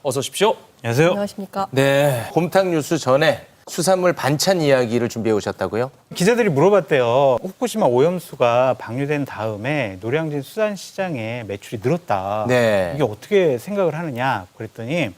어서 오십시오. 안녕하세요. 안녕하십니까. 네, 곰탕 뉴스 전에 수산물 반찬 이야기를 준비해 오셨다고요? 기자들이 물어봤대요. 후쿠시마 오염수가 방류된 다음에 노량진 수산시장의 매출이 늘었다. 네. 이게 어떻게 생각을 하느냐 그랬더니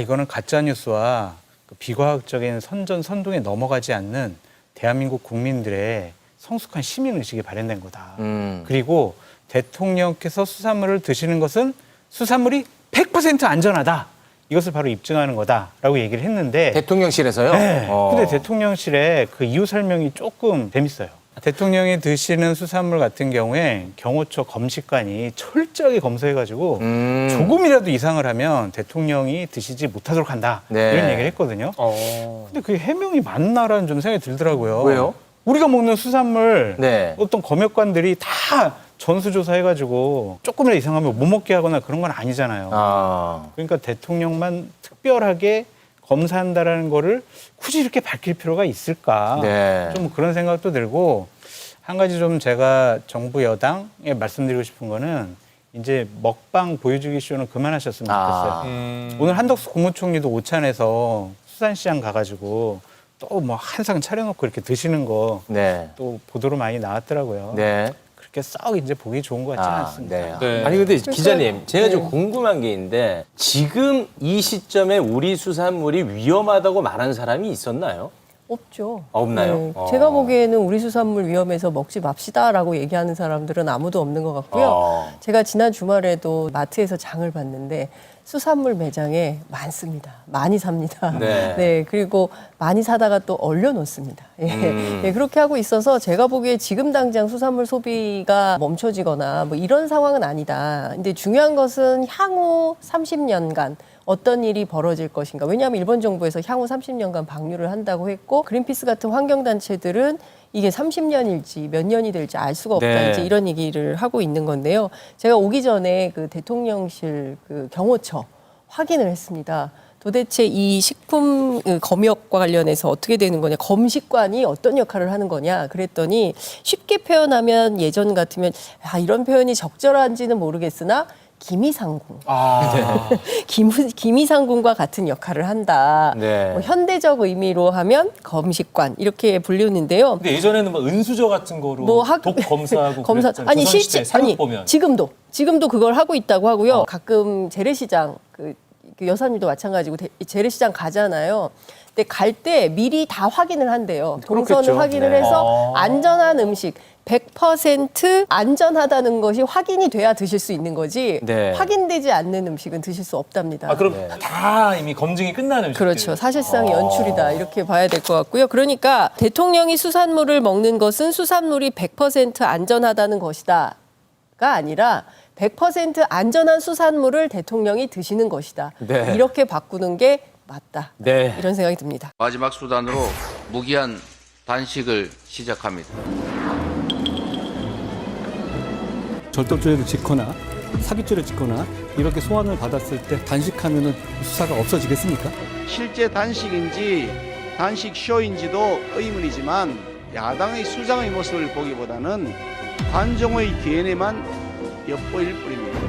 이거는 가짜뉴스와 그 비과학적인 선동에 넘어가지 않는 대한민국 국민들의 성숙한 시민의식이 발현된 거다. 그리고 대통령께서 수산물을 드시는 것은 수산물이 100% 안전하다. 이것을 바로 입증하는 거다라고 얘기를 했는데 대통령실에서요? 네. 근데 대통령실에 그 이유 설명이 조금 재밌어요. 대통령이 드시는 수산물 같은 경우에 경호처 검식관이 철저하게 검사해가지고 조금이라도 이상을 하면 대통령이 드시지 못하도록 한다. 네. 이런 얘기를 했거든요. 근데 그 해명이 맞나라는 좀 생각이 들더라고요. 왜요? 우리가 먹는 수산물 네. 어떤 검역관들이 다 전수조사해가지고 조금이라도 이상하면 못 먹게 하거나 그런 건 아니잖아요. 그러니까 대통령만 특별하게 검사한다라는 거를 굳이 이렇게 밝힐 필요가 있을까? 네. 좀 그런 생각도 들고 한 가지 좀 제가 정부 여당에 말씀드리고 싶은 거는 이제 먹방 보여주기 쇼는 그만하셨으면 좋겠어요. 오늘 한덕수 국무총리도 오찬에서 수산시장 가가지고 또 뭐 한상 차려놓고 이렇게 드시는 거 또 네. 보도로 많이 나왔더라고요. 네. 그렇게 썩 이제 보기 좋은 것 같지는 않습니다. 네. 네. 아니 근데 기자님, 제가 좀 네. 궁금한 게 있는데 지금 이 시점에 우리 수산물이 위험하다고 말하는 사람이 있었나요? 없죠. 없나요? 제가 보기에는 우리 수산물 위험해서 먹지 맙시다라고 얘기하는 사람들은 아무도 없는 것 같고요. 제가 지난 주말에도 마트에서 장을 봤는데 수산물 매장에 많습니다. 많이 삽니다. 네. 네, 그리고 많이 사다가 또 얼려놓습니다. 예. 네, 그렇게 하고 있어서 제가 보기에 지금 당장 수산물 소비가 멈춰지거나 뭐 이런 상황은 아니다. 근데 중요한 것은 향후 30년간 어떤 일이 벌어질 것인가. 왜냐하면 일본 정부에서 향후 30년간 방류를 한다고 했고 그린피스 같은 환경단체들은 이게 30년일지 몇 년이 될지 알 수가 없다. 네. 이제 이런 얘기를 하고 있는 건데요. 제가 오기 전에 그 대통령실 그 경호처 확인을 했습니다. 도대체 이 식품 검역과 관련해서 어떻게 되는 거냐, 검식관이 어떤 역할을 하는 거냐 그랬더니 쉽게 표현하면 예전 같으면 이런 표현이 적절한지는 모르겠으나 기미상궁. 기미상궁과 같은 역할을 한다. 네. 뭐 현대적 의미로 하면 검식관 이렇게 불리는데요. 근데 예전에는 뭐 은수저 같은 거로 뭐 독 검사하고 검사 그랬잖아요. 아니 조선시대 실제 아니 사극 보면. 지금도 그걸 하고 있다고 하고요. 가끔 재래시장 그 여사님도 마찬가지고 재래시장 가잖아요. 근데 갈 때 미리 다 확인을 한대요. 동선을 그렇겠죠. 확인을 네. 해서 안전한 음식 100% 안전하다는 것이 확인이 돼야 드실 수 있는 거지 네. 확인되지 않는 음식은 드실 수 없답니다. 그럼 다 이미 검증이 끝난 음식들. 그렇죠. 사실상 연출이다 이렇게 봐야 될 것 같고요. 그러니까 대통령이 수산물을 먹는 것은 수산물이 100% 안전하다는 것이다가 아니라 100% 안전한 수산물을 대통령이 드시는 것이다. 네. 이렇게 바꾸는 게 맞다. 네. 이런 생각이 듭니다. 마지막 수단으로 무기한 단식을 시작합니다. 절도죄를 짓거나 사기죄를 짓거나 이렇게 소환을 받았을 때 단식하면은 수사가 없어지겠습니까? 실제 단식인지 단식 쇼인지도 의문이지만 야당의 수장의 모습을 보기보다는 관종의 DNA만 엿보일 뿐입니다.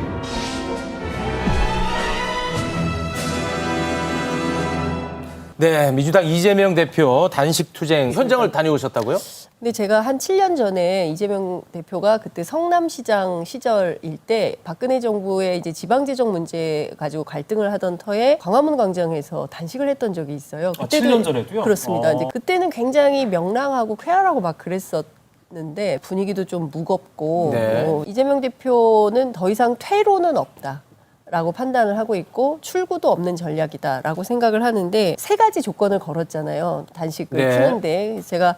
네, 민주당 이재명 대표 단식 투쟁 현장을 다녀오셨다고요? 근데 제가 한 7년 전에 이재명 대표가 그때 성남시장 시절일 때 박근혜 정부의 이제 지방재정 문제 가지고 갈등을 하던 터에 광화문 광장에서 단식을 했던 적이 있어요. 7년 전에도요? 그렇습니다. 이제 그때는 굉장히 명랑하고 쾌활하고 막 그랬었는데 분위기도 좀 무겁고 네. 이재명 대표는 더 이상 퇴로는 없다. 라고 판단을 하고 있고 출구도 없는 전략이다라고 생각을 하는데 세 가지 조건을 걸었잖아요. 단식을 네. 푸는데 제가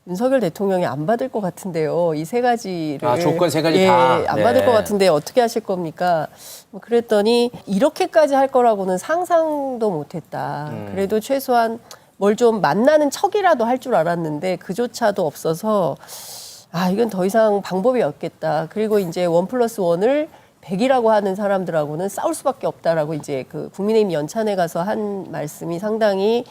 윤석열 대통령이 안 받을 것 같은데요. 이 세 가지를 조건 세 가지 예, 다. 안 네. 받을 것 같은데 어떻게 하실 겁니까? 뭐 그랬더니 이렇게까지 할 거라고는 상상도 못했다. 그래도 최소한 뭘 좀 만나는 척이라도 할 줄 알았는데 그조차도 없어서 이건 더 이상 방법이 없겠다. 그리고 이제 1+1을 100이라고 하는 사람들하고는 싸울 수밖에 없다라고 이제 그 국민의힘 연찬에 가서 한 말씀이 상당히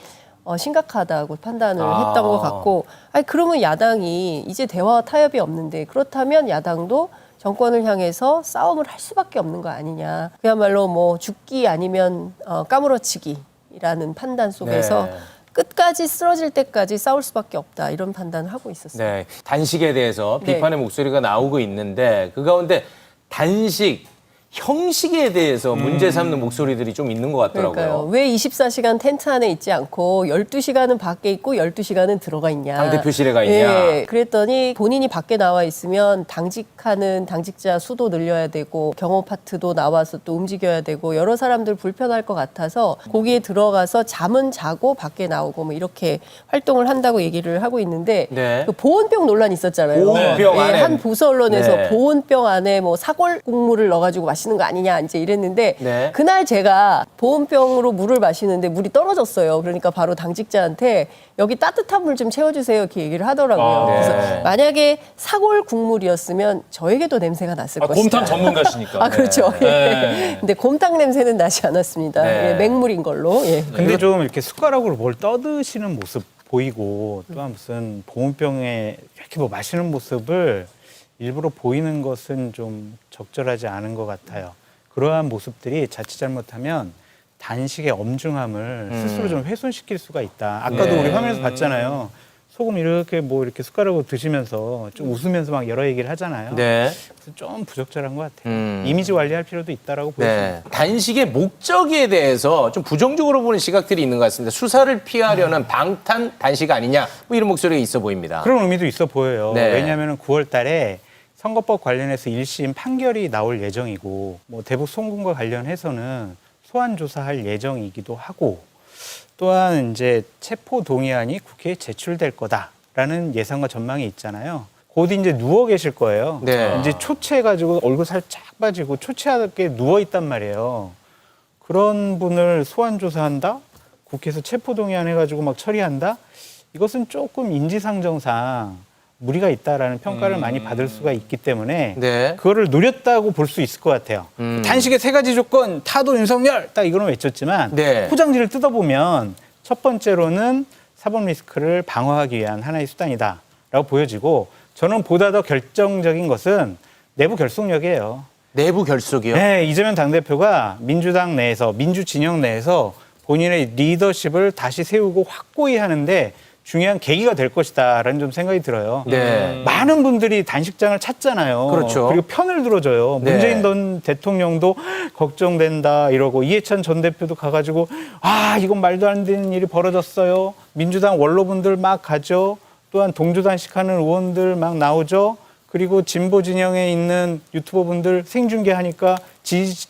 심각하다고 판단을 했던 것 같고, 그러면 야당이 이제 대화와 타협이 없는데 그렇다면 야당도 정권을 향해서 싸움을 할 수밖에 없는 거 아니냐. 그야말로 뭐 죽기 아니면 까무러치기라는 판단 속에서 네. 끝까지 쓰러질 때까지 싸울 수밖에 없다. 이런 판단을 하고 있었어요. 네, 단식에 대해서 네. 비판의 목소리가 나오고 있는데 그 가운데 단식 형식에 대해서 문제 삼는 목소리들이 좀 있는 것 같더라고요. 그러니까요. 왜 24시간 텐트 안에 있지 않고 12시간은 밖에 있고 12시간은 들어가 있냐. 당대표실에 가 있냐. 예. 그랬더니 본인이 밖에 나와 있으면 당직하는 당직자 수도 늘려야 되고 경호 파트도 나와서 또 움직여야 되고 여러 사람들 불편할 것 같아서 거기에 들어가서 잠은 자고 밖에 나오고 뭐 이렇게 활동을 한다고 얘기를 하고 있는데 네. 그 보온병 논란이 있었잖아요. 보온병 안에. 한 보수 언론에서 네. 보온병 안에 뭐 사골 국물을 넣어가지고 마시는 거 아니냐 이제 이랬는데 네. 그날 제가 보온병으로 물을 마시는데 물이 떨어졌어요. 그러니까 바로 당직자한테 여기 따뜻한 물 좀 채워주세요 이렇게 얘기를 하더라고요. 네. 그래서 만약에 사골 국물이었으면 저에게도 냄새가 났을 것이다. 곰탕 전문가시니까. 아 그렇죠. 네. 예. 근데 곰탕 냄새는 나지 않았습니다. 네. 예, 맹물인 걸로. 예. 근데 좀 이렇게 숟가락으로 뭘 떠드시는 모습 보이고 또한 무슨 보온병에 이렇게 뭐 마시는 모습을 일부러 보이는 것은 좀 적절하지 않은 것 같아요. 그러한 모습들이 자칫 잘못하면 단식의 엄중함을 스스로 좀 훼손시킬 수가 있다. 아까도 네. 우리 화면에서 봤잖아요. 소금 이렇게 뭐 이렇게 숟가락으로 드시면서 좀 웃으면서 막 여러 얘기를 하잖아요. 네. 그래서 좀 부적절한 것 같아요. 이미지 관리할 필요도 있다라고 보여집니다. 네. 단식의 목적에 대해서 좀 부정적으로 보는 시각들이 있는 것 같습니다. 수사를 피하려는 방탄 단식 아니냐 뭐 이런 목소리가 있어 보입니다. 그런 의미도 있어 보여요. 네. 왜냐하면 9월 달에 선거법 관련해서 1심 판결이 나올 예정이고 뭐 대북 송금과 관련해서는 소환 조사할 예정이기도 하고 또한 이제 체포 동의안이 국회에 제출될 거다라는 예상과 전망이 있잖아요. 곧 이제 누워 계실 거예요. 네. 이제 초췌해가지고 얼굴 살짝 빠지고 초췌하게 누워 있단 말이에요. 그런 분을 소환 조사한다? 국회에서 체포 동의안 해가지고 막 처리한다? 이것은 조금 인지상정상 무리가 있다라는 평가를 많이 받을 수가 있기 때문에 네. 그거를 노렸다고 볼 수 있을 것 같아요. 단식의 세 가지 조건, 타도 윤석열 딱 이거는 외쳤지만 네. 포장지를 뜯어보면 첫 번째로는 사법 리스크를 방어하기 위한 하나의 수단이다라고 보여지고 저는 보다 더 결정적인 것은 내부 결속력이에요. 내부 결속이요? 네, 이재명 당대표가 민주당 내에서 민주 진영 내에서 본인의 리더십을 다시 세우고 확고히 하는데 중요한 계기가 될 것이다라는 좀 생각이 들어요. 네. 많은 분들이 단식장을 찾잖아요. 그렇죠. 그리고 편을 들어줘요. 네. 문재인 전 대통령도 걱정된다 이러고 이해찬 전 대표도 가가지고 이건 말도 안 되는 일이 벌어졌어요. 민주당 원로분들 막 가죠. 또한 동조단식하는 의원들 막 나오죠. 그리고 진보 진영에 있는 유튜버분들 생중계하니까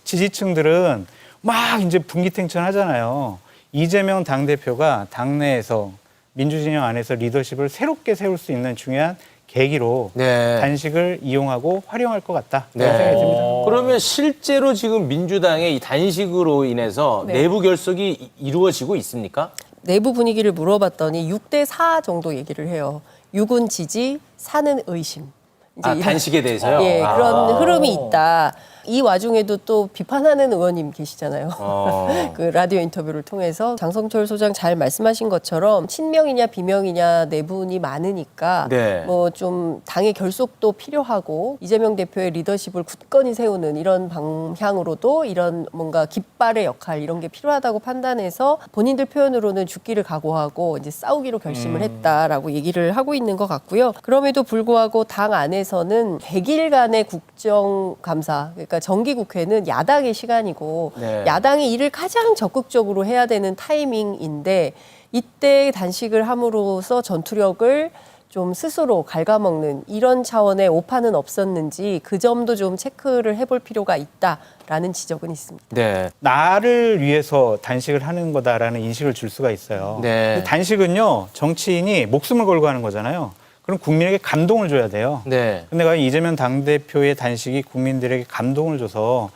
지지층들은 막 이제 분기탱천하잖아요. 이재명 당대표가 당내에서 민주진영 안에서 리더십을 새롭게 세울 수 있는 중요한 계기로 네. 단식을 이용하고 활용할 것 같다. 네. 그런 생각이 듭니다. 그러면 실제로 지금 민주당의 이 단식으로 인해서 네. 내부 결속이 이루어지고 있습니까? 내부 분위기를 물어봤더니 6대4 정도 얘기를 해요. 6은 지지, 4는 의심. 이제 아, 이런- 단식에 대해서요? 예, 그런 아. 흐름이 있다. 이 와중에도 또 비판하는 의원님 계시잖아요. 그 라디오 인터뷰를 통해서 장성철 소장 잘 말씀하신 것처럼 친명이냐 비명이냐 내분이 많으니까 네. 뭐 좀 당의 결속도 필요하고 이재명 대표의 리더십을 굳건히 세우는 이런 방향으로도 이런 뭔가 깃발의 역할 이런 게 필요하다고 판단해서 본인들 표현으로는 죽기를 각오하고 이제 싸우기로 결심을 했다라고 얘기를 하고 있는 것 같고요. 그럼에도 불구하고 당 안에서는 100일간의 국정감사 그러니까 정기국회는 야당의 시간이고 네. 야당이 일을 가장 적극적으로 해야 되는 타이밍인데 이때 단식을 함으로써 전투력을 좀 스스로 갉아먹는 이런 차원의 오판은 없었는지 그 점도 좀 체크를 해볼 필요가 있다라는 지적은 있습니다. 네. 나를 위해서 단식을 하는 거다라는 인식을 줄 수가 있어요. 네. 근데 단식은요, 정치인이 목숨을 걸고 하는 거잖아요. 그럼 국민에게 감동을 줘야 돼요. 네. 근데 과연 이재명 당대표의 단식이 국민들에게 감동을 줘서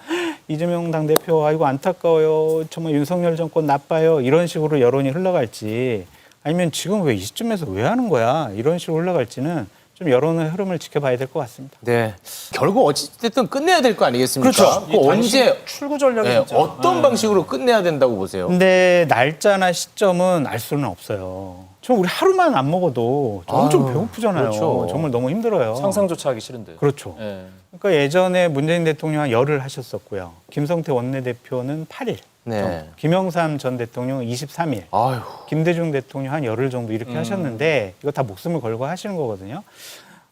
이재명 당대표 아이고 안타까워요. 정말 윤석열 정권 나빠요. 이런 식으로 여론이 흘러갈지 아니면 지금 왜 이 시점에서 왜 하는 거야? 이런 식으로 흘러갈지는 좀 여론의 흐름을 지켜봐야 될 것 같습니다. 네. 결국 어찌됐든 끝내야 될 거 아니겠습니까? 그렇죠. 그 언제 출구 전략이 네, 진짜. 어떤 방식으로 끝내야 된다고 보세요? 근데 날짜나 시점은 알 수는 없어요. 저 우리 하루만 안 먹어도 엄청 아유, 배고프잖아요. 그렇죠. 정말 너무 힘들어요. 상상조차 하기 싫은데. 그렇죠. 예. 그러니까 예전에 문재인 대통령은 열흘 하셨었고요. 김성태 원내대표는 8일. 네. 김영삼 전 대통령은 23일. 아유. 김대중 대통령 한 열흘 정도 이렇게 하셨는데 이거 다 목숨을 걸고 하시는 거거든요.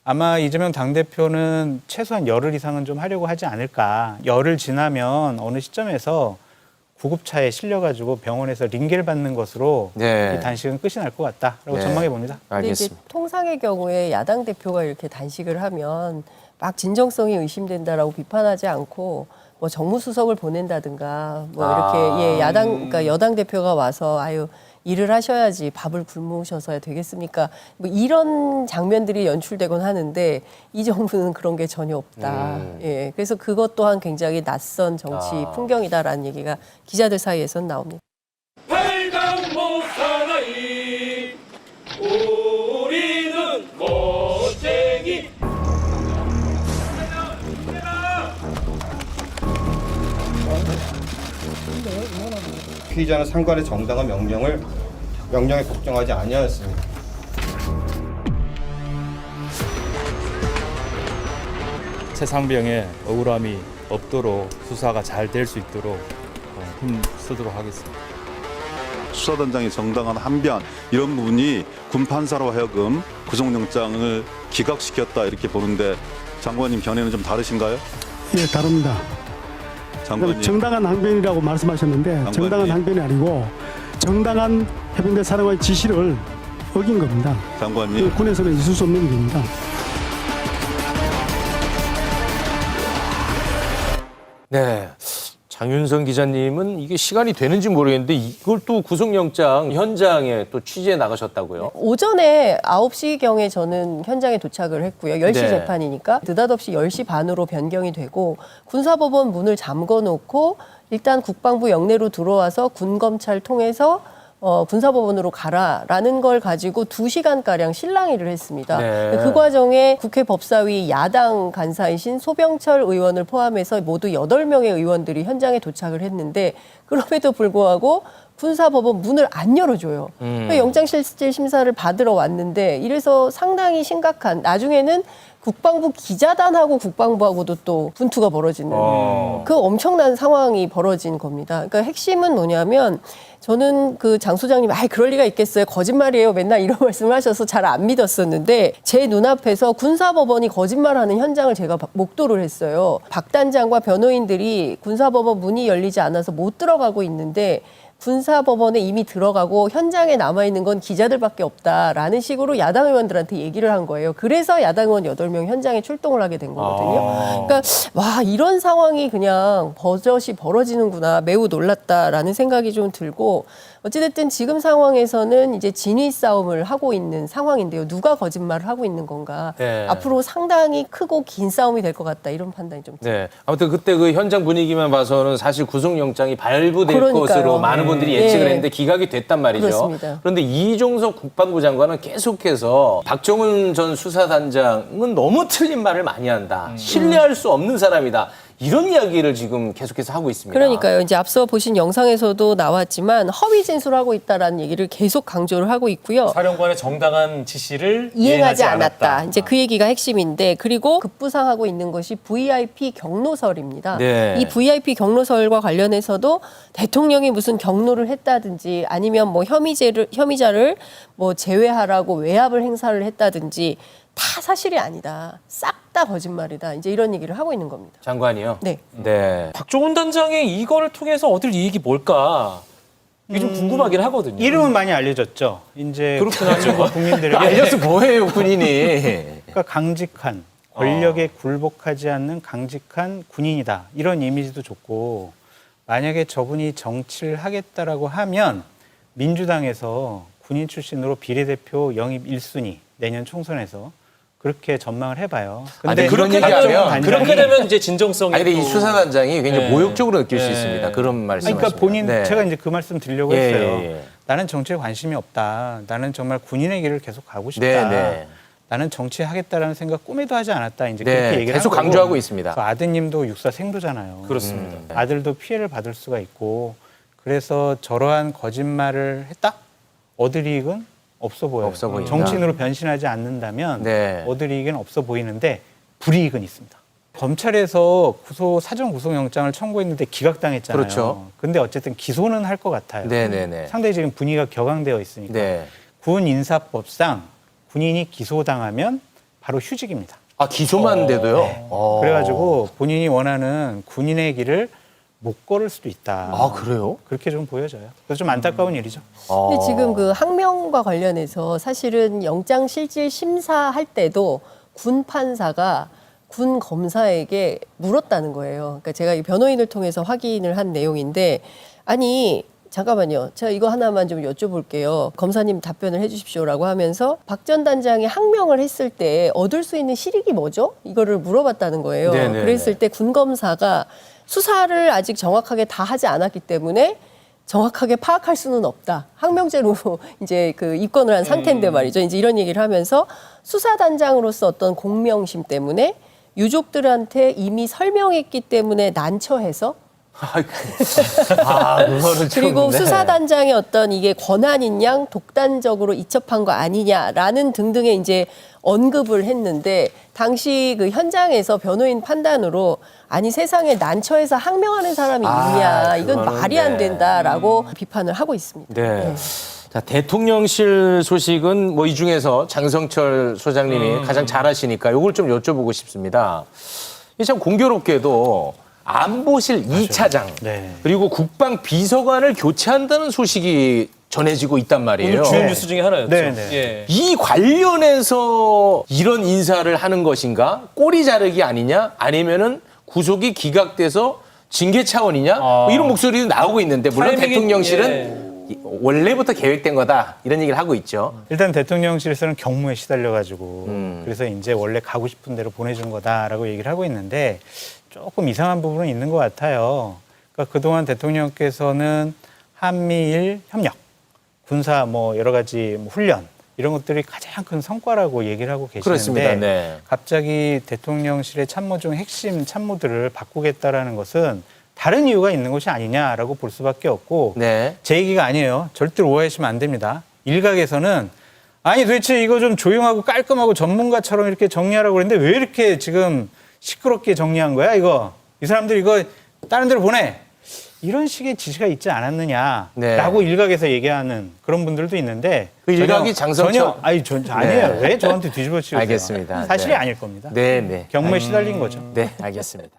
아마 이재명 당대표는 최소한 열흘 이상은 좀 하려고 하지 않을까. 열흘 지나면 어느 시점에서 구급차에 실려가지고 병원에서 링겔 받는 것으로 네. 이 단식은 끝이 날 것 같다라고 네. 전망해 봅니다. 근데 이제 알겠습니다. 통상의 경우에 야당 대표가 이렇게 단식을 하면 막 진정성이 의심된다라고 비판하지 않고 뭐 정무수석을 보낸다든가 뭐 이렇게 예, 야당 그러니까 여당 대표가 와서 아유 일을 하셔야지 밥을 굶으셔서야 되겠습니까? 뭐 이런 장면들이 연출되곤 하는데 이 정부는 그런 게 전혀 없다. 예, 그래서 그것 또한 굉장히 낯선 정치 풍경이다라는 얘기가 기자들 사이에선 나옵니다. 피의자는 상관의 정당한 명령에 복종하지 아니하였습니다. 최상병의 억울함이 없도록 수사가 잘 될 수 있도록 힘쓰도록 하겠습니다. 수사단장의 정당한 항변 이런 부분이 군 판사로 하여금 구속영장을 기각시켰다 이렇게 보는데 장관님 견해는 좀 다르신가요? 예, 다릅니다. 장관님. 정당한 항변이라고 말씀하셨는데 장관님. 정당한 항변이 아니고 정당한 해병대 사령관의 지시를 어긴 겁니다. 장관님. 군에서는 있을 수 없는 일입니다. 네. 장윤성 기자님은 이게 시간이 되는지 모르겠는데 이걸 또 구속영장 현장에 또 취재해 나가셨다고요? 오전에 9시경에 저는 현장에 도착을 했고요. 10시 네. 재판이니까 느닷없이 10시 반으로 변경이 되고 군사법원 문을 잠궈놓고 일단 국방부 영내로 들어와서 군검찰 통해서 군사법원으로 가라라는 걸 가지고 2시간가량 실랑이를 했습니다. 네. 그 과정에 국회 법사위 야당 간사이신 소병철 의원을 포함해서 모두 8명의 의원들이 현장에 도착을 했는데 그럼에도 불구하고 군사법원 문을 안 열어줘요. 영장실질 심사를 받으러 왔는데 이래서 상당히 심각한 나중에는 국방부 기자단하고 국방부하고도 또 분투가 벌어지는 그 엄청난 상황이 벌어진 겁니다. 그러니까 핵심은 뭐냐면 저는 그 장 소장님 그럴 리가 있겠어요. 거짓말이에요. 맨날 이런 말씀을 하셔서 잘 안 믿었었는데 제 눈앞에서 군사법원이 거짓말하는 현장을 제가 목도를 했어요. 박 단장과 변호인들이 군사법원 문이 열리지 않아서 못 들어가고 있는데 군사법원에 이미 들어가고 현장에 남아있는 건 기자들밖에 없다라는 식으로 야당 의원들한테 얘기를 한 거예요. 그래서 야당 의원 8명 현장에 출동을 하게 된 거거든요. 그러니까 와 이런 상황이 그냥 버젓이 벌어지는구나 매우 놀랐다라는 생각이 좀 들고 어찌됐든 지금 상황에서는 이제 진위 싸움을 하고 있는 상황인데요. 누가 거짓말을 하고 있는 건가. 네. 앞으로 상당히 크고 긴 싸움이 될 것 같다 이런 판단이 좀 듭니다. 네. 아무튼 그때 그 현장 분위기만 봐서는 사실 구속영장이 발부될 그러니까요. 것으로 많은 분들이 예측을 네. 했는데 기각이 됐단 말이죠. 그렇습니다. 그런데 이종석 국방부 장관은 계속해서 박정훈 전 수사단장은 너무 틀린 말을 많이 한다. 신뢰할 수 없는 사람이다. 이런 이야기를 지금 계속해서 하고 있습니다. 그러니까요. 이제 앞서 보신 영상에서도 나왔지만 허위 진술하고 있다라는 얘기를 계속 강조를 하고 있고요. 사령관의 정당한 지시를 이행하지 않았다. 이제 그 얘기가 핵심인데 그리고 급부상하고 있는 것이 VIP 경로설입니다. 네. 이 VIP 경로설과 관련해서도 대통령이 무슨 경로를 했다든지 아니면 뭐 혐의자를 뭐 제외하라고 외압을 행사를 했다든지 다 사실이 아니다. 싹 다 거짓말이다. 이제 이런 얘기를 하고 있는 겁니다. 장관이요? 네. 네. 박종훈 단장이 이거를 통해서 얻을 이익이 뭘까? 이게 좀 궁금하긴 하거든요. 이름은 많이 알려졌죠. 이제 그렇긴 하죠. 국민들에게 알려서 뭐해요, 군인이. 그러니까 강직한 권력에 굴복하지 않는 강직한 군인이다. 이런 이미지도 좋고 만약에 저분이 정치를 하겠다라고 하면 민주당에서 군인 출신으로 비례대표 영입 1순위 내년 총선에서 그렇게 전망을 해봐요. 근데 그런 그렇게 얘기하면 그렇게 되면 이제 진정성이 아니 근데 이 수사단장이 굉장히 네. 모욕적으로 느낄 수 네. 있습니다. 그런 말씀하시면. 그러니까 본인 네. 제가 이제 그 말씀 드리려고 예, 했어요. 예. 나는 정치에 관심이 없다. 나는 정말 군인의 길을 계속 가고 싶다. 네, 네. 나는 정치하겠다라는 생각 꿈에도 하지 않았다. 이제 네, 그렇게 얘기를 계속 한 거고. 강조하고 있습니다. 그 아드님도 육사 생도잖아요. 그렇습니다. 아들도 피해를 받을 수가 있고 그래서 저러한 거짓말을 했다? 얻을 이익은 없어 보여요. 없어 보인다. 정치인으로 변신하지 않는다면 네. 얻을 이익은 없어 보이는데 불이익은 있습니다. 검찰에서 사전 구속영장을 청구했는데 기각당했잖아요. 그렇죠. 근데 어쨌든 기소는 할 것 같아요. 네네네. 상당히 지금 분위기가 격앙되어 있으니까. 네. 군 인사법상 군인이 기소당하면 바로 휴직입니다. 아, 기소만 돼도요? 네. 그래가지고 본인이 원하는 군인의 길을 못 걸을 수도 있다. 아, 그래요? 그렇게 좀 보여져요. 그래서 좀 안타까운 일이죠. 근데 지금 그 항명과 관련해서 사실은 영장 실질 심사할 때도 군 판사가 군 검사에게 물었다는 거예요. 그러니까 제가 이 변호인을 통해서 확인을 한 내용인데, 아니 잠깐만요. 제가 이거 하나만 좀 여쭤볼게요. 검사님 답변을 해주십시오라고 하면서 박 전 단장이 항명을 했을 때 얻을 수 있는 실익이 뭐죠? 이거를 물어봤다는 거예요. 네네네. 그랬을 때 군 검사가 수사를 아직 정확하게 다 하지 않았기 때문에 정확하게 파악할 수는 없다. 항명죄로 이제 그 입건을 한 상태인데 말이죠. 이제 이런 얘기를 하면서 수사단장으로서 어떤 공명심 때문에 유족들한테 이미 설명했기 때문에 난처해서 그거는 좀, 그리고 네. 수사단장의 어떤 이게 권한인 양 독단적으로 이첩한 거 아니냐라는 등등의 이제 언급을 했는데, 당시 그 현장에서 변호인 판단으로 아니 세상에 난처해서 항명하는 사람이 있냐, 이건 그거는 말이 안 네. 된다라고 비판을 하고 있습니다. 네. 자, 대통령실 소식은 뭐 이 중에서 장성철 소장님이 가장 잘 아시니까 이걸 좀 여쭤보고 싶습니다. 이 참 공교롭게도 안보실 2차장 네. 그리고 국방비서관을 교체한다는 소식이 전해지고 있단 말이에요. 오늘 주요 뉴스 중에 하나였죠. 네, 네. 예. 이 관련해서 이런 인사를 하는 것인가? 꼬리 자르기 아니냐? 아니면은 구속이 기각돼서 징계 차원이냐? 뭐 이런 목소리도 나오고 있는데, 물론 타이밍이- 대통령실은 원래부터 계획된 거다 이런 얘기를 하고 있죠. 일단 대통령실에서는 경무에 시달려가지고 그래서 이제 원래 가고 싶은 대로 보내준 거다라고 얘기를 하고 있는데, 조금 이상한 부분은 있는 것 같아요. 그러니까 그동안 대통령께서는 한미일 협력, 군사 뭐 여러 가지 뭐 훈련 이런 것들이 가장 큰 성과라고 얘기를 하고 계시는데, 그렇습니다. 네. 갑자기 대통령실의 참모 중 핵심 참모들을 바꾸겠다라는 것은 다른 이유가 있는 것이 아니냐라고 볼 수밖에 없고, 네. 제 얘기가 아니에요. 절대로 오해하시면 안 됩니다. 일각에서는 아니 도대체 이거 좀 조용하고 깔끔하고 전문가처럼 이렇게 정리하라고 그랬는데 왜 이렇게 지금 시끄럽게 정리한 거야 이거? 이 사람들 이거 다른 데로 보내. 이런 식의 지시가 있지 않았느냐라고 네. 일각에서 얘기하는 그런 분들도 있는데, 그 일각이 장성철- 아니에요. 네. 왜 저한테 뒤집어치우세요? 알겠습니다. 사실이 네. 아닐 겁니다. 네, 네. 경무에 시달린 거죠. 네, 알겠습니다.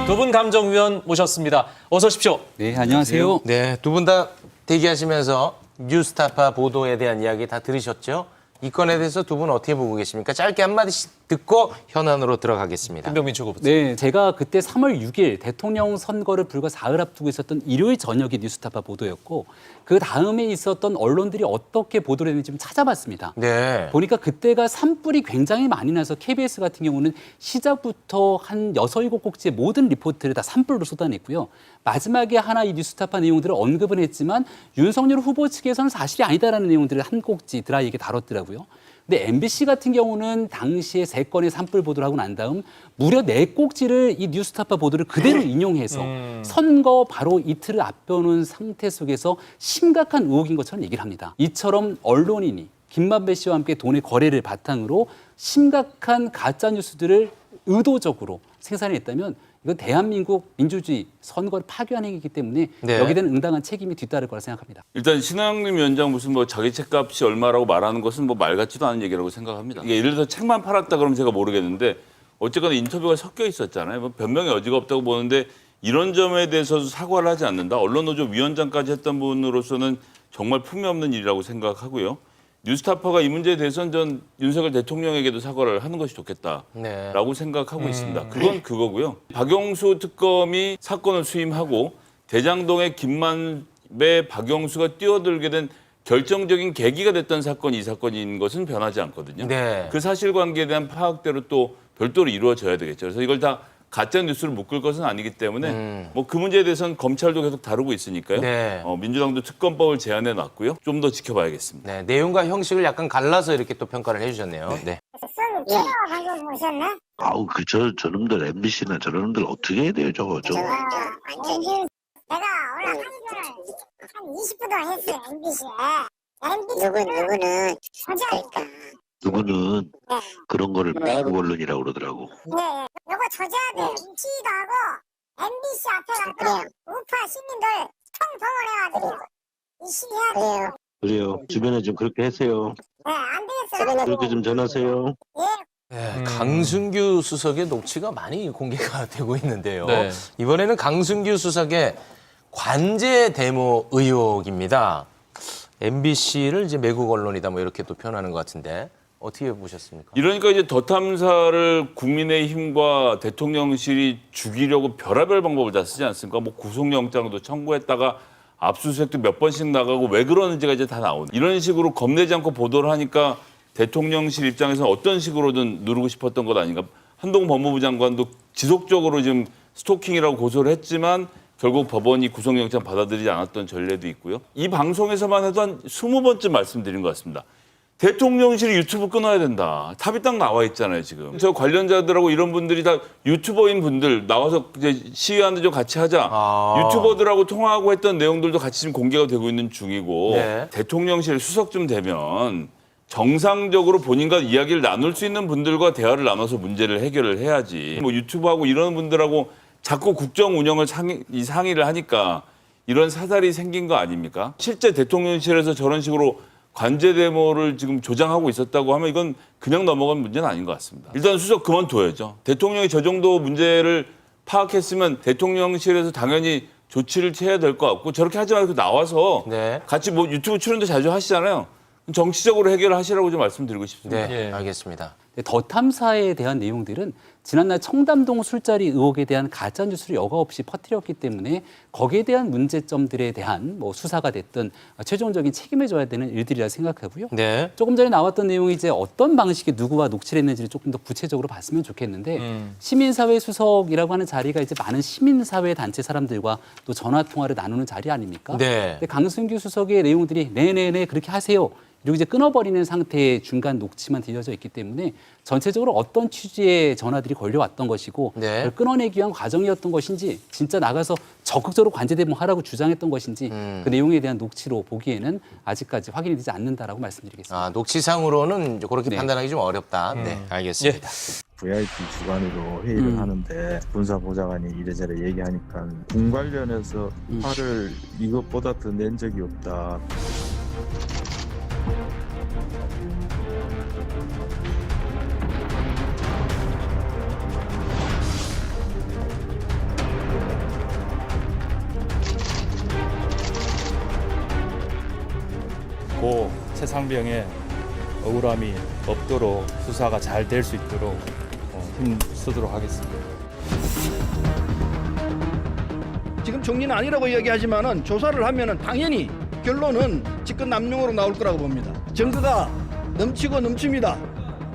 두 분 감정위원 모셨습니다. 어서 오십시오. 네, 안녕하세요. 네, 두 분 다 대기하시면서 뉴스타파 보도에 대한 이야기 다 들으셨죠? 이 건에 대해서 두 분 어떻게 보고 계십니까? 짧게 한마디씩 듣고 현안으로 들어가겠습니다. 김병민 최고부터. 네, 제가 그때 3월 6일 대통령 선거를 불과 사흘 앞두고 있었던 일요일 저녁이 뉴스타파 보도였고, 그 다음에 있었던 언론들이 어떻게 보도를 했는지 좀 찾아봤습니다. 네. 보니까 그때가 산불이 굉장히 많이 나서 KBS 같은 경우는 시작부터 한 6, 7곡지의 모든 리포트를 다 산불로 쏟아냈고요. 마지막에 하나 이 뉴스타파 내용들을 언급은 했지만 윤석열 후보 측에서는 사실이 아니다라는 내용들을 한 꼭지 드라이하게 다뤘더라고요. 근데 MBC 같은 경우는 당시에 3건의 산불 보도를 하고 난 다음 무려 4꼭지를 이 뉴스타파 보도를 그대로 인용해서 선거 바로 이틀을 앞두는 상태 속에서 심각한 의혹인 것처럼 얘기를 합니다. 이처럼 언론인이 김만배 씨와 함께 돈의 거래를 바탕으로 심각한 가짜 뉴스들을 의도적으로 생산했다면 이건 대한민국 민주주의 선거를 파괴한 행위이기 때문에 네. 여기에 대한 응당한 책임이 뒤따를 거라 생각합니다. 일단 신한영림 위원장 무슨 뭐 자기 책값이 얼마라고 말하는 것은 뭐 말 같지도 않은 얘기라고 생각합니다. 이게 예를 들어서 책만 팔았다 그러면 제가 모르겠는데 어쨌거나 인터뷰가 섞여 있었잖아요. 뭐 변명의 여지가 없다고 보는데 이런 점에 대해서도 사과를 하지 않는다. 언론노조 위원장까지 했던 분으로서는 정말 품위 없는 일이라고 생각하고요. 뉴스타파가 이 문제에 대해서는 전 윤석열 대통령에게도 사과를 하는 것이 좋겠다라고 생각하고 있습니다. 그건 그거고요. 박영수 특검이 사건을 수임하고 대장동의 김만배, 박영수가 뛰어들게 된 결정적인 계기가 됐던 사건이 이 사건인 것은 변하지 않거든요. 네. 그 사실관계에 대한 파악대로 또 별도로 이루어져야 되겠죠. 그래서 이걸 다 가짜 뉴스를 묶을 것은 아니기 때문에 뭐 그 문제에 대해서는 검찰도 계속 다루고 있으니까요. 네. 민주당도 특검법을 제안해 놨고요. 좀 더 지켜봐야겠습니다. 네, 내용과 형식을 약간 갈라서 이렇게 또 평가를 해주셨네요. 네. 방송 보셨나? 아우 저놈들 MBC나 저놈들 어떻게 해야 돼요 저거. 완전히 내가 오늘 하루 종일 한 20분 동안 했어요 MBC에. 누구는 그러니까 누구는 그런 거를 외국 언론이라고 그러더라고. 네, 요거 저자들 MC도 하고 MBC 앞에 가서 우파 시민들 총동원해가지고 이 시해야 돼요. 그래요. 주변에 좀 그렇게 하세요. 네, 안 되겠어요. 그렇게 좀 전하세요. 네, 강승규 수석의 녹취가 많이 공개가 되고 있는데요. 네. 이번에는 강승규 수석의 관제 데모 의혹입니다. MBC를 이제 매국 언론이다 뭐 이렇게 또 표현하는 것 같은데 어떻게 보셨습니까? 이러니까 이제 더 탐사를 국민의힘과 대통령실이 죽이려고 별의별 방법을 다 쓰지 않습니까? 뭐 구속영장도 청구했다가 압수수색도 몇 번씩 나가고 왜 그러는지가 이제 다 나오네. 이런 식으로 겁내지 않고 보도를 하니까 대통령실 입장에서는 어떤 식으로든 누르고 싶었던 것 아닌가. 한동훈 법무부 장관도 지속적으로 지금 스토킹이라고 고소를 했지만 결국 법원이 구속영장 받아들이지 않았던 전례도 있고요. 이 방송에서만 해도 한 20번쯤 말씀드린 것 같습니다. 대통령실이 유튜브 끊어야 된다. 탑이 딱 나와 있잖아요, 지금. 저 관련자들하고 이런 분들이 다 유튜버인 분들 나와서 이제 시위하는데 좀 같이 하자. 유튜버들하고 통화하고 했던 내용들도 같이 지금 공개가 되고 있는 중이고 네. 대통령실 수석쯤 되면 정상적으로 본인과 이야기를 나눌 수 있는 분들과 대화를 나눠서 문제를 해결을 해야지. 뭐 유튜브하고 이런 분들하고 자꾸 국정 운영을 상의를 하니까 이런 사달이 생긴 거 아닙니까? 실제 대통령실에서 저런 식으로 관제 데모를 지금 조장하고 있었다고 하면 이건 그냥 넘어간 문제는 아닌 것 같습니다. 일단 수석 그만둬야죠. 대통령이 저 정도 문제를 파악했으면 대통령실에서 당연히 조치를 취해야 될 것 같고 저렇게 하지 말고 나와서 네. 같이 뭐 유튜브 출연도 자주 하시잖아요. 정치적으로 해결하시라고 좀 말씀드리고 싶습니다. 네, 알겠습니다. 더 탐사에 대한 내용들은 지난날 청담동 술자리 의혹에 대한 가짜 뉴스를 여과 없이 퍼뜨렸기 때문에 거기에 대한 문제점들에 대한 뭐 수사가 됐든 최종적인 책임을 져야 되는 일들이라 생각하고요. 네. 조금 전에 나왔던 내용이 이제 어떤 방식의 누구와 녹취를 했는지를 조금 더 구체적으로 봤으면 좋겠는데 시민사회 수석이라고 하는 자리가 이제 많은 시민사회 단체 사람들과 또 전화 통화를 나누는 자리 아닙니까? 네. 근데 강승규 수석의 내용들이 네네네 그렇게 하세요. 그리고 이제 끊어버리는 상태의 중간 녹취만 들려져 있기 때문에 전체적으로 어떤 취지의 전화들이 걸려왔던 것이고 네. 그걸 끊어내기 위한 과정이었던 것인지 진짜 나가서 적극적으로 관제 데모하라고 주장했던 것인지 그 내용에 대한 녹취로 보기에는 아직까지 확인이 되지 않는다라고 말씀드리겠습니다. 녹취상으로는 그렇게 네. 판단하기 좀 어렵다. 네, 알겠습니다. VIP 주관으로 회의를 하는데 군사보좌관이 이래저래 얘기하니까 군 관련해서 화를 이것보다 더 낸 적이 없다. 고 최상병의 억울함이 없도록 수사가 잘 될 수 있도록 힘쓰도록 하겠습니다. 지금 총리는 아니라고 이야기하지만은 조사를 하면은 당연히 결론은 직권남용으로 나올 거라고 봅니다. 증거가 넘치고 넘칩니다.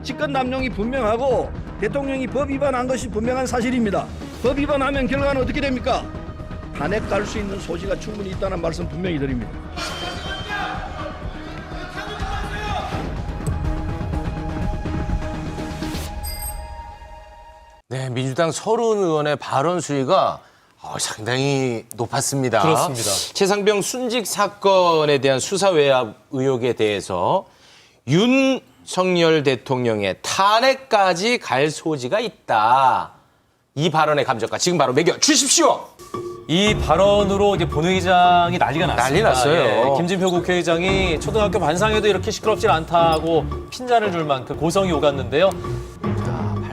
직권남용이 분명하고 대통령이 법 위반한 것이 분명한 사실입니다. 법 위반하면 결과는 어떻게 됩니까? 탄핵 갈 수 있는 소지가 충분히 있다는 말씀 분명히 드립니다. 네, 민주당 서른 의원의 발언 수위가 상당히 높았습니다. 그렇습니다. 최상병 순직 사건에 대한 수사 외압 의혹에 대해서 윤석열 대통령의 탄핵까지 갈 소지가 있다. 이 발언의 감정가 지금 바로 매겨 주십시오. 이 발언으로 이제 본회의장이 난리가 났습니다. 난리 났어요. 김진표 국회의장이 초등학교 반상회도 이렇게 시끄럽지 않다고 핀잔을 줄 만큼 고성이 오갔는데요.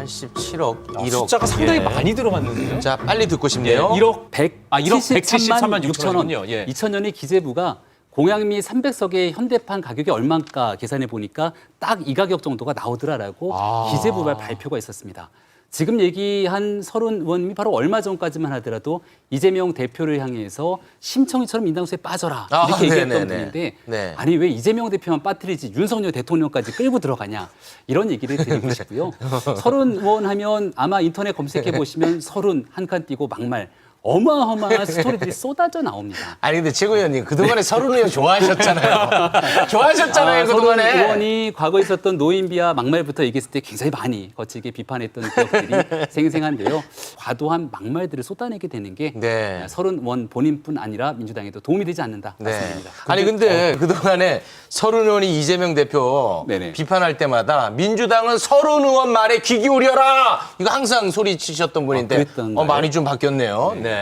87억, 1억. 숫자가 상당히 많이 들어갔는데요. 자, 빨리 듣고 싶네요. 1억 173만 6천 원이요. 2000년에 기재부가 공양미 300석의 현대판 가격이 얼마인가 계산해 보니까 딱 이 가격 정도가 나오더라라고 기재부발 발표가 있었습니다. 지금 얘기한 서른 의원님이 바로 얼마 전까지만 하더라도 이재명 대표를 향해서 심청이처럼 민당수에 빠져라 이렇게 얘기했던 분인데 네. 아니 왜 이재명 대표만 빠뜨리지 윤석열 대통령까지 끌고 들어가냐 이런 얘기를 드리고 싶고요. 서른 의원 하면 아마 인터넷 검색해 보시면 서른 한 칸 띄고 막말 어마어마한 스토리들이 쏟아져 나옵니다. 아니 근데 최고 의원님 그동안에 서른 의원 좋아하셨잖아요. 좋아하셨잖아요 그동안에. 서른 의원이 과거에 있었던 노인비하 막말부터 얘기했을 때 굉장히 많이 거칠게 비판했던 기억들이 생생한데요. 과도한 막말들을 쏟아내게 되는 게 네. 서른 의원 본인뿐 아니라 민주당에도 도움이 되지 않는다 네. 말씀드립니다. 아니 근데 그동안에 서른 의원이 이재명 대표 네네. 비판할 때마다 민주당은 서른 의원 말에 귀 기울여라 이거 항상 소리치셨던 분인데 그랬던가요? 많이 좀 바뀌었네요. 네.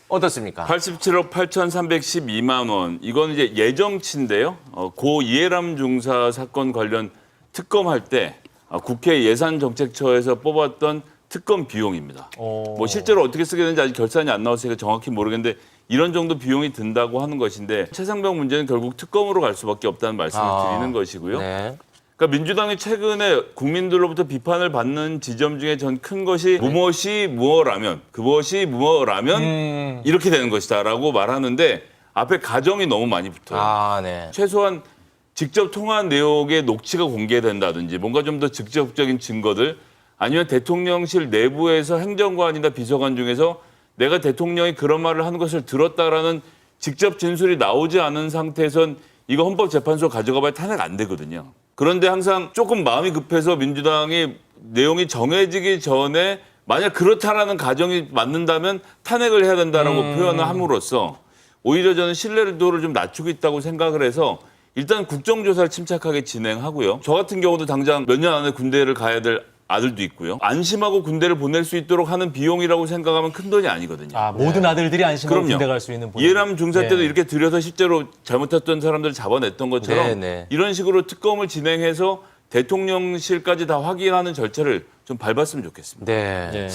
어떻습니까? 87억 8,312만 원. 이건 이제 예정치인데요. 고 이해람 중사 사건 관련 특검할 때 국회 예산정책처에서 뽑았던 특검 비용입니다. 뭐 실제로 어떻게 쓰게 되는지 아직 결산이 안 나왔으니까 정확히 모르겠는데 이런 정도 비용이 든다고 하는 것인데 최상병 문제는 결국 특검으로 갈 수밖에 없다는 말씀을 드리는 것이고요. 네. 그러니까 민주당이 최근에 국민들로부터 비판을 받는 지점 중에 전 큰 것이 무엇이 무엇라면 그것이 무엇라면 이렇게 되는 것이다라고 말하는데 앞에 가정이 너무 많이 붙어요. 네. 최소한 직접 통화한 내용의 녹취가 공개된다든지 뭔가 좀 더 직접적인 증거들 아니면 대통령실 내부에서 행정관이나 비서관 중에서 내가 대통령이 그런 말을 한 것을 들었다라는 직접 진술이 나오지 않은 상태에선 이거 헌법재판소 가져가 봐야 탄핵 안 되거든요. 그런데 항상 조금 마음이 급해서 민주당이 내용이 정해지기 전에 만약 그렇다라는 가정이 맞는다면 탄핵을 해야 된다라고 표현을 함으로써 오히려 저는 신뢰도를 좀 낮추고 있다고 생각을 해서 일단 국정조사를 침착하게 진행하고요. 저 같은 경우도 당장 몇 년 안에 군대를 가야 될 아들도 있고요. 안심하고 군대를 보낼 수 있도록 하는 비용이라고 생각하면 큰 돈이 아니거든요. 모든 아들들이 안심하고 그럼요. 군대 갈 수 있는 분. 이해람 중사 때도 이렇게 들여서 실제로 잘못했던 사람들을 잡아냈던 것처럼 이런 식으로 특검을 진행해서 대통령실까지 다 확인하는 절차를 좀 밟았으면 좋겠습니다. 네.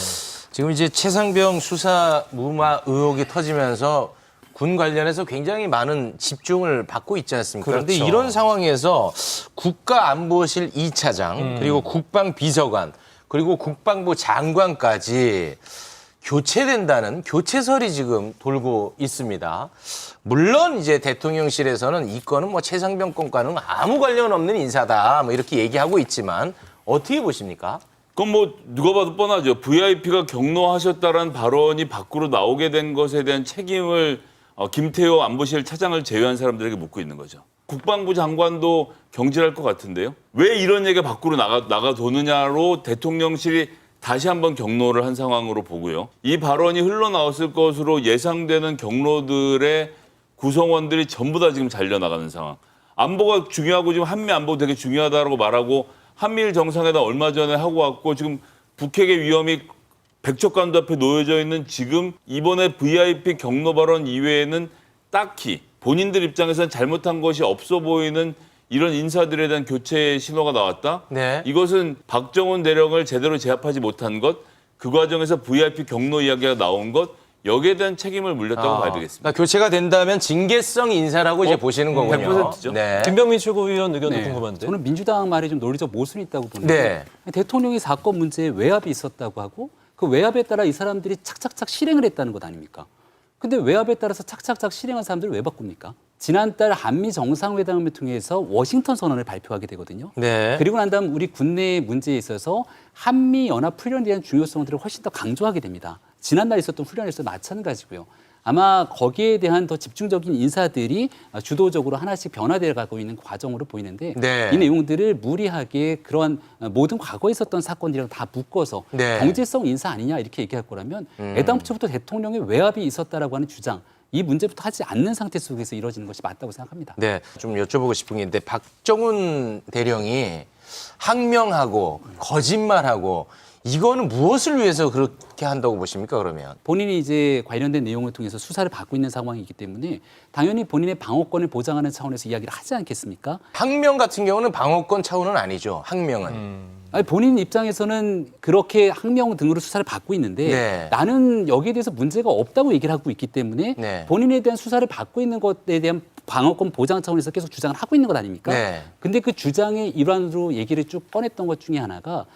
지금 이제 최상병 수사 무마 의혹이 터지면서 군 관련해서 굉장히 많은 집중을 받고 있지 않습니까? 그런데 이런 상황에서 국가안보실 2차장 그리고 국방비서관 그리고 국방부 장관까지 교체된다는 교체설이 지금 돌고 있습니다. 물론 이제 대통령실에서는 이 건은 뭐 최상병 건과는 아무 관련 없는 인사다 뭐 이렇게 얘기하고 있지만 어떻게 보십니까? 그건 뭐 누가 봐도 뻔하죠. VIP가 경로하셨다라는 발언이 밖으로 나오게 된 것에 대한 책임을 김태호 안보실 차장을 제외한 사람들에게 묻고 있는 거죠. 국방부 장관도 경질할 것 같은데요. 왜 이런 얘기가 밖으로 나가 도느냐로 대통령실이 다시 한번 경로를 한 상황으로 보고요. 이 발언이 흘러나왔을 것으로 예상되는 경로들의 구성원들이 전부 다 지금 잘려나가는 상황. 안보가 중요하고 지금 한미 안보 되게 중요하다고 말하고 한미일 정상회담 얼마 전에 하고 왔고 지금 북핵의 위험이 백척간도 앞에 놓여져 있는 지금 이번에 VIP 경로 발언 이외에는 딱히 본인들 입장에서는 잘못한 것이 없어 보이는 이런 인사들에 대한 교체 신호가 나왔다. 이것은 박정훈 대령을 제대로 제압하지 못한 것, 그 과정에서 VIP 경로 이야기가 나온 것, 여기에 대한 책임을 물렸다고 봐야 되겠습니다. 그러니까 교체가 된다면 징계성 인사라고 이제 보시는 거군요. 100%죠. 김병민 최고위원 의견도 궁금한데. 저는 민주당 말에 좀 논리적 모순이 있다고 보는데 대통령이 사건 문제에 외압이 있었다고 하고 그 외압에 따라 이 사람들이 착착착 실행을 했다는 것 아닙니까? 근데 외압에 따라서 착착착 실행한 사람들을 왜 바꿉니까? 지난달 한미 정상회담을 통해서 워싱턴 선언을 발표하게 되거든요. 그리고 난 다음 우리 국내 문제에 있어서 한미 연합 훈련에 대한 중요성들을 훨씬 더 강조하게 됩니다. 지난달 있었던 훈련에서 마찬가지고요. 아마 거기에 대한 더 집중적인 인사들이 주도적으로 하나씩 변화되어 가고 있는 과정으로 보이는데 이 내용들을 무리하게 그러한 모든 과거에 있었던 사건들이랑 다 묶어서 경제성 인사 아니냐 이렇게 얘기할 거라면 애당초부터 대통령의 외압이 있었다라고 하는 주장 이 문제부터 하지 않는 상태 속에서 이루어지는 것이 맞다고 생각합니다. 네, 좀 여쭤보고 싶은 게 있는데 박정훈 대령이 항명하고 거짓말하고 이거는 무엇을 위해서 그렇게 한다고 보십니까, 그러면? 본인이 이제 관련된 내용을 통해서 수사를 받고 있는 상황이기 때문에 당연히 본인의 방어권을 보장하는 차원에서 이야기를 하지 않겠습니까? 항명 같은 경우는 방어권 차원은 아니죠, 항명은. 아니, 본인 입장에서는 그렇게 항명 등으로 수사를 받고 있는데 나는 여기에 대해서 문제가 없다고 얘기를 하고 있기 때문에 본인에 대한 수사를 받고 있는 것에 대한 방어권 보장 차원에서 계속 주장을 하고 있는 것 아닙니까? 근데 그 주장의 일환으로 얘기를 쭉 꺼냈던 것 중에 하나가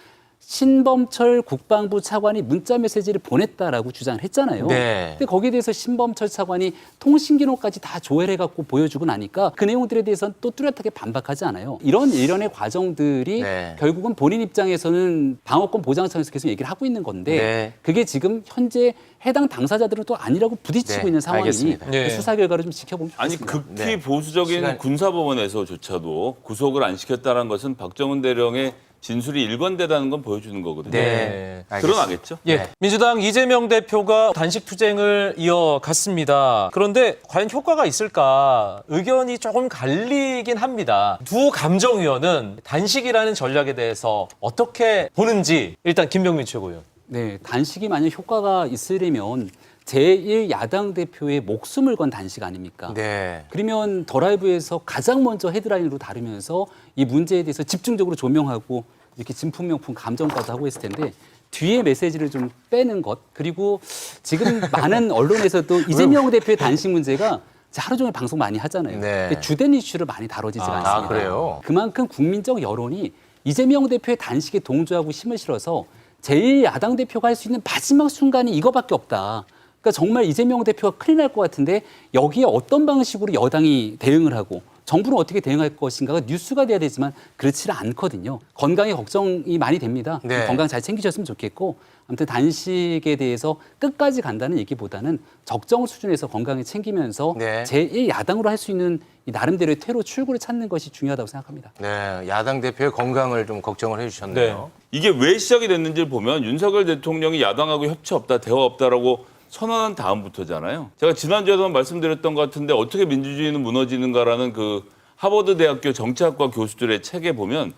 신범철 국방부 차관이 문자 메시지를 보냈다라고 주장을 했잖아요. 네. 근데 거기에 대해서 신범철 차관이 통신기록까지 다 조회해갖고 보여주고 나니까 그 내용들에 대해서는 또 뚜렷하게 반박하지 않아요. 이런 일련의 과정들이 네. 결국은 본인 입장에서는 방어권 보장청에서 계속 얘기를 하고 있는 건데 네. 그게 지금 현재 해당 당사자들은 또 아니라고 부딪히고 네, 있는 상황이니 알겠습니다. 그 네. 수사 결과를 좀 지켜보면 아니 좋겠습니다. 극히 네. 보수적인 시간- 군사법원에서조차도 구속을 안 시켰다는 것은 박정훈 대령의 진술이 일관되다는 건 보여주는 거거든요. 네. 알겠습니다. 드러나겠죠. 예, 네. 민주당 이재명 대표가 단식 투쟁을 이어갔습니다. 그런데 과연 효과가 있을까 의견이 조금 갈리긴 합니다. 두 감정위원은 단식이라는 전략에 대해서 어떻게 보는지 일단 김병민 최고위원. 네, 단식이 만약 효과가 있으려면 제1야당 대표의 목숨을 건 단식 아닙니까? 네. 그러면 더 라이브에서 가장 먼저 헤드라인으로 다루면서 이 문제에 대해서 집중적으로 조명하고 이렇게 진품명품 감정까지 하고 있을 텐데 뒤에 메시지를 좀 빼는 것 그리고 지금 많은 언론에서도 이재명 대표의 단식 문제가 하루 종일 방송 많이 하잖아요. 네. 근데 주된 이슈로 많이 다뤄지지가 않습니다. 그래요? 그만큼 국민적 여론이 이재명 대표의 단식에 동조하고 힘을 실어서 제1야당 대표가 할 수 있는 마지막 순간이 이거밖에 없다. 그러니까 정말 이재명 대표가 큰일 날 것 같은데 여기에 어떤 방식으로 여당이 대응을 하고 정부는 어떻게 대응할 것인가가 뉴스가 돼야 되지만 그렇지는 않거든요. 건강에 걱정이 많이 됩니다. 네. 건강 잘 챙기셨으면 좋겠고 아무튼 단식에 대해서 끝까지 간다는 얘기보다는 적정 수준에서 건강을 챙기면서 네. 제1야당으로 할 수 있는 이 나름대로의 퇴로 출구를 찾는 것이 중요하다고 생각합니다. 네. 야당 대표의 건강을 좀 걱정을 해주셨네요. 이게 왜 시작이 됐는지를 보면 윤석열 대통령이 야당하고 협치 없다, 대화 없다라고 선언한 다음부터잖아요. 제가 지난주에도 말씀드렸던 것 같은데 어떻게 민주주의는 무너지는가라는 그 하버드 대학교 정치학과 교수들의 책에 보면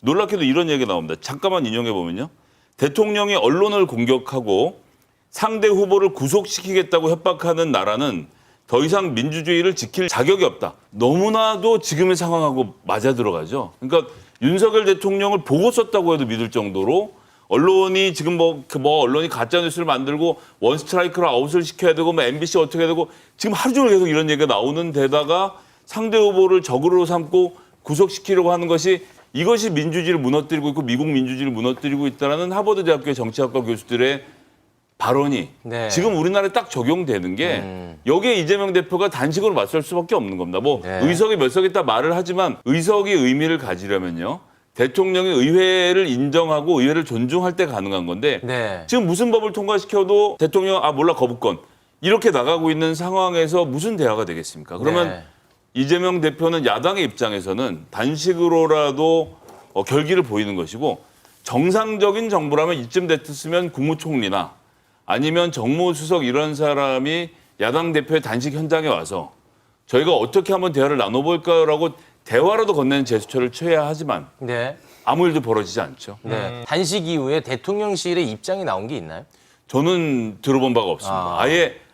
놀랍게도 이런 얘기가 나옵니다. 잠깐만 인용해 보면요. 대통령이 언론을 공격하고 상대 후보를 구속시키겠다고 협박하는 나라는 더 이상 민주주의를 지킬 자격이 없다. 너무나도 지금의 상황하고 맞아 들어가죠. 그러니까 윤석열 대통령을 보고 썼다고 해도 믿을 정도로 언론이 지금 뭐 언론이 가짜 뉴스를 만들고 원 스트라이크로 아웃을 시켜야 되고 뭐 MBC 어떻게 해야 되고 지금 하루 종일 계속 이런 얘기가 나오는 데다가 상대 후보를 적으로 삼고 구속시키려고 하는 것이 이것이 민주주의를 무너뜨리고 있고 미국 민주주의를 무너뜨리고 있다는 하버드 대학교의 정치학과 교수들의 발언이 네. 지금 우리나라에 딱 적용되는 게 여기에 이재명 대표가 단식으로 맞설 수밖에 없는 겁니다. 뭐 네. 의석이 몇 석 있다 말을 하지만 의석이 의미를 가지려면요. 대통령이 의회를 인정하고 의회를 존중할 때 가능한 건데 네. 지금 무슨 법을 통과시켜도 대통령 몰라 거부권 이렇게 나가고 있는 상황에서 무슨 대화가 되겠습니까? 그러면 네. 이재명 대표는 야당의 입장에서는 단식으로라도 결기를 보이는 것이고 정상적인 정부라면 이쯤 됐으면 국무총리나 아니면 정무수석 이런 사람이 야당 대표의 단식 현장에 와서 저희가 어떻게 한번 대화를 나눠볼까라고 대화라도 건네는 제스처를 취해야 하지만 네. 아무 일도 벌어지지 않죠. 네. 단식 이후에 대통령실의 입장이 나온 게 있나요? 저는 들어본 바가 없습니다.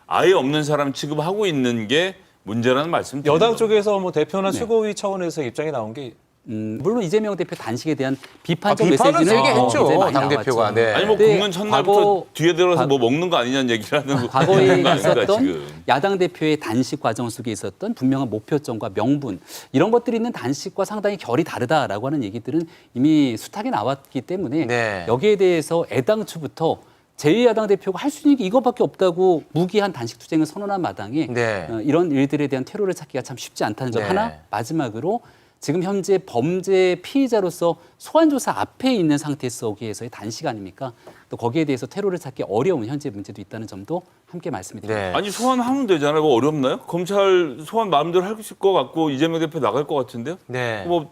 아예 없는 사람 취급하고 있는 게 문제라는 말씀. 여당 쪽에서 뭐 대표나 최고위 차원에서 입장이 나온 게 물론 이재명 대표 단식에 대한 비판적 비판은 메시지는 세게 했죠. 굉장히 많이 당대표가. 나왔죠. 네. 아니 뭐 근데 국문 첫날부터 과거- 뒤에 들어서 뭐 먹는 거 아니냐는 얘기를 하는 과거에 그런 거 아닙니까, 있었던 지금. 야당 대표의 단식 과정 속에 있었던 분명한 목표점과 명분 이런 것들이 있는 단식과 상당히 결이 다르다라고 하는 얘기들은 이미 숱하게 나왔기 때문에 네. 여기에 대해서 애당초부터 제1야당 대표가 할 수 있는 게 이것밖에 없다고 무기한 단식 투쟁을 선언한 마당에 네. 이런 일들에 대한 퇴로를 찾기가 참 쉽지 않다는 점 네. 하나 마지막으로 지금 현재 범죄 피의자로서 소환조사 앞에 있는 상태 속에서의 단식 아닙니까? 또 거기에 대해서 퇴로를 찾기 어려운 현재 문제도 있다는 점도 함께 말씀을 드립니다. 네. 아니 소환하면 되잖아요. 뭐 어렵나요? 검찰 소환 마음대로 할 것 같고 이재명 대표 나갈 것 같은데요. 네. 뭐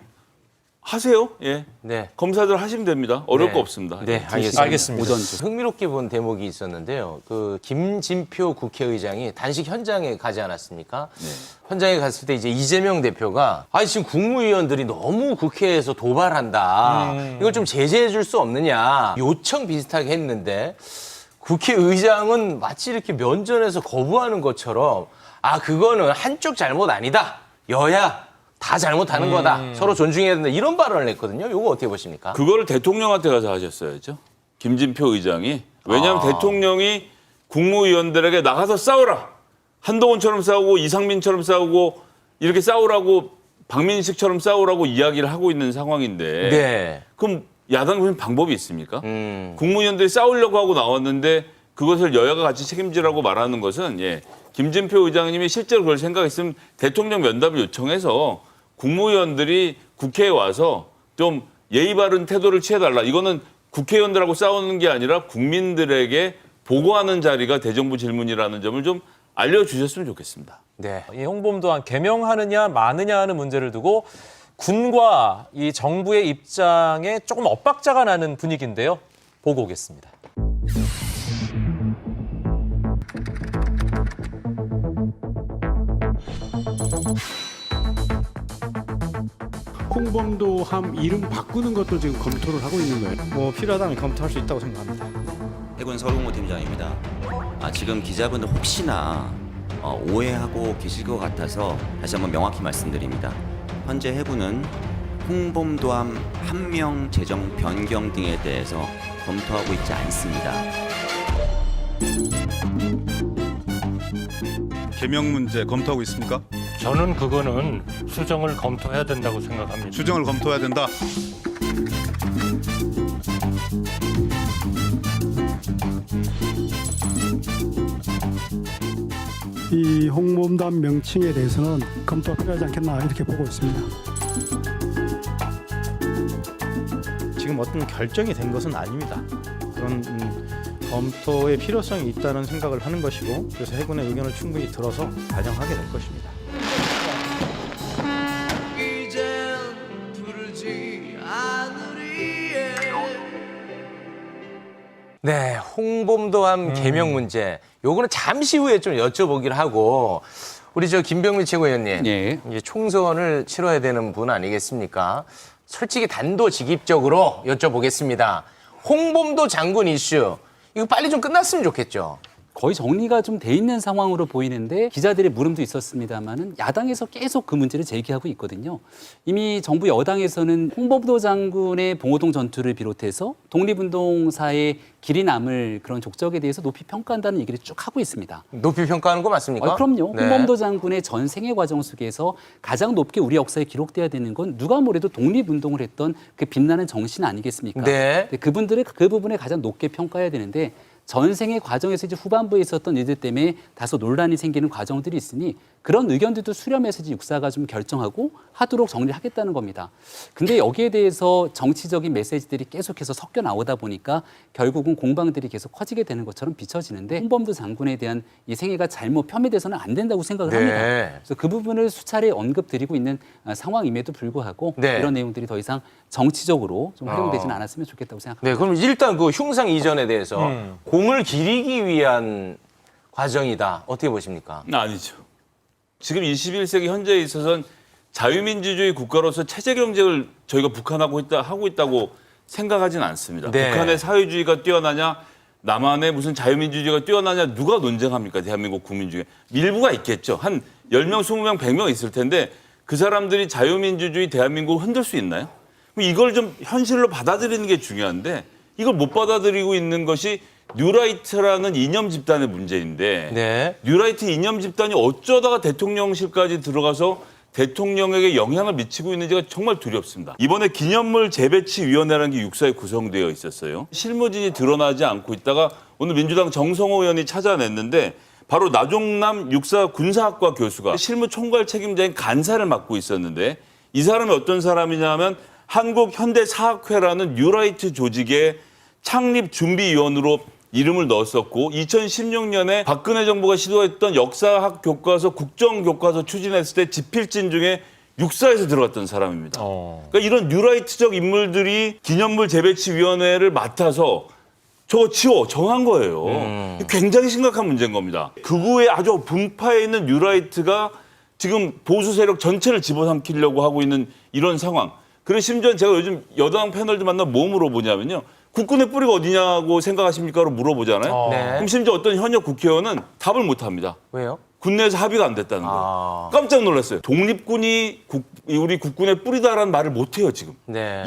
하세요. 예. 네. 검사들 하시면 됩니다. 어려울 네. 거 없습니다. 네, 예. 알겠습니다. 오전 흥미롭게 본 대목이 있었는데요. 그 김진표 국회의장이 단식 현장에 가지 않았습니까? 네. 현장에 갔을 때 이제 이재명 대표가 지금 국무위원들이 너무 국회에서 도발한다. 이걸 좀 제재해 줄 수 없느냐. 요청 비슷하게 했는데 국회의장은 마치 이렇게 면전에서 거부하는 것처럼 그거는 한쪽 잘못 아니다. 여야 다 잘못하는 거다. 서로 존중해야 된다. 이런 발언을 했거든요. 이거 어떻게 보십니까? 그거를 대통령한테 가서 하셨어야죠. 김진표 의장이. 왜냐하면 대통령이 국무위원들에게 나가서 싸우라. 한동훈처럼 싸우고 이상민처럼 싸우고 이렇게 싸우라고 박민식처럼 싸우라고 이야기를 하고 있는 상황인데 네. 그럼 야당이 무슨 방법이 있습니까? 국무위원들이 싸우려고 하고 나왔는데 그것을 여야가 같이 책임지라고 말하는 것은 김진표 의장님이 실제로 그걸 생각했으면 대통령 면담을 요청해서 국무위원들이 국회에 와서 좀 예의 바른 태도를 취해달라. 이거는 국회의원들하고 싸우는 게 아니라 국민들에게 보고하는 자리가 대정부 질문이라는 점을 좀 알려주셨으면 좋겠습니다. 네. 이 홍범도안 개명하느냐 마느냐 하는 문제를 두고 군과 이 정부의 입장에 조금 엇박자가 나는 분위기인데요. 보고 오겠습니다. 홍범도함 이름 바꾸는 것도 지금 검토를 하고 있는 거예요. 뭐 필요하다면 검토할 수 있다고 생각합니다. 해군 서동호 팀장입니다. 지금 기자분들 혹시나 오해하고 계실 것 같아서 다시 한번 명확히 말씀드립니다. 현재 해군은 홍범도함 함명 재정 변경 등에 대해서 검토하고 있지 않습니다. 개명 문제 검토하고 있습니까? 저는 그거는 수정을 검토해야 된다고 생각합니다. 수정을 검토해야 된다. 이 홍범도함 명칭에 대해서는 검토가 필요하지 않겠나 이렇게 보고 있습니다. 지금 어떤 결정이 된 것은 아닙니다. 그런 검토의 필요성이 있다는 생각을 하는 것이고 그래서 해군의 의견을 충분히 들어서 반영하게 될 것입니다. 네, 홍범도함 개명 문제. 요거는 잠시 후에 좀 여쭤보기를 하고 우리 저 김병민 최고위원님, 이제 총선을 치러야 되는 분 아니겠습니까? 솔직히 단도직입적으로 여쭤보겠습니다. 홍범도 장군 이슈 이거 빨리 좀 끝났으면 좋겠죠. 거의 정리가 좀 돼 있는 상황으로 보이는데 기자들의 물음도 있었습니다만은 야당에서 계속 그 문제를 제기하고 있거든요. 이미 정부 여당에서는 홍범도 장군의 봉오동 전투를 비롯해서 독립운동사의 길이 남을 그런 족적에 대해서 높이 평가한다는 얘기를 쭉 하고 있습니다. 높이 평가하는 거 맞습니까? 그럼요. 네. 홍범도 장군의 전 생애 과정 속에서 가장 높게 우리 역사에 기록돼야 되는 건 누가 뭐래도 독립운동을 했던 그 빛나는 정신 아니겠습니까? 네. 그분들의 그 부분에 가장 높게 평가해야 되는데 전생의 과정에서 이제 후반부에 있었던 일들 때문에 다소 논란이 생기는 과정들이 있으니 그런 의견들도 수렴해서 이제 육사가 좀 결정하고 하도록 정리를 하겠다는 겁니다. 근데 여기에 대해서 정치적인 메시지들이 계속해서 섞여 나오다 보니까 결국은 공방들이 계속 커지게 되는 것처럼 비춰지는데 홍범도 장군에 대한 이 생애가 잘못 폄훼돼서는 안 된다고 생각을 합니다. 그래서 그 부분을 수차례 언급드리고 있는 상황임에도 불구하고 이런 내용들이 더 이상 정치적으로 좀 활용되지는 않았으면 좋겠다고 생각합니다. 네, 그럼 일단 그 흉상 이전에 대해서 공을 기리기 위한 과정이다. 어떻게 보십니까? 아니죠. 지금 21세기 현재에 있어서는 자유민주주의 국가로서 체제 경쟁을 저희가 북한하고 하고 있다고 생각하지는 않습니다. 네. 북한의 사회주의가 뛰어나냐, 남한의 무슨 자유민주주의가 뛰어나냐 누가 논쟁합니까? 대한민국 국민 중에. 일부가 있겠죠. 한 10명, 20명, 100명 있을 텐데 그 사람들이 자유민주주의 대한민국을 흔들 수 있나요? 이걸 좀 현실로 받아들이는 게 중요한데 이걸 못 받아들이고 있는 것이 뉴라이트라는 이념 집단의 문제인데 뉴라이트 이념 집단이 어쩌다가 대통령실까지 들어가서 대통령에게 영향을 미치고 있는지가 정말 두렵습니다. 이번에 기념물 재배치위원회라는 게 육사에 구성되어 있었어요. 실무진이 드러나지 않고 있다가 오늘 민주당 정성호 의원이 찾아냈는데 바로 나종남 육사 군사학과 교수가 실무총괄 책임자인 간사를 맡고 있었는데 이 사람이 어떤 사람이냐면 한국현대사학회라는 뉴라이트 조직의 창립준비위원으로 이름을 넣었었고 2016년에 박근혜 정부가 시도했던 역사학 교과서 국정교과서 추진했을 때 지필진 중에 육사에서 들어갔던 사람입니다. 그러니까 이런 뉴라이트적 인물들이 기념물 재배치위원회를 맡아서 저거 치워 정한 거예요. 굉장히 심각한 문제인 겁니다. 극우의 아주 분파에 있는 뉴라이트가 지금 보수 세력 전체를 집어삼키려고 하고 있는 이런 상황. 그리고 심지어 제가 요즘 여당 패널들 만나 뭐 물어보냐면요. 국군의 뿌리가 어디냐고 생각하십니까?로 물어보잖아요. 그럼 심지어 어떤 현역 국회의원은 답을 못합니다. 왜요? 군내에서 합의가 안 됐다는 거예요. 깜짝 놀랐어요. 독립군이 우리 국군의 뿌리다라는 말을 못해요 지금.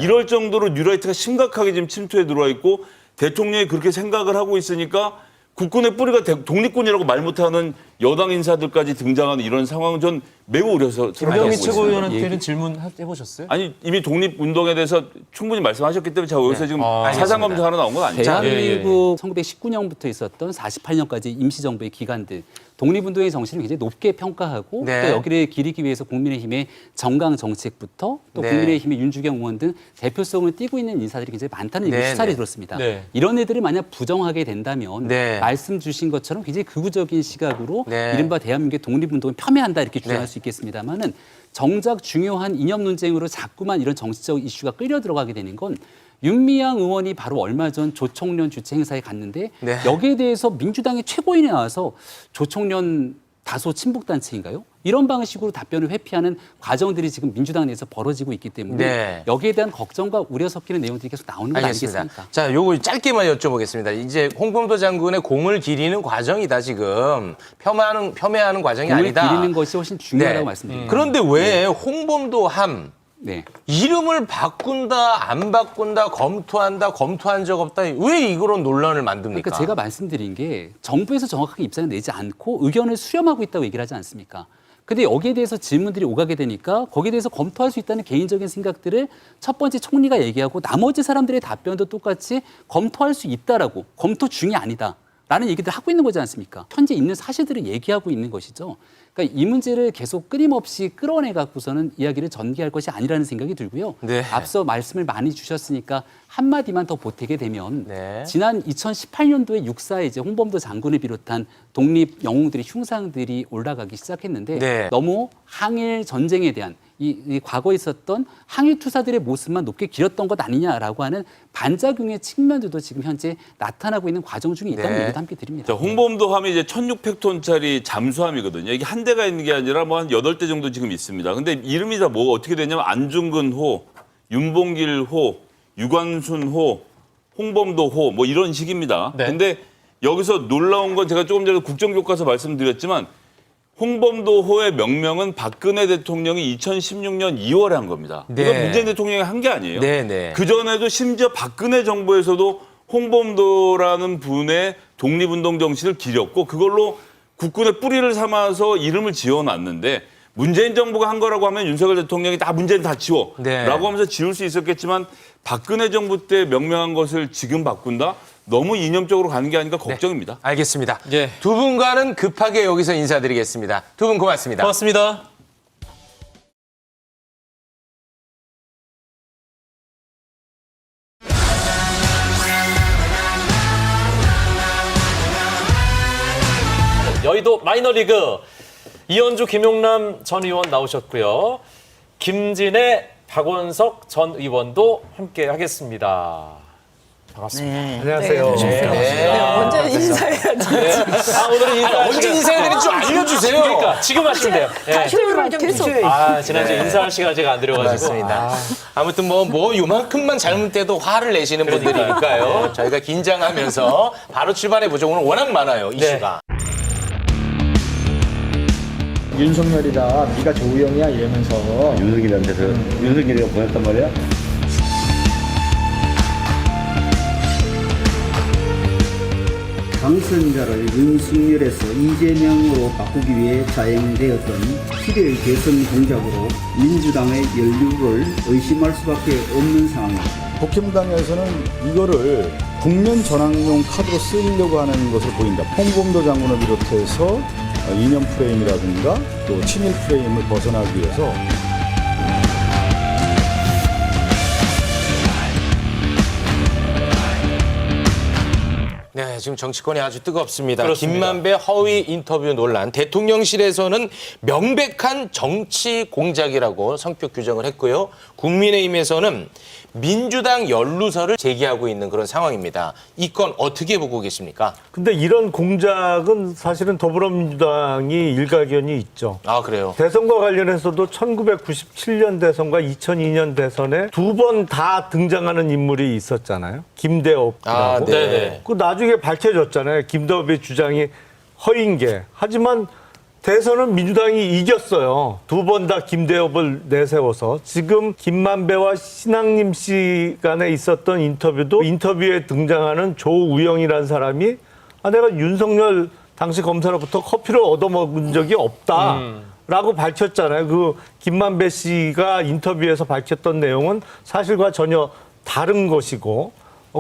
이럴 정도로 뉴라이트가 심각하게 지금 침투해 들어와 있고 대통령이 그렇게 생각을 하고 있으니까 국군의 뿌리가 독립군이라고 말 못하는 여당 인사들까지 등장하는 이런 상황은 전 매우 우려서 김병희 최고위원한테는 질문 해보셨어요? 아니 이미 독립운동에 대해서 충분히 말씀하셨기 때문에 제가 여기서 지금 사상 검증하러 나온 건 아니죠. 대한민국 1919년부터 있었던 48년까지 임시정부의 기간들 독립운동의 정신을 굉장히 높게 평가하고 또 여기를 기리기 위해서 국민의힘의 정강 정책부터 또 국민의힘의 윤주경 의원 등 대표성을 띠고 있는 인사들이 굉장히 많다는 얘기 수사를 들었습니다. 이런 애들을 만약 부정하게 된다면 말씀 주신 것처럼 굉장히 극우적인 시각으로 이른바 대한민국의 독립운동을 폄훼한다 이렇게 주장할 수 있겠습니다만은 정작 중요한 이념 논쟁으로 자꾸만 이런 정치적 이슈가 끌려 들어가게 되는 건 윤미향 의원이 바로 얼마 전 조총련 주최 행사에 갔는데 여기에 대해서 민주당의 최고인이 나와서 조총련 다소 친북단체인가요? 이런 방식으로 답변을 회피하는 과정들이 지금 민주당 내에서 벌어지고 있기 때문에 여기에 대한 걱정과 우려 섞이는 내용들이 계속 나오는 거 아니겠습니까? 자, 요거 짧게만 여쭤보겠습니다. 이제 홍범도 장군의 공을 기리는 과정이다 지금. 폄훼하는 과정이 아니다. 공을 기리는 것이 훨씬 중요하다고 말씀드립니다. 그런데 왜 홍범도 함 이름을 바꾼다, 안 바꾼다, 검토한다, 검토한 적 없다. 왜 이런 논란을 만듭니까? 그러니까 제가 말씀드린 게 정부에서 정확하게 입장을 내지 않고 의견을 수렴하고 있다고 얘기를 하지 않습니까? 근데 여기에 대해서 질문들이 오가게 되니까 거기에 대해서 검토할 수 있다는 개인적인 생각들을 첫 번째 총리가 얘기하고 나머지 사람들의 답변도 똑같이 검토할 수 있다라고 검토 중이 아니다라는 얘기들 하고 있는 거지 않습니까? 현재 있는 사실들을 얘기하고 있는 것이죠. 그러니까 이 문제를 계속 끊임없이 끌어내 갖고서는 이야기를 전개할 것이 아니라는 생각이 들고요. 앞서 말씀을 많이 주셨으니까 한마디만 더 보태게 되면 지난 2018년도에 육사에 이제 홍범도 장군을 비롯한 독립 영웅들의 흉상들이 올라가기 시작했는데 너무 항일 전쟁에 대한 이 과거에 있었던 항일 투사들의 모습만 높게 길었던 것 아니냐라고 하는 반작용의 측면들도 지금 현재 나타나고 있는 과정 중에 있다는 얘기도 함께 드립니다. 자, 홍범도 함이 이제 1,600톤짜리 잠수함이거든요. 이게 한 대가 있는 게 아니라 뭐 한 8대 정도 지금 있습니다. 근데 이름이 다 뭐 어떻게 되냐면 안중근호, 윤봉길호, 유관순호, 홍범도호 뭐 이런 식입니다. 근데 여기서 놀라운 건 제가 조금 전에 국정교과서 말씀드렸지만 홍범도호의 명명은 박근혜 대통령이 2016년 2월에 한 겁니다. 이건 문재인 대통령이 한 게 아니에요. 그전에도 심지어 박근혜 정부에서도 홍범도라는 분의 독립운동 정신을 기렸고 그걸로 국군의 뿌리를 삼아서 이름을 지어놨는데 문재인 정부가 한 거라고 하면 윤석열 대통령이 다 문제는 다 지워 라고 하면서 지울 수 있었겠지만 박근혜 정부 때 명명한 것을 지금 바꾼다? 너무 이념적으로 가는 게 아닌가 걱정입니다. 알겠습니다. 두 분과는 급하게 여기서 인사드리겠습니다. 두 분 고맙습니다. 고맙습니다. 여의도 마이너리그 이현주, 김용남 전 의원 나오셨고요. 김진애, 박원석 전 의원도 함께 하겠습니다. 반갑습니다. 안녕하세요. 먼저 인사해야지. 오늘은 인사. 언제 인사해야 되는지 좀 알려주세요. 그러니까 지금 하시면 돼요. 다큐를 좀 계속. 지난주에 인사할 시간을 제가 안 드려가지고. 맞습니다. 아무튼 뭐 요만큼만 잘못돼도 화를 내시는 분들이니까요. 저희가 긴장하면서 바로 출발해보죠. 오늘 워낙 많아요, 이슈가. 윤석열이다, 네가 조우영이야 이러면서 윤석열한테서 윤석열이가 보냈단 말이야? 당선자를 윤석열에서 이재명으로 바꾸기 위해 자행되었던 시대의 대선 공작으로 민주당의 연류를 의심할 수밖에 없는 상황입니다. 국힘당에서는 이거를 국면 전환용 카드로 쓰려고 하는 것을 보인다. 홍범도 장군을 비롯해서 이념 프레임이라든가 또 친일 프레임을 벗어나기 위해서 네, 지금 정치권이 아주 뜨겁습니다. 그렇습니다. 김만배 허위 인터뷰 논란. 대통령실에서는 명백한 정치 공작이라고 성격 규정을 했고요. 국민의힘에서는 민주당 연루설을 제기하고 있는 그런 상황입니다. 이 건 어떻게 보고 계십니까? 근데 이런 공작은 사실은 더불어민주당이 일가견이 있죠. 아, 그래요? 대선과 관련해서도 1997년 대선과 2002년 대선에 두 번 다 등장하는 인물이 있었잖아요. 김대업이라고. 그 나중에 밝혀졌잖아요. 김대업의 주장이 허인 게. 하지만 대선은 민주당이 이겼어요. 두 번 다 김대업을 내세워서. 지금 김만배와 신앙림 씨 간에 있었던 인터뷰도 인터뷰에 등장하는 조우영이라는 사람이 내가 윤석열 당시 검사로부터 커피를 얻어먹은 적이 없다라고 밝혔잖아요. 그 김만배 씨가 인터뷰에서 밝혔던 내용은 사실과 전혀 다른 것이고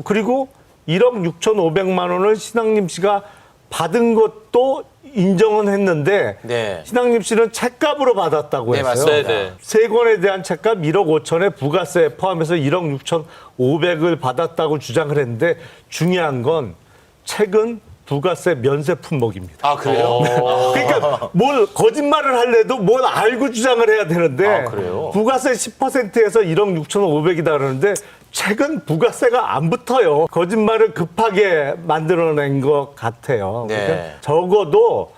그리고 1억 6,500만 원을 신앙림 씨가 받은 것도 인정은 했는데 네. 신앙림 씨는 책값으로 받았다고 네, 했어요. 맞습니다. 네. 세 권에 대한 책값 1억 5천에 부가세 포함해서 1억 6,500을 받았다고 주장을 했는데 중요한 건 책은 부가세 면세 품목입니다. 아, 그래요? 그러니까 뭘 거짓말을 하려도 뭘 알고 주장을 해야 되는데 아, 그래요? 부가세 10%에서 1억 6,500이다 그러는데 최근 부가세가 안 붙어요. 거짓말을 급하게 만들어낸 것 같아요. 네. 그러니까 적어도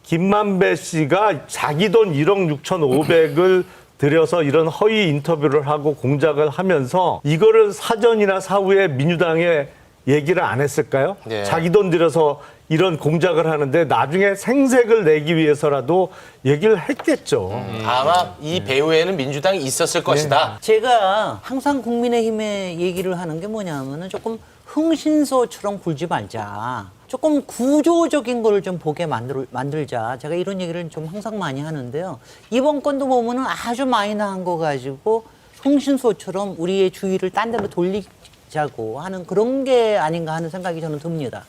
김만배 씨가 자기 돈 1억 6,500을 들여서 이런 허위 인터뷰를 하고 공작을 하면서 이거를 사전이나 사후에 민주당에 얘기를 안 했을까요? 네. 자기 돈 들여서 이런 공작을 하는데 나중에 생색을 내기 위해서라도 얘기를 했겠죠. 아마 이 배후에는 민주당이 있었을 것이다. 제가 항상 국민의힘에 얘기를 하는 게 뭐냐면은 조금 흥신소처럼 굴지 말자. 조금 구조적인 걸 좀 보게 만들자. 제가 이런 얘기를 좀 항상 많이 하는데요. 이번 건도 보면은 아주 마이너한 거 가지고 흥신소처럼 우리의 주의를 딴 데로 돌리자고 하는 그런 게 아닌가 하는 생각이 저는 듭니다.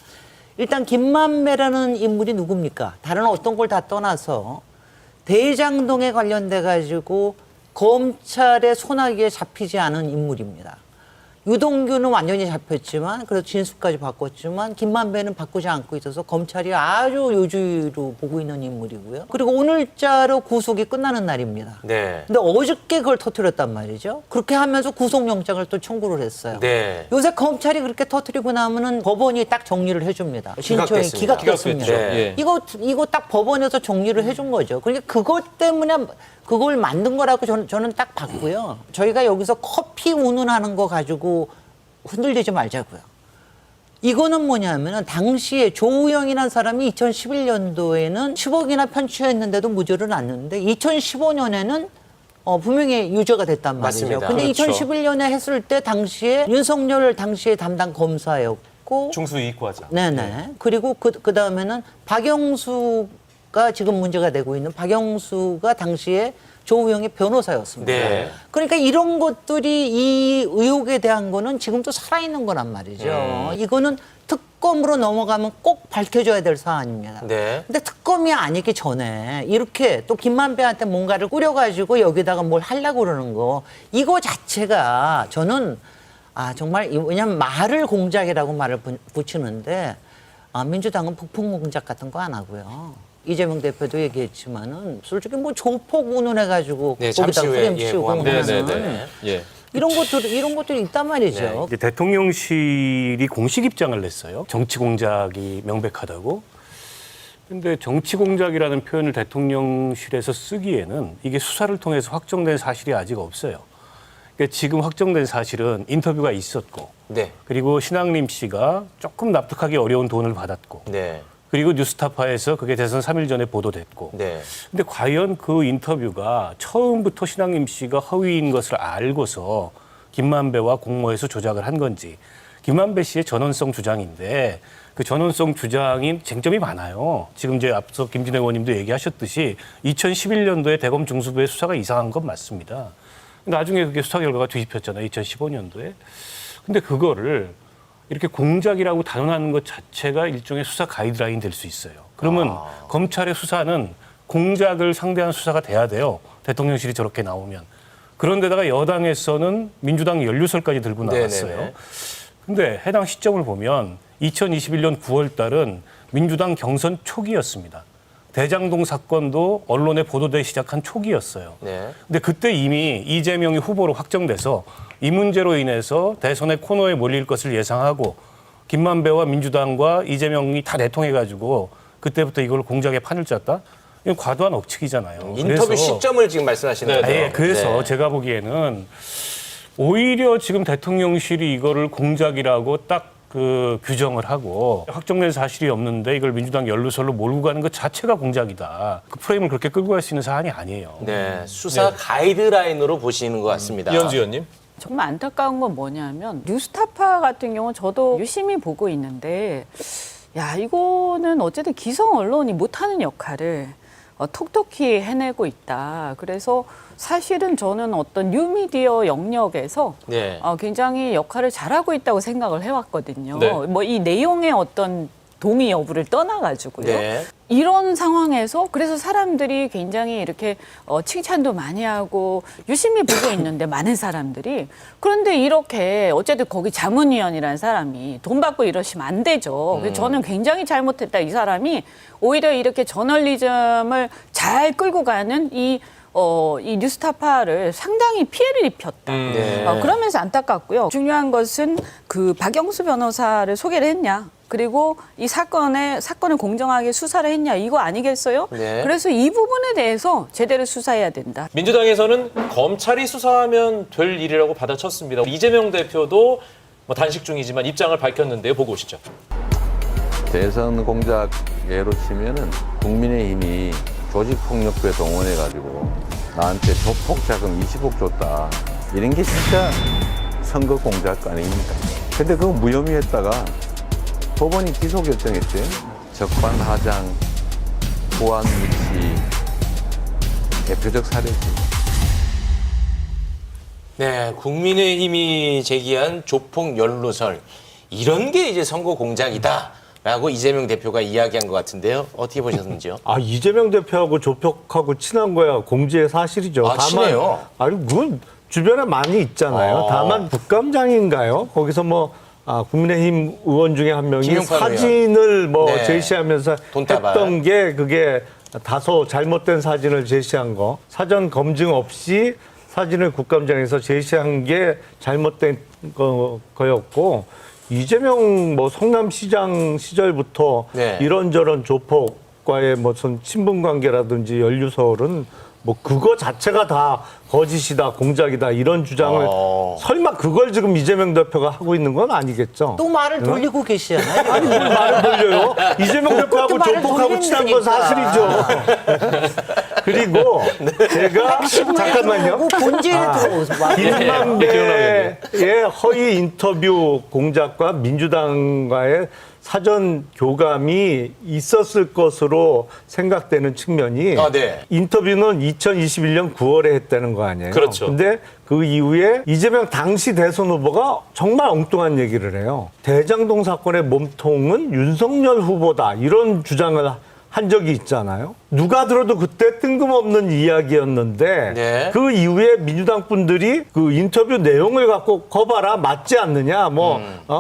일단 김만배라는 인물이 누굽니까? 다른 어떤 걸 다 떠나서 대장동에 관련돼 가지고 검찰의 손아귀에 잡히지 않은 인물입니다. 유동규는 완전히 잡혔지만 그래도 진술까지 바꿨지만 김만배는 바꾸지 않고 있어서 검찰이 아주 요주의로 보고 있는 인물이고요. 그리고 오늘자로 구속이 끝나는 날입니다. 네. 근데 어저께 그걸 터뜨렸단 말이죠. 그렇게 하면서 구속영장을 또 청구를 했어요. 네. 요새 검찰이 그렇게 터뜨리고 나면은 법원이 딱 정리를 해줍니다. 신청이 기각됐습니다. 네. 이거 딱 법원에서 정리를 해준 거죠. 그러니까 그것 때문에 그걸 만든 거라고 저는 딱 봤고요. 저희가 여기서 커피 운운하는 거 가지고 흔들리지 말자고요. 이거는 뭐냐면은 당시에 조우영이라는 사람이 2011년도에는 10억이나 편취했는데도 무죄를 났는데 2015년에는 분명히 유죄가 됐단 말이죠. 맞습니다. 근데 그렇죠. 2011년에 했을 때 당시에 윤석열 당시에 담당 검사였고 중수이익과자. 네네. 그리고 그 다음에는 박영수가 지금 문제가 되고 있는 박영수가 당시에 조우영의 변호사였습니다. 네. 그러니까 이런 것들이 이 의혹에 대한 거는 지금도 살아있는 거란 말이죠. 이거는 특검으로 넘어가면 꼭 밝혀져야 될 사안입니다. 네. 근데 특검이 아니기 전에 이렇게 또 김만배한테 뭔가를 꾸려가지고 여기다가 뭘 하려고 그러는 거 이거 자체가 저는 정말 왜냐면 말을 공작이라고 말을 붙이는데 민주당은 북풍 공작 같은 거 안 하고요. 이재명 대표도 얘기했지만은 솔직히 뭐 조폭 운운해가지고 네, 거기다 프레임 예, 씌우고 네. 예. 이런 것들이 있단 말이죠. 이제 대통령실이 공식 입장을 냈어요. 정치 공작이 명백하다고. 근데 정치 공작이라는 표현을 대통령실에서 쓰기에는 이게 수사를 통해서 확정된 사실이 아직 없어요. 그러니까 지금 확정된 사실은 인터뷰가 있었고, 네. 그리고 신앙림 씨가 조금 납득하기 어려운 돈을 받았고, 네. 그리고 뉴스타파에서 그게 대선 3일 전에 보도됐고. 네. 근데 과연 그 인터뷰가 처음부터 신앙림 씨가 허위인 것을 알고서 김만배와 공모해서 조작을 한 건지, 김만배 씨의 전원성 주장인데 그 전원성 주장인 쟁점이 많아요. 지금 이제 앞서 김진애 의원님도 얘기하셨듯이 2011년도에 대검 중수부의 수사가 이상한 건 맞습니다. 나중에 그게 수사 결과가 뒤집혔잖아요. 2015년도에. 근데 그거를 이렇게 공작이라고 단언하는 것 자체가 일종의 수사 가이드라인 될 수 있어요. 그러면 검찰의 수사는 공작을 상대한 수사가 돼야 돼요. 대통령실이 저렇게 나오면. 그런데다가 여당에서는 민주당 연루설까지 들고 나갔어요. 네네네. 근데 해당 시점을 보면 2021년 9월 달은 민주당 경선 초기였습니다. 대장동 사건도 언론에 보도되기 시작한 초기였어요. 네. 근데 그때 이미 이재명이 후보로 확정돼서 이 문제로 인해서 대선의 코너에 몰릴 것을 예상하고 김만배와 민주당과 이재명이 다 내통해가지고 그때부터 이걸 공작에 판을 짰다? 이건 과도한 억측이잖아요. 인터뷰 시점을 지금 말씀하시는 거죠? 네, 그래서 제가 보기에는 오히려 지금 대통령실이 이거를 공작이라고 딱 규정을 하고 확정된 사실이 없는데 이걸 민주당 연루설로 몰고 가는 것 자체가 공작이다. 그 프레임을 그렇게 끌고 갈 수 있는 사안이 아니에요. 네, 수사 가이드라인으로 보시는 것 같습니다. 이현주 의원님. 정말 안타까운 건 뭐냐면 뉴스타파 같은 경우는 저도 유심히 보고 있는데 야, 이거는 어쨌든 기성 언론이 못하는 역할을 톡톡히 해내고 있다. 그래서 사실은 저는 어떤 뉴미디어 영역에서 네. 굉장히 역할을 잘하고 있다고 생각을 해왔거든요. 네. 뭐 이 내용의 어떤 동의 여부를 떠나가지고요. 네. 이런 상황에서 그래서 사람들이 굉장히 이렇게 칭찬도 많이 하고 유심히 보고 있는데 많은 사람들이 그런데 이렇게 어쨌든 거기 자문위원이라는 사람이 돈 받고 이러시면 안 되죠. 그래서 저는 굉장히 잘못했다. 이 사람이 오히려 이렇게 저널리즘을 잘 끌고 가는 이 뉴스타파를 상당히 피해를 입혔다. 네. 그러면서 안타깝고요. 중요한 것은 그 박영수 변호사를 소개를 했냐. 그리고 이 사건을 공정하게 수사를 했냐. 이거 아니겠어요? 네. 그래서 이 부분에 대해서 제대로 수사해야 된다. 민주당에서는 검찰이 수사하면 될 일이라고 받아쳤습니다. 이재명 대표도 뭐 단식 중이지만 입장을 밝혔는데요. 보고 오시죠. 대선 공작 예로 치면은 국민의힘이 조직폭력배 동원해가지고 나한테 조폭 자금 20억 줬다. 이런 게 진짜 선거 공작 아닙니까? 근데 그거 무혐의했다가 법원이 기소 결정했어요. 적반하장, 보안무치, 대표적 사례지. 네, 국민의힘이 제기한 조폭 연루설 이런 게 이제 선거 공작이다라고 이재명 대표가 이야기한 것 같은데요. 어떻게 보셨는지요? 이재명 대표하고 조폭하고 친한 거야 공지의 사실이죠. 친해요? 그건 주변에 많이 있잖아요. 다만 국감장인가요? 거기서 국민의힘 의원 중에 한 명이 사진을 네. 제시하면서 했던 게 그게 다소 잘못된 사진을 제시한 거. 사전 검증 없이 사진을 국감장에서 제시한 게 잘못된 거였고 이재명 성남시장 시절부터 네. 이런저런 조폭과의 무슨 친분 관계라든지 연루설은 그거 자체가 다 거짓이다, 공작이다 이런 주장을 설마 그걸 지금 이재명 대표가 하고 있는 건 아니겠죠? 또 말을 돌리고 계시잖아요. 아니 뭘 말을 돌려요? 이재명 대표하고 조폭하고 친한 건 사실이죠. 그리고 제가 잠깐만요. 본질에 들어오세요. 김만배의 허위 인터뷰 공작과 민주당과의 사전 교감이 있었을 것으로 생각되는 측면이 네. 인터뷰는 2021년 9월에 했다는 거 아니에요. 그렇죠. 근데 그 이후에 이재명 당시 대선 후보가 정말 엉뚱한 얘기를 해요. 대장동 사건의 몸통은 윤석열 후보다 이런 주장을 한 적이 있잖아요. 누가 들어도 그때 뜬금없는 이야기였는데 네. 그 이후에 민주당 분들이 그 인터뷰 내용을 갖고 거봐라 맞지 않느냐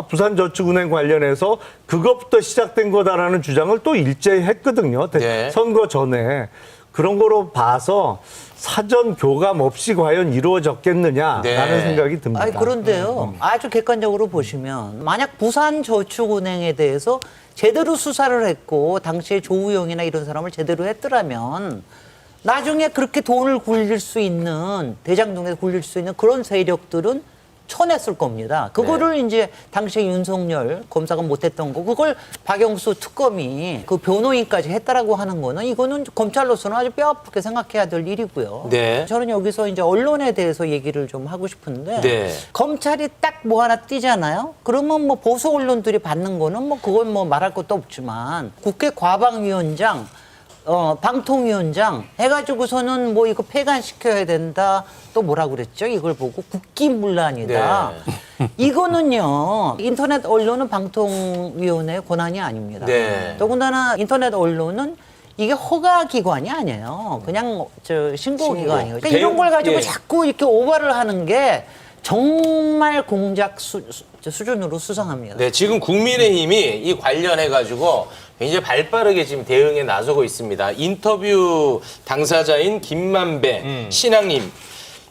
부산저축은행 관련해서 그것부터 시작된 거다라는 주장을 또 일제히 했거든요. 네. 선거 전에. 그런 거로 봐서 사전 교감 없이 과연 이루어졌겠느냐라는 네. 생각이 듭니다. 그런데요. 아주 객관적으로 보시면 만약 부산저축은행에 대해서 제대로 수사를 했고 당시에 조우영이나 이런 사람을 제대로 했더라면 나중에 그렇게 돈을 굴릴 수 있는 대장동에 굴릴 수 있는 그런 세력들은 쳐냈을 겁니다. 그거를 이제 당시에 윤석열 검사가 못했던 거 그걸 박영수 특검이 그 변호인까지 했다라고 하는 거는 이거는 검찰로서는 아주 뼈아프게 생각해야 될 일이고요. 네. 저는 여기서 이제 언론에 대해서 얘기를 좀 하고 싶은데 네. 검찰이 딱 뭐 하나 띄잖아요. 그러면 보수 언론들이 받는 거는 그건 말할 것도 없지만 국회 과방위원장 방통위원장 해가지고서는 이거 폐간시켜야 된다. 또 뭐라 그랬죠? 이걸 보고 국기문란이다. 네. 이거는요. 인터넷 언론은 방통위원회의 권한이 아닙니다. 네. 더군다나 인터넷 언론은 이게 허가기관이 아니에요. 그냥 신고기관이에요. 그러니까 이런 걸 가지고 자꾸 이렇게 오바를 하는 게 정말 공작 수준으로 수상합니다. 네, 지금 국민의힘이 이 관련해가지고 굉장히 발빠르게 지금 대응에 나서고 있습니다. 인터뷰 당사자인 김만배, 신앙님,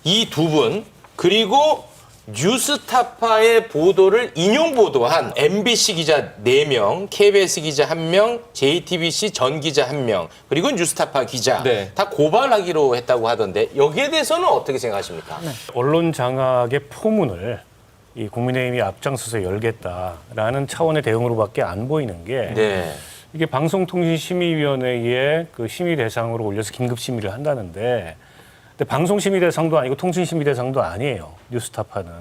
이 두 분, 그리고 뉴스타파의 보도를 인용 보도한 MBC 기자 4명, KBS 기자 1명, JTBC 전 기자 1명, 그리고 뉴스타파 기자 다 고발하기로 했다고 하던데 여기에 대해서는 어떻게 생각하십니까? 언론 장악의 포문을 이 국민의힘이 앞장서서 열겠다라는 차원의 대응으로밖에 안 보이는 게 이게 방송통신심의위원회에 그 심의 대상으로 올려서 긴급 심의를 한다는데 근데 방송심의 대상도 아니고 통신심의 대상도 아니에요. 뉴스타파는.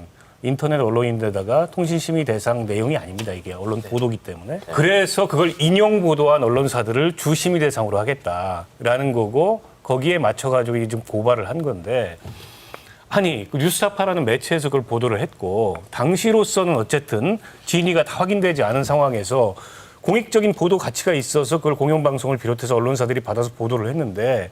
인터넷 언론인데다가 통신심의 대상 내용이 아닙니다. 이게 언론 보도기 때문에. 그래서 그걸 인용 보도한 언론사들을 주심의 대상으로 하겠다라는 거고 거기에 맞춰가지고 이제 좀 고발을 한 건데 아니 뉴스타파라는 매체에서 그걸 보도를 했고 당시로서는 어쨌든 진위가 다 확인되지 않은 상황에서 공익적인 보도 가치가 있어서 그걸 공영방송을 비롯해서 언론사들이 받아서 보도를 했는데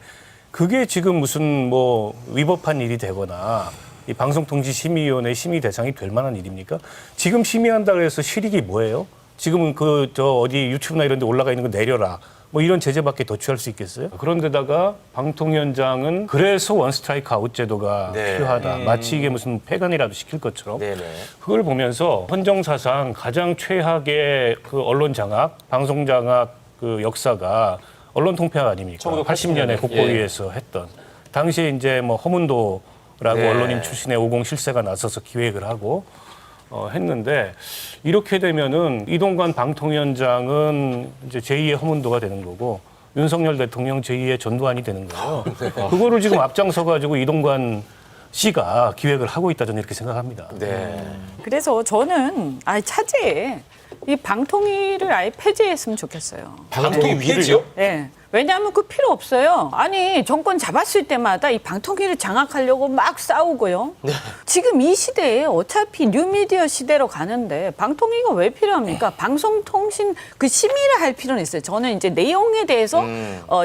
그게 지금 무슨 뭐 위법한 일이 되거나 이 방송통신심의위원회 심의 대상이 될 만한 일입니까? 지금 심의한다고 해서 실익이 뭐예요? 지금은 그 어디 유튜브나 이런 데 올라가 있는 거 내려라. 뭐 이런 제재밖에 더 취할 수 있겠어요? 그런데다가 방통위원장은 그래서 원스트라이크 아웃 제도가 필요하다. 마치 이게 무슨 폐간이라도 시킬 것처럼. 그걸 보면서 헌정사상 가장 최악의 그 언론 장악, 방송 장악 그 역사가 언론 통폐합 아닙니까? 80년에 국보위에서 했던. 당시에 이제 뭐 허문도라고 언론인 출신의 50 실세가 나서서 기획을 하고 했는데 이렇게 되면은 이동관 방통위원장은 이제 제2의 허문도가 되는 거고 윤석열 대통령 제2의 전두환이 되는 거예요. 그거를 지금 앞장서 가지고 이동관 씨가 기획을 하고 있다 저는 이렇게 생각합니다. 그래서 저는 차제에 이 방통위를 아예 폐지했으면 좋겠어요. 방통위 폐지요? 네. 왜냐하면 그 필요 없어요. 아니 정권 잡았을 때마다 이 방통위를 장악하려고 막 싸우고요. 지금 이 시대에 어차피 뉴미디어 시대로 가는데 방통위가 왜 필요합니까? 방송통신 그 심의를 할 필요는 있어요. 저는 이제 내용에 대해서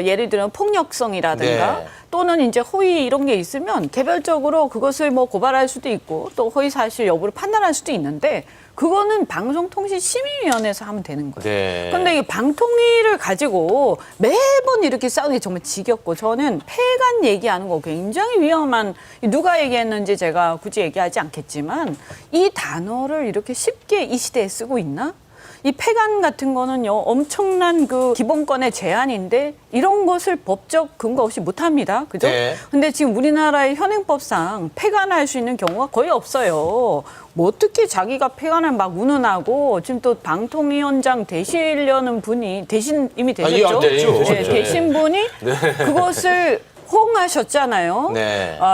예를 들면 폭력성이라든가 또는 이제 허위 이런 게 있으면 개별적으로 그것을 뭐 고발할 수도 있고 또 허위 사실 여부를 판단할 수도 있는데 그거는 방송통신심의위원회에서 하면 되는 거예요. 그런데 이 방통위를 가지고 매번 이렇게 싸우는 게 정말 지겹고 저는 폐간 얘기하는 거 굉장히 위험한 누가 얘기했는지 제가 굳이 얘기하지 않겠지만 이 단어를 이렇게 쉽게 이 시대에 쓰고 있나? 이 폐간 같은 거는요 엄청난 그 기본권의 제한인데 이런 것을 법적 근거 없이 못합니다. 그죠? 근데 지금 우리나라의 현행법상 폐간할 수 있는 경우가 거의 없어요. 뭐 어떻게 자기가 폐간을 막 운운하고 지금 또 방통위원장 되시려는 분이 이미 되셨죠? 되신 분이 그것을 호응하셨잖아요.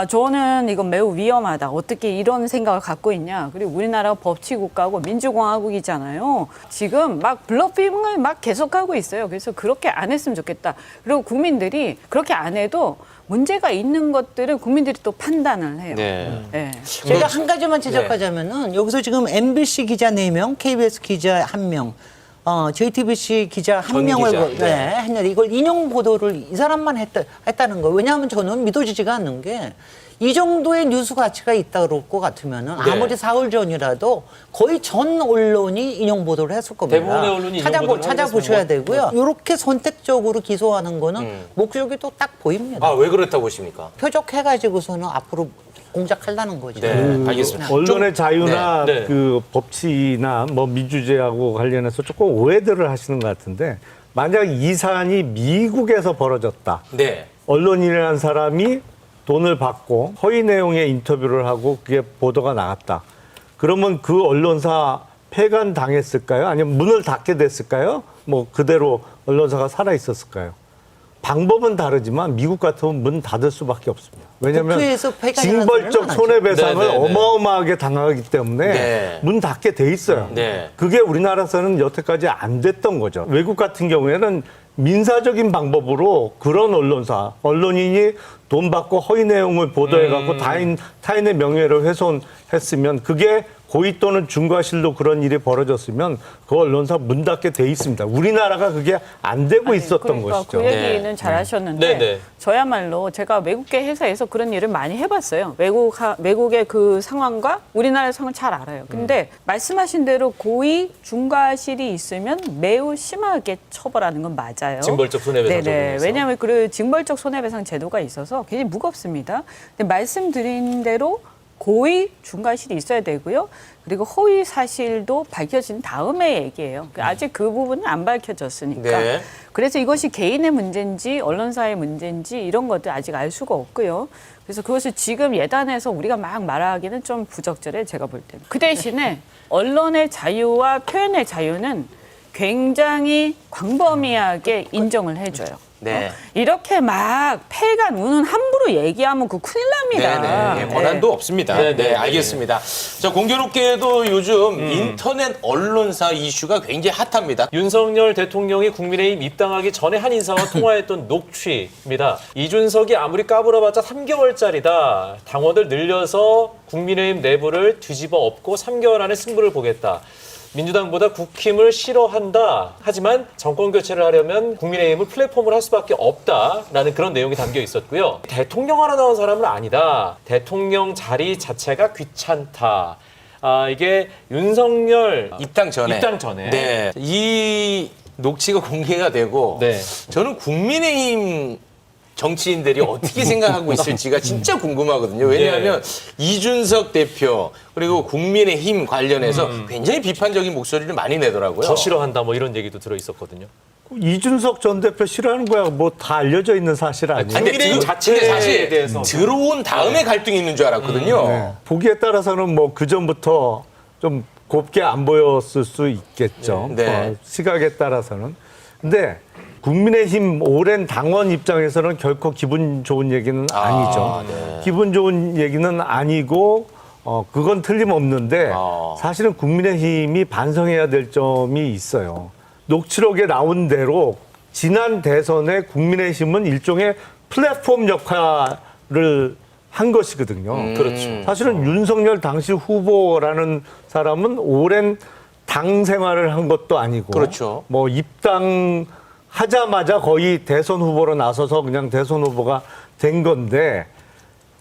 저는 이건 매우 위험하다. 어떻게 이런 생각을 갖고 있냐. 그리고 우리나라가 법치국가고 민주공화국이잖아요. 지금 막 블러핑을 막 계속하고 있어요. 그래서 그렇게 안 했으면 좋겠다. 그리고 국민들이 그렇게 안 해도 문제가 있는 것들은 국민들이 또 판단을 해요. 제가 한 가지만 지적하자면은 여기서 지금 MBC 기자 4명, KBS 기자 1명, JTBC 기자 한 명을 했는데 이걸 인용 보도를 이 사람만 했다는 거예요. 왜냐하면 저는 믿어지지가 않는 게 이 정도의 뉴스 가치가 있다 그럴 것 같으면은 아무리 사흘 전이라도 거의 전 언론이 인용 보도를 했을 겁니다. 대부분의 언론이 찾아보셔야 되고요. 이렇게 선택적으로 기소하는 거는 목적이 또 딱 보입니다. 왜 그렇다고 보십니까? 표적해가지고서는 앞으로 공작하려는 거죠. 알겠습니다. 언론의 자유나 그 법치나 뭐 민주주의하고 관련해서 조금 오해들을 하시는 것 같은데 만약 이 사안이 미국에서 벌어졌다. 언론인이라는 사람이 돈을 받고 허위 내용의 인터뷰를 하고 그게 보도가 나갔다. 그러면 그 언론사 폐간 당했을까요? 아니면 문을 닫게 됐을까요? 뭐 그대로 언론사가 살아 있었을까요? 방법은 다르지만 미국 같으면 문 닫을 수밖에 없습니다. 왜냐하면 징벌적 손해배상을 어마어마하게 당하기 때문에 문 닫게 돼 있어요. 그게 우리나라에서는 여태까지 안 됐던 거죠. 외국 같은 경우에는 민사적인 방법으로 그런 언론인이 돈 받고 허위 내용을 보도해갖고 타인의 명예를 훼손했으면 그게 고의 또는 중과실로 그런 일이 벌어졌으면 그 언론사 문 닫게 돼 있습니다. 우리나라가 그게 안 되고 있었던 것이죠. 그 얘기는 잘 하셨는데 저야말로 제가 외국계 회사에서 그런 일을 많이 해봤어요. 외국의 그 상황과 우리나라의 상황을 잘 알아요. 근데 말씀하신 대로 고의 중과실이 있으면 매우 심하게 처벌하는 건 맞아요. 징벌적 손해배상 제도에서. 왜냐하면 그 징벌적 손해배상 제도가 있어서 굉장히 무겁습니다. 근데 말씀드린 대로 고의 중과실이 있어야 되고요. 그리고 허위 사실도 밝혀진 다음에 얘기해요. 아직 그 부분은 안 밝혀졌으니까. 그래서 이것이 개인의 문제인지 언론사의 문제인지 이런 것들 아직 알 수가 없고요. 그래서 그것을 지금 예단해서 우리가 막 말하기는 좀 부적절해 제가 볼 때는. 그 대신에 언론의 자유와 표현의 자유는 굉장히 광범위하게 인정을 해줘요. 네. 이렇게 막 패간 우는 함부로 얘기하면 그 큰일 납니다. 네네. 권한도 없습니다. 네, 알겠습니다. 자, 공교롭게도 요즘 인터넷 언론사 이슈가 굉장히 핫합니다. 윤석열 대통령이 국민의힘 입당하기 전에 한 인사와 통화했던 녹취입니다. 이준석이 아무리 까불어봤자 3개월짜리다. 당원들 늘려서 국민의힘 내부를 뒤집어 엎고 3개월 안에 승부를 보겠다. 민주당보다 국힘을 싫어한다. 하지만 정권 교체를 하려면 국민의힘을 플랫폼을 할 수밖에 없다라는 그런 내용이 담겨 있었고요. 대통령 하러 나온 사람은 아니다. 대통령 자리 자체가 귀찮다. 이게 윤석열 입당 전에. 네. 이 녹취가 공개가 되고 저는 국민의힘 정치인들이 어떻게 생각하고 있을지가 진짜 궁금하거든요. 왜냐하면 이준석 대표 그리고 국민의힘 관련해서 굉장히 비판적인 목소리를 많이 내더라고요. 더 싫어한다 뭐 이런 얘기도 들어 있었거든요. 이준석 전 대표 싫어하는 거야 뭐 다 알려져 있는 사실 아니에요? 국민의힘 자체에 사실 대해서 들어온 다음에 갈등이 있는 줄 알았거든요. 보기에 따라서는 뭐 그 전부터 좀 곱게 안 보였을 수 있겠죠. 시각에 따라서는. 근데 국민의힘 오랜 당원 입장에서는 결코 기분 좋은 얘기는 아니죠. 기분 좋은 얘기는 아니고 그건 틀림없는데 사실은 국민의힘이 반성해야 될 점이 있어요. 녹취록에 나온 대로 지난 대선에 국민의힘은 일종의 플랫폼 역할을 한 것이거든요. 그렇죠. 사실은 윤석열 당시 후보라는 사람은 오랜 당 생활을 한 것도 아니고 뭐 입당 하자마자 거의 대선 후보로 나서서 그냥 대선 후보가 된 건데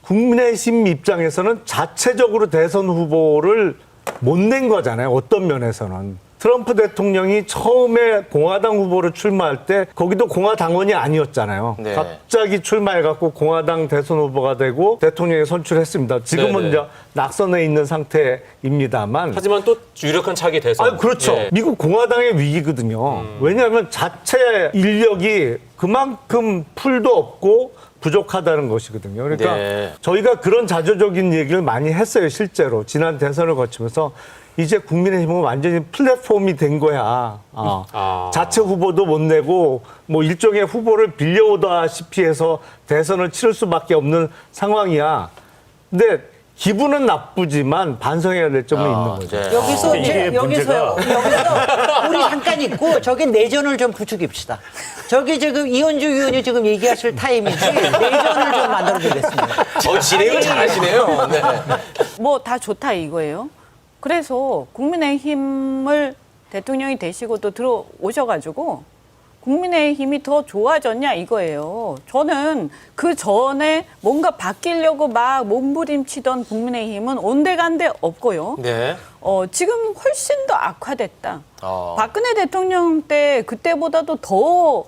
국민의힘 입장에서는 자체적으로 대선 후보를 못 낸 거잖아요. 어떤 면에서는. 트럼프 대통령이 처음에 공화당 후보로 출마할 때 거기도 공화당원이 아니었잖아요. 갑자기 출마해갖고 공화당 대선 후보가 되고 대통령에 선출했습니다. 지금은 이제 낙선해 있는 상태입니다만. 하지만 또 유력한 차기 대선. 그렇죠. 미국 공화당의 위기거든요. 왜냐하면 자체 인력이 그만큼 풀도 없고 부족하다는 것이거든요. 그러니까 저희가 그런 자조적인 얘기를 많이 했어요. 실제로. 지난 대선을 거치면서. 이제 국민의힘은 완전히 플랫폼이 된 거야. 자체 후보도 못 내고 뭐 일종의 후보를 빌려오다시피 해서 대선을 치를 수밖에 없는 상황이야. 근데 기분은 나쁘지만 반성해야 될 점은 있는 거죠. 여기서요. 우리 잠깐 있고 저기 내전을 좀 부추깁시다. 저기 지금 이현주 의원이 지금 얘기하실 타임이지 내전을 좀 만들어드리겠습니다. 진행을 잘하시네요. 뭐 다 좋다 이거예요. 그래서 국민의힘을 대통령이 되시고 또 들어오셔가지고 국민의힘이 더 좋아졌냐 이거예요. 저는 그 전에 뭔가 바뀌려고 막 몸부림치던 국민의힘은 온데간데 없고요. 지금 훨씬 더 악화됐다. 박근혜 대통령 때 그때보다도 더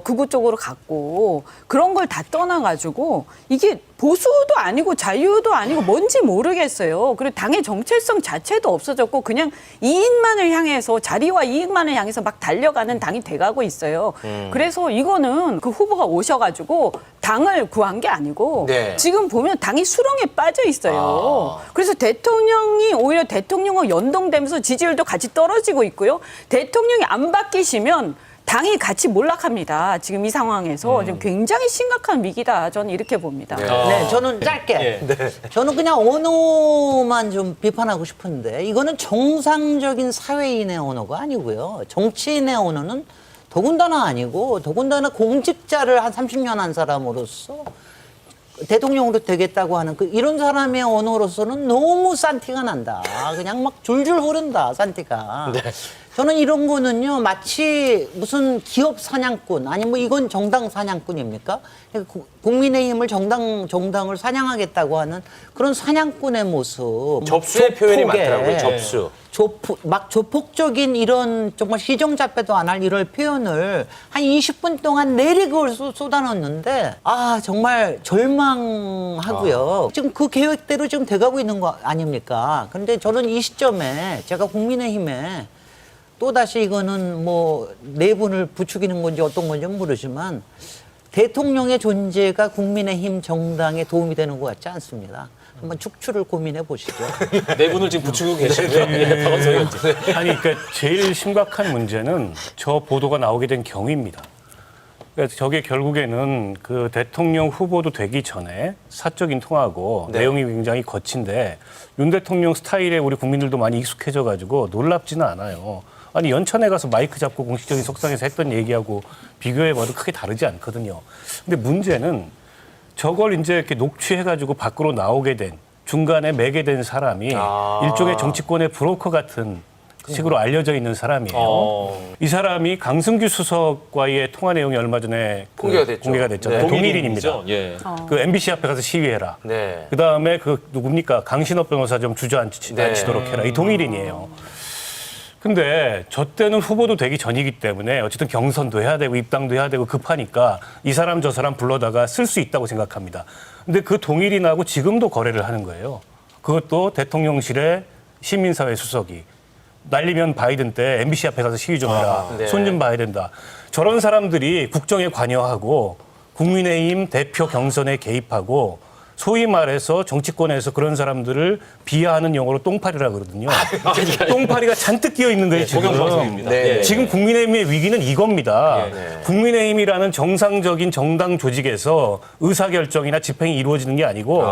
극우 쪽으로 갔고 그런 걸 다 떠나가지고 이게 보수도 아니고 자유도 아니고 뭔지 모르겠어요. 그리고 당의 정체성 자체도 없어졌고 그냥 이익만을 향해서 자리와 이익만을 향해서 막 달려가는 당이 돼가고 있어요. 그래서 이거는 그 후보가 오셔가지고 당을 구한 게 아니고 지금 보면 당이 수렁에 빠져 있어요. 그래서 대통령이 오히려 대통령과 연동되면서 지지율도 같이 떨어지고 있고요. 대통령이 안 바뀌시면 당이 같이 몰락합니다. 지금 이 상황에서 지금 굉장히 심각한 위기다. 저는 이렇게 봅니다. 저는 짧게. 저는 그냥 언어만 좀 비판하고 싶은데 이거는 정상적인 사회인의 언어가 아니고요. 정치인의 언어는 더군다나 아니고 더군다나 공직자를 한 30년 한 사람으로서 대통령으로 되겠다고 하는 이런 사람의 언어로서는 너무 싼티가 난다. 그냥 막 줄줄 흐른다, 싼티가. 저는 이런 거는요, 마치 무슨 기업 사냥꾼, 아니 뭐 이건 정당 사냥꾼입니까? 국민의힘을 정당을 사냥하겠다고 하는 그런 사냥꾼의 모습. 접수의 표현이 많더라고요, 접수. 막 조폭적인 이런 정말 시정잡배도 안 할 이런 표현을 한 20분 동안 내리 그걸 쏟아넣는데 정말 절망하고요. 지금 그 계획대로 지금 돼가고 있는 거 아닙니까? 그런데 저는 이 시점에 제가 국민의힘에 또다시 이거는 뭐 내분을 부추기는 건지 어떤 건지 모르지만 대통령의 존재가 국민의힘 정당에 도움이 되는 것 같지 않습니다. 한번 축출을 고민해 보시죠. 네 분을 지금 부추기고 계시고요. 예, 박원석 의원님. 아니, 그러니까 제일 심각한 문제는 저 보도가 나오게 된 경위입니다. 그러니까 저게 결국에는 그 대통령 후보도 되기 전에 사적인 통화고 네. 내용이 굉장히 거친데 윤 대통령 스타일에 우리 국민들도 많이 익숙해져가지고 놀랍지는 않아요. 아니, 연천에 가서 마이크 잡고 공식적인 속상에서 했던 얘기하고 비교해봐도 크게 다르지 않거든요. 근데 문제는 저걸 이제 이렇게 녹취해가지고 밖으로 나오게 된 중간에 매게 된 사람이 일종의 정치권의 브로커 같은 식으로 알려져 있는 사람이에요. 이 사람이 강승규 수석과의 통화 내용이 얼마 전에 공개가 됐잖아요. 네. 동일인입니다. 예. 그 MBC 앞에 가서 시위해라. 네. 그다음에 그 누굽니까? 강신업 변호사 좀 주저앉히도록 해라. 이 동일인이에요. 근데 저 때는 후보도 되기 전이기 때문에 어쨌든 경선도 해야 되고 입당도 해야 되고 급하니까 이 사람 저 사람 불러다가 쓸 수 있다고 생각합니다. 근데 그 동일인하고 지금도 거래를 하는 거예요. 그것도 대통령실의 시민사회 수석이. 날리면 바이든 때 MBC 앞에 가서 시위 좀 해라. 네. 손 좀 봐야 된다. 저런 사람들이 국정에 관여하고 국민의힘 대표 경선에 개입하고 소위 말해서 정치권에서 그런 사람들을 비하하는 용어로 똥파리라 그러거든요. 똥파리가 잔뜩 끼어 있는 거예요, 지금. 공영방송입니다. 네. 지금 국민의힘의 위기는 이겁니다. 네. 국민의힘이라는 정상적인 정당 조직에서 의사결정이나 집행이 이루어지는 게 아니고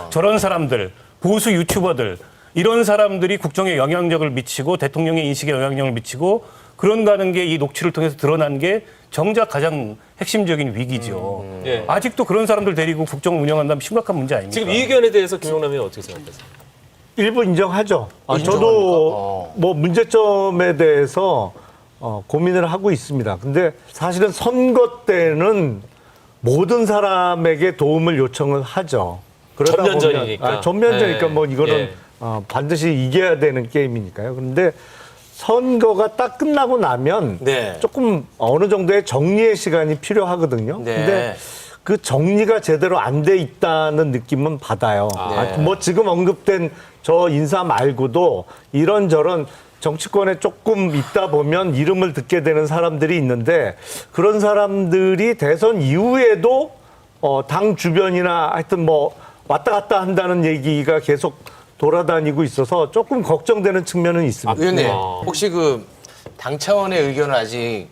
저런 사람들, 보수 유튜버들, 이런 사람들이 국정에 영향력을 미치고 대통령의 인식에 영향력을 미치고 그런다는 게 이 녹취를 통해서 드러난 게 정작 가장 핵심적인 위기죠. 예. 아직도 그런 사람들 데리고 국정을 운영한다면 심각한 문제 아닙니까? 지금 이 의견에 대해서 김용남 의원 어떻게 생각하세요? 일부 인정하죠. 인정합니까? 저도 뭐 문제점에 대해서 고민을 하고 있습니다. 근데 사실은 선거 때는 모든 사람에게 도움을 요청을 하죠. 그러다 전면전이니까. 보면, 전면전이니까 네. 뭐 이거는 예. 반드시 이겨야 되는 게임이니까요. 그런데 선거가 딱 끝나고 나면 네. 조금 어느 정도의 정리의 시간이 필요하거든요. 네. 근데 그 정리가 제대로 안 돼 있다는 느낌은 받아요. 뭐 지금 언급된 저 인사 말고도 이런저런 정치권에 조금 있다 보면 이름을 듣게 되는 사람들이 있는데 그런 사람들이 대선 이후에도 당 주변이나 하여튼 뭐 왔다 갔다 한다는 얘기가 계속 돌아다니고 있어서 조금 걱정되는 측면은 있습니다. 의원님, 혹시 그 당 차원의 의견을 아직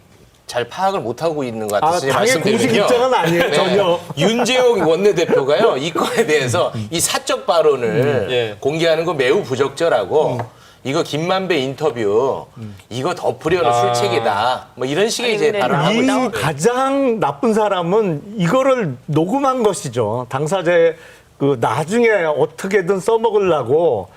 잘 파악을 못하고 있는 것 같아서 당의 말씀드리면요. 공식 입장은 아니에요, 전혀. 윤재용 원내대표가요, 이 건에 대해서 이 사적 발언을 공개하는 거 매우 부적절하고 이거 김만배 인터뷰 이거 덮으려는 술책이다. 뭐 이런 식의 이제 발언을 하고 있어요. 이 가장 나쁜 사람은 이거를 녹음한 것이죠. 당사자의 그 나중에 어떻게든 써먹으려고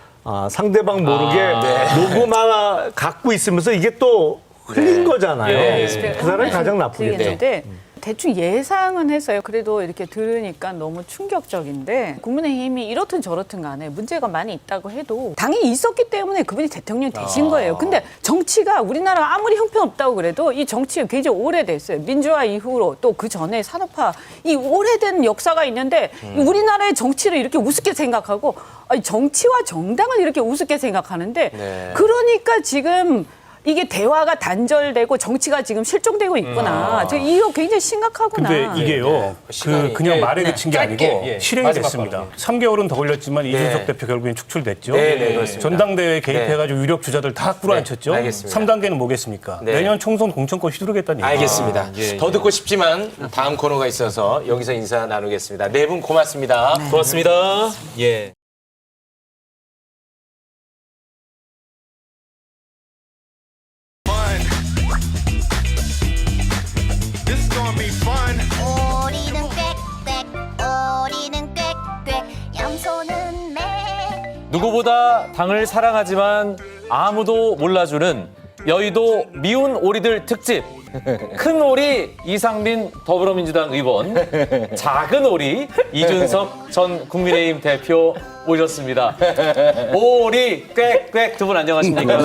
상대방 모르게 녹음하 갖고 있으면서 이게 또 흘린 거잖아요. 그 사람이 가장 나쁘겠죠. 드리겠는데 대충 예상은 했어요. 그래도 이렇게 들으니까 너무 충격적인데 국민의힘이 이렇든 저렇든 간에 문제가 많이 있다고 해도 당이 있었기 때문에 그분이 대통령 되신 거예요. 근데 정치가 우리나라 아무리 형편없다고 그래도 이 정치가 굉장히 오래됐어요. 민주화 이후로 또 그 전에 산업화 이 오래된 역사가 있는데 우리나라의 정치를 이렇게 우습게 생각하고 아니, 정치와 정당을 이렇게 우습게 생각하는데 그러니까 지금 이게 대화가 단절되고 정치가 지금 실종되고 있구나. 저 이거 굉장히 심각하구나. 근데 이게요, 그냥 말에 그친 게 아니고 실행이 됐습니다. 3개월은 더 걸렸지만 이준석 대표 결국엔 축출됐죠. 그렇습니다. 전당대회에 개입해가지고 유력 주자들 다 끌어안혔죠. 알겠습니다. 3단계는 뭐겠습니까? 내년 총선 공천권 휘두르겠다는 얘기죠. 알겠습니다. 더 듣고 싶지만 다음 코너가 있어서 여기서 인사 나누겠습니다. 네 분 고맙습니다. 고맙습니다. 예. 오리는 꽥꽥 오리는 꽥꽥 염소는 매 누구보다 당을 사랑하지만 아무도 몰라주는 여의도 미운 오리들 특집. 큰 오리 이상민 더불어민주당 의원, 작은 오리 이준석 전 국민의힘 대표 모셨습니다. 오리 꽥꽥 두 분 안녕하십니까?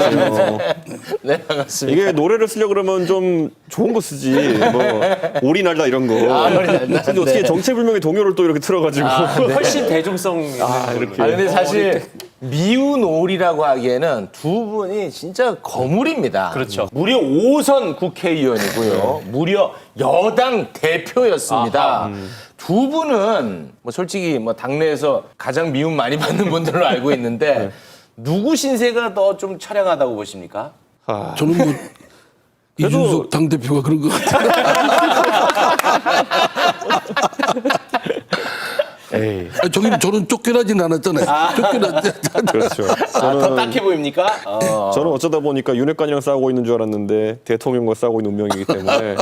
네, 반갑습니다. 이게 노래를 쓰려고 그러면 좀 좋은 거 쓰지. 뭐 오리 날다 이런 거. 오리 날다. 근데 어떻게 정체불명의 동요를 또 이렇게 틀어가지고. 훨씬 대중성 있는 이렇게. 근데 사실 미운 오리라고 하기에는 두 분이 진짜 거물입니다. 그렇죠. 무려 5선 국회의원이고요. 무려 여당 대표였습니다. 두 분은 뭐 솔직히 뭐 당내에서 가장 미움 많이 받는 분들로 알고 있는데 누구 신세가 더 좀 처량하다고 보십니까? 저는 뭐 이준석 당대표가 그런 것 같아요. 에이. 저는 쫓겨나진 않았잖아요. 쫓겨났지. 그렇죠. 더 딱해 보입니까? 저는 어쩌다 보니까 윤핵관이랑 싸우고 있는 줄 알았는데 대통령과 싸우고 있는 운명이기 때문에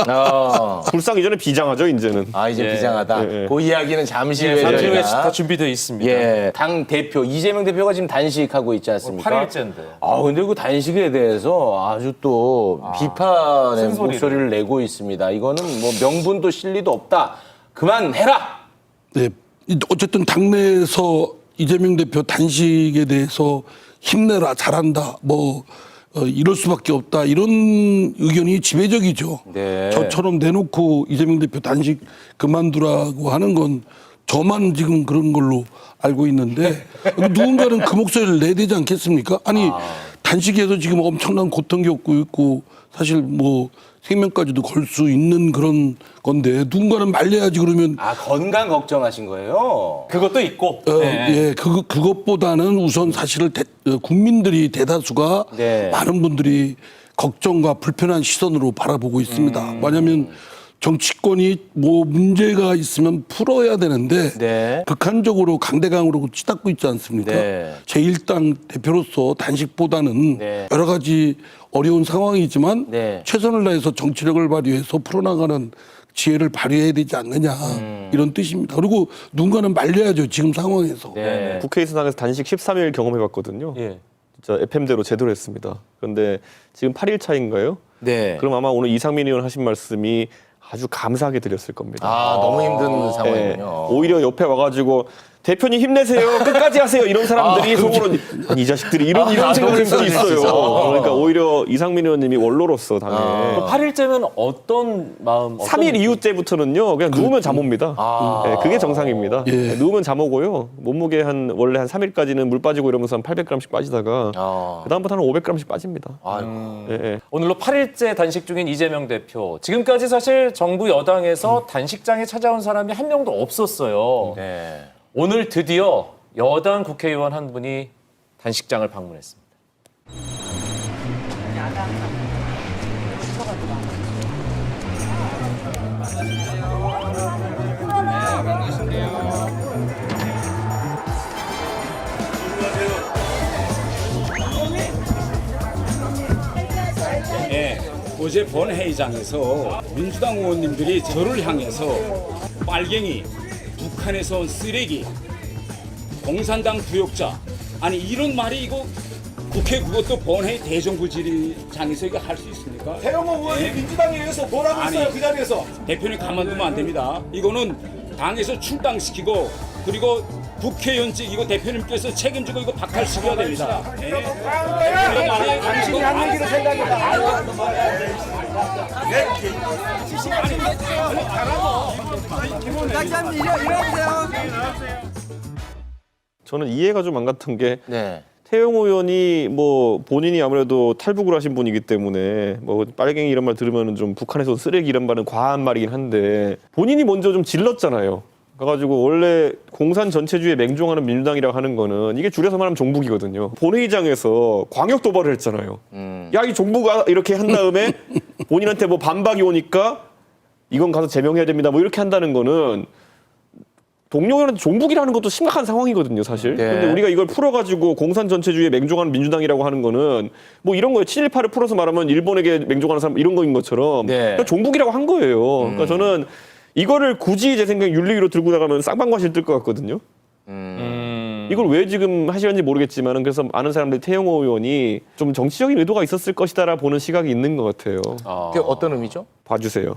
불상 이전에 비장하죠 이제는. 이제 비장하다. 그 이야기는 잠시 후에 잠시 후에 저희가 다 준비되어 있습니다. 예, 당 대표 이재명 대표가 지금 단식하고 있지 않습니까? 8일째인데. 근데 그 단식에 대해서 아주 또 비판의 쓴소리를. 목소리를 내고 있습니다. 이거는 뭐 명분도 실리도 없다. 그만해라. 네. 어쨌든 당내에서 이재명 대표 단식에 대해서 힘내라, 잘한다, 이럴 수밖에 없다, 이런 의견이 지배적이죠. 네. 저처럼 내놓고 이재명 대표 단식 그만두라고 하는 건 저만 지금 그런 걸로 알고 있는데 누군가는 그 목소리를 내야 되지 않겠습니까? 아니, 단식에서 지금 엄청난 고통 겪고 있고 사실 생명까지도 걸 수 있는 그런 건데 누군가는 말려야지 그러면 건강 걱정하신 거예요? 그것도 있고. 예, 그것보다는 우선 사실을 국민들이 대다수가 많은 분들이 걱정과 불편한 시선으로 바라보고 있습니다. 왜냐하면 정치권이 문제가 있으면 풀어야 되는데 극한적으로 강대강으로 치닫고 있지 않습니까? 제1당 대표로서 단식보다는 여러 가지 어려운 상황이지만 최선을 다해서 정치력을 발휘해서 풀어나가는 지혜를 발휘해야 되지 않느냐 이런 뜻입니다. 그리고 누군가는 말려야죠. 지금 상황에서. 국회의사당에서 단식 13일 경험해봤거든요. 진짜 FM대로 제대로 했습니다. 그런데 지금 8일 차인가요? 그럼 아마 오늘 이상민 의원 하신 말씀이 아주 감사하게 드렸을 겁니다. 너무 힘든 상황이군요. 오히려 옆에 와가지고 대표님 힘내세요. 끝까지 하세요. 이런 사람들이 속으로 이 자식들이 이런 생각을 할 수 있어요. 그러니까 오히려 이상민 의원님이 원로로서 당에 8일째면 어떤 마음? 3일 이후째부터는요. 그냥 누우면 잠 옵니다. 그게 정상입니다. 누우면 잠 오고요. 몸무게 원래 한 3일까지는 물 빠지고 이러면서 한 800g씩 빠지다가 그다음부터는 500g씩 빠집니다. 오늘로 8일째 단식 중인 이재명 대표. 지금까지 사실 정부 여당에서 단식장에 찾아온 사람이 한 명도 없었어요. 오늘 드디어 여당 국회의원 한 분이 단식장을 방문했습니다. 어제 본회의장에서 민주당 의원님들이 저를 향해서 빨갱이, 북한에서 온 쓰레기, 공산당 부역자, 아니 이런 말이 이거 국회 그것도 본회의 대정부질의장에서 이거 할 수 있습니까? 태영호 의원이 민주당에 의해서 뭐라고 했어요 그 자리에서? 대표님 가만두면 안 됩니다. 이거는 당에서 출당시키고 그리고 국회의원직 이거 대표님께서 책임지고 이거 박탈시켜야 됩니다. 당신이 한 얘기를 생각해봐. 저는 이해가 좀 안 갔던 게 태영호 의원이 본인이 아무래도 탈북을 하신 분이기 때문에 빨갱이 이런 말 들으면 좀 북한에서 쓰레기 이런 말은 과한 말이긴 한데 본인이 먼저 좀 질렀잖아요. 그래가지고 원래 공산 전체주의에 맹종하는 민주당이라고 하는 거는 이게 줄여서 말하면 종북이거든요. 본회의장에서 광역 도발을 했잖아요. 야, 이 종북아 이렇게 한 다음에 본인한테 반박이 오니까 이건 가서 제명해야 됩니다. 이렇게 한다는 거는 동료한테 종북이라는 것도 심각한 상황이거든요, 사실. 근데 우리가 이걸 풀어가지고 공산 전체주의에 맹종하는 민주당이라고 하는 거는 이런 거예요. 친일파를 풀어서 말하면 일본에게 맹종하는 사람 이런 거인 것처럼 그러니까 종북이라고 한 거예요. 그러니까 저는 이거를 굳이 제 생각에 윤리위로 들고 나가면 쌍방과실 뜰 것 같거든요. 이걸 왜 지금 하시는지 모르겠지만 그래서 많은 사람들이 태영호 의원이 좀 정치적인 의도가 있었을 것이다라 보는 시각이 있는 것 같아요. 그게 어떤 의미죠? 봐주세요.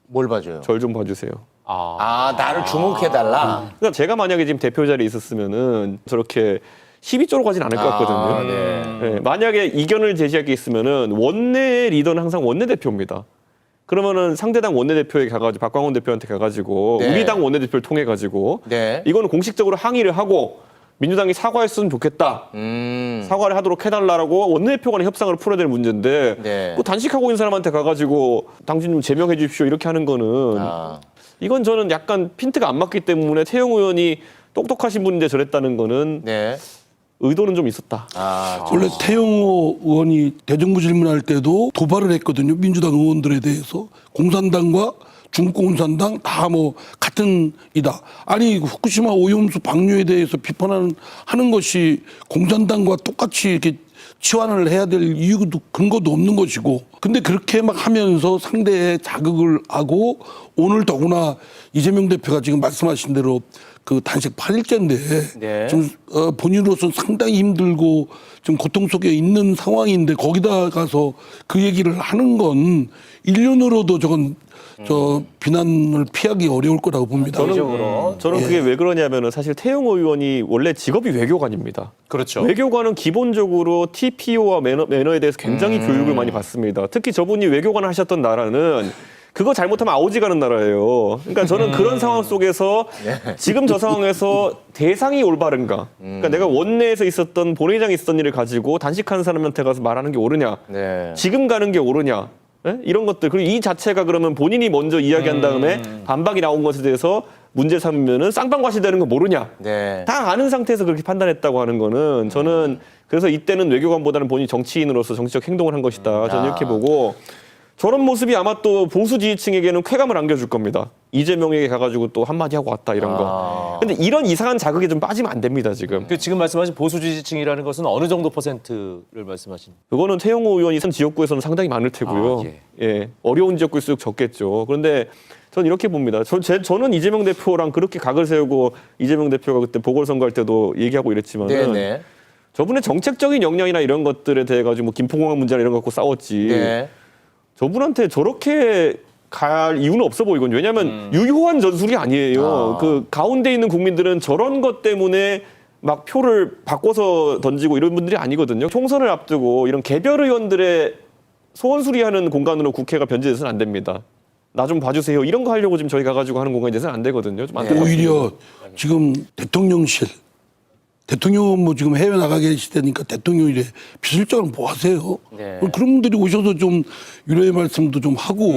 뭘 봐줘요? 절 좀 봐주세요. 나를 주목해달라. 그러니까 제가 만약에 지금 대표 자리에 있었으면은 저렇게 시비 쪽으로 가진 않을 것 같거든요. 만약에 이견을 제시할 게 있으면은 원내 리더는 항상 원내 대표입니다. 그러면은 상대당 원내대표에 가가지고 박광원 대표한테 가가지고 우리 당 원내대표를 통해 가지고 이거는 공식적으로 항의를 하고 민주당이 사과했으면 좋겠다. 사과를 하도록 해달라고 원내대표 간의 협상을 풀어야 될 문제인데 단식하고 있는 사람한테 가가지고 당신 좀 제명해 주십시오 이렇게 하는 거는 이건 저는 약간 핀트가 안 맞기 때문에 태영 의원이 똑똑하신 분인데 저랬다는 거는 의도는 좀 있었다. 원래 태영호 의원이 대정부 질문할 때도 도발을 했거든요. 민주당 의원들에 대해서. 공산당과 중국공산당 다 뭐 같은 이다. 아니 후쿠시마 오염수 방류에 대해서 비판하는 것이 공산당과 똑같이 이렇게 치환을 해야 될 이유도 근거도 없는 것이고. 근데 그렇게 막 하면서 상대의 자극을 하고 오늘 더구나 이재명 대표가 지금 말씀하신 대로 그 단식 8일째인데 좀 본인으로서는 상당히 힘들고 좀 고통 속에 있는 상황인데 거기다 가서 그 얘기를 하는 건 일륜으로도 저건 저 비난을 피하기 어려울 거라고 봅니다. 저는 그게 왜 그러냐면은 사실 태영호 의원이 원래 직업이 외교관입니다. 그렇죠. 외교관은 기본적으로 TPO와 매너에 대해서 굉장히 교육을 많이 받습니다. 특히 저분이 외교관을 하셨던 나라는 그거 잘못하면 아오지 가는 나라예요. 그러니까 저는 그런 상황 속에서 지금 저 상황에서 대상이 올바른가. 그러니까 내가 원내에서 있었던 본회의장에 있었던 일을 가지고 단식하는 사람한테 가서 말하는 게 옳으냐. 지금 가는 게 옳으냐. 이런 것들. 그리고 이 자체가 그러면 본인이 먼저 이야기한 다음에 반박이 나온 것에 대해서 문제 삼으면은 쌍방과시되는 거 모르냐. 다 아는 상태에서 그렇게 판단했다고 하는 거는 저는 그래서 이때는 외교관보다는 본인이 정치인으로서 정치적 행동을 한 것이다. 저는 이렇게 보고 저런 모습이 아마 또 보수 지지층에게는 쾌감을 안겨줄 겁니다. 이재명에게 가가지고 또 한마디 하고 왔다 이런 거. 근데 이런 이상한 자극에 좀 빠지면 안 됩니다 지금. 지금 말씀하신 보수 지지층이라는 것은 어느 정도 퍼센트를 말씀하시는? 그거는 태영호 의원이 선 지역구에서는 상당히 많을 테고요. 어려운 지역구일수록 적겠죠. 그런데 저는 이렇게 봅니다. 저는 이재명 대표랑 그렇게 각을 세우고 이재명 대표가 그때 보궐선거할 때도 얘기하고 이랬지만은 저분의 정책적인 역량이나 이런 것들에 대해 가지고 뭐 김포공항 문제나 이런 거 갖고 싸웠지. 저분한테 저렇게 갈 이유는 없어 보이거든요. 왜냐하면 유효한 전술이 아니에요. 그 가운데 있는 국민들은 저런 것 때문에 막 표를 바꿔서 던지고 이런 분들이 아니거든요. 총선을 앞두고 이런 개별 의원들의 소원 수리하는 공간으로 국회가 변질돼서는 안 됩니다. 나 좀 봐주세요. 이런 거 하려고 지금 저희가 가지고 하는 공간이 돼서는 안 되거든요. 좀 오히려 지금 대통령실 대통령은 뭐 지금 해외 나가 계실 때니까 대통령실에 비서실장은 뭐 하세요? 그런 분들이 오셔서 좀 위로의 말씀도 좀 하고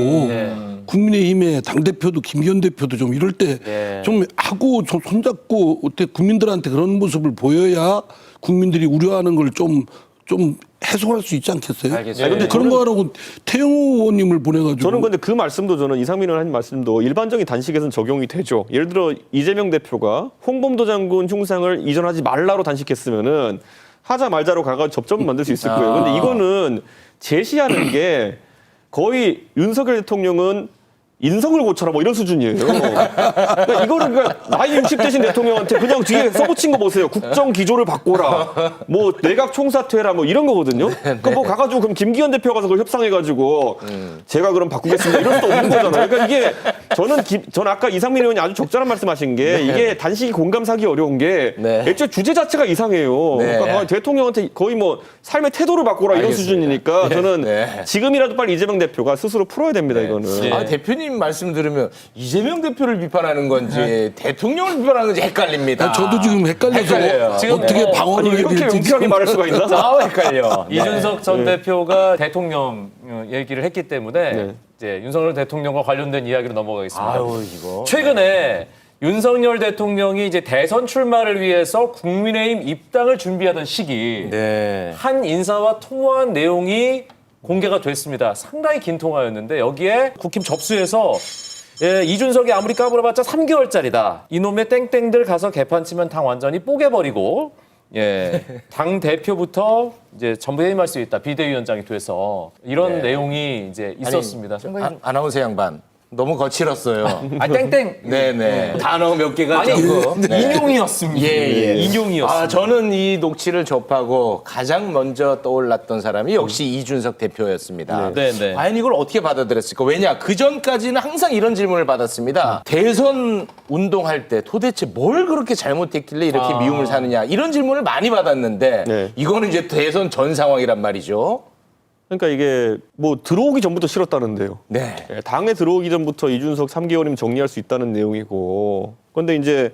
국민의힘의 당대표도 김기현 대표도 좀 이럴 때 좀 하고 좀 손잡고 어때 국민들한테 그런 모습을 보여야 국민들이 우려하는 걸 좀 해소할 수 있지 않겠어요? 알겠어요. 근데 그런 거 하라고 태영호 의원님을 보내가지고 저는 근데 그 말씀도 저는 이상민 의원 한 말씀도 일반적인 단식에서는 적용이 되죠. 예를 들어 이재명 대표가 홍범도 장군 흉상을 이전하지 말라로 단식했으면은 하자 말자로 가가 접점을 만들 수 있을 거예요. 근데 이거는 제시하는 게 거의 윤석열 대통령은 인성을 고쳐라 뭐 이런 수준이에요. 그러니까 이거를 나이 60대신 대통령한테 그냥 뒤에 써붙인 거 보세요. 국정 기조를 바꿔라. 뭐 내각 총사퇴라 뭐 이런 거거든요. 그러니까 뭐 가가지고 그럼 김기현 대표가 가서 그걸 협상해가지고 제가 그럼 바꾸겠습니다. 이럴 수도 없는 거잖아요. 그러니까 이게 저는 아까 이상민 의원이 아주 적절한 말씀하신 게 이게 단식이 공감사기 어려운 게 애초에 주제 자체가 이상해요. 그러니까 대통령한테 거의 뭐 삶의 태도를 바꿔라 이런 수준이니까 저는 지금이라도 빨리 이재명 대표가 스스로 풀어야 됩니다. 이거는. 대표님 말씀 들으면 이재명 대표를 비판하는 건지 대통령을 비판하는 건지 헷갈립니다. 저도 지금 헷갈려서 지금 어떻게 방어를 해야 이렇게 될지 명쾌하게 말할 수가 있나? 헷갈려. 이준석 전 대표가 대통령 얘기를 했기 때문에 이제 윤석열 대통령과 관련된 이야기로 넘어가겠습니다. 최근에 윤석열 대통령이 이제 대선 출마를 위해서 국민의힘 입당을 준비하던 시기 한 인사와 통화한 내용이 공개가 됐습니다. 상당히 긴 통화였는데 여기에 국힘 접수해서 이준석이 아무리 까불어봤자 3개월짜리다. 이놈의 땡땡들 가서 개판 치면 당 완전히 뽀개버리고 당 대표부터 이제 전부 해임할 수 있다. 비대위원장이 돼서 이런 내용이 이제 있었습니다. 아나운서 양반. 너무 거칠었어요. 땡땡. 네네. 단어 몇 개가 조금 인용이었습니다. 인용이었습니다. 저는 이 녹취를 접하고 가장 먼저 떠올랐던 사람이 역시 이준석 대표였습니다. 과연 이걸 어떻게 받아들였을까? 왜냐? 그 전까지는 항상 이런 질문을 받았습니다. 대선 운동할 때 도대체 뭘 그렇게 잘못했길래 이렇게 미움을 사느냐? 이런 질문을 많이 받았는데 이거는 이제 대선 전 상황이란 말이죠. 그러니까 이게 뭐 들어오기 전부터 싫었다는데요. 당에 들어오기 전부터 이준석 3개월이면 정리할 수 있다는 내용이고. 그런데 이제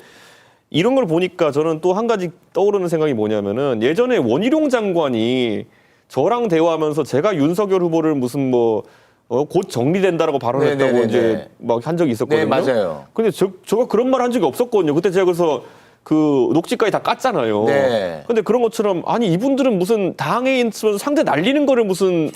이런 걸 보니까 저는 또 한 가지 떠오르는 생각이 뭐냐면은 예전에 원희룡 장관이 저랑 대화하면서 제가 윤석열 후보를 무슨 뭐 곧 정리된다라고 발언했다고 네네네네. 이제 막 한 적이 있었거든요. 네, 맞아요. 근데 저가 그런 말 한 적이 없었거든요. 그때 제가 그래서 그 녹취까지 다 깠잖아요. 네. 근데 그런 것처럼 아니 이분들은 무슨 당에 있으면 상대 날리는 거를 무슨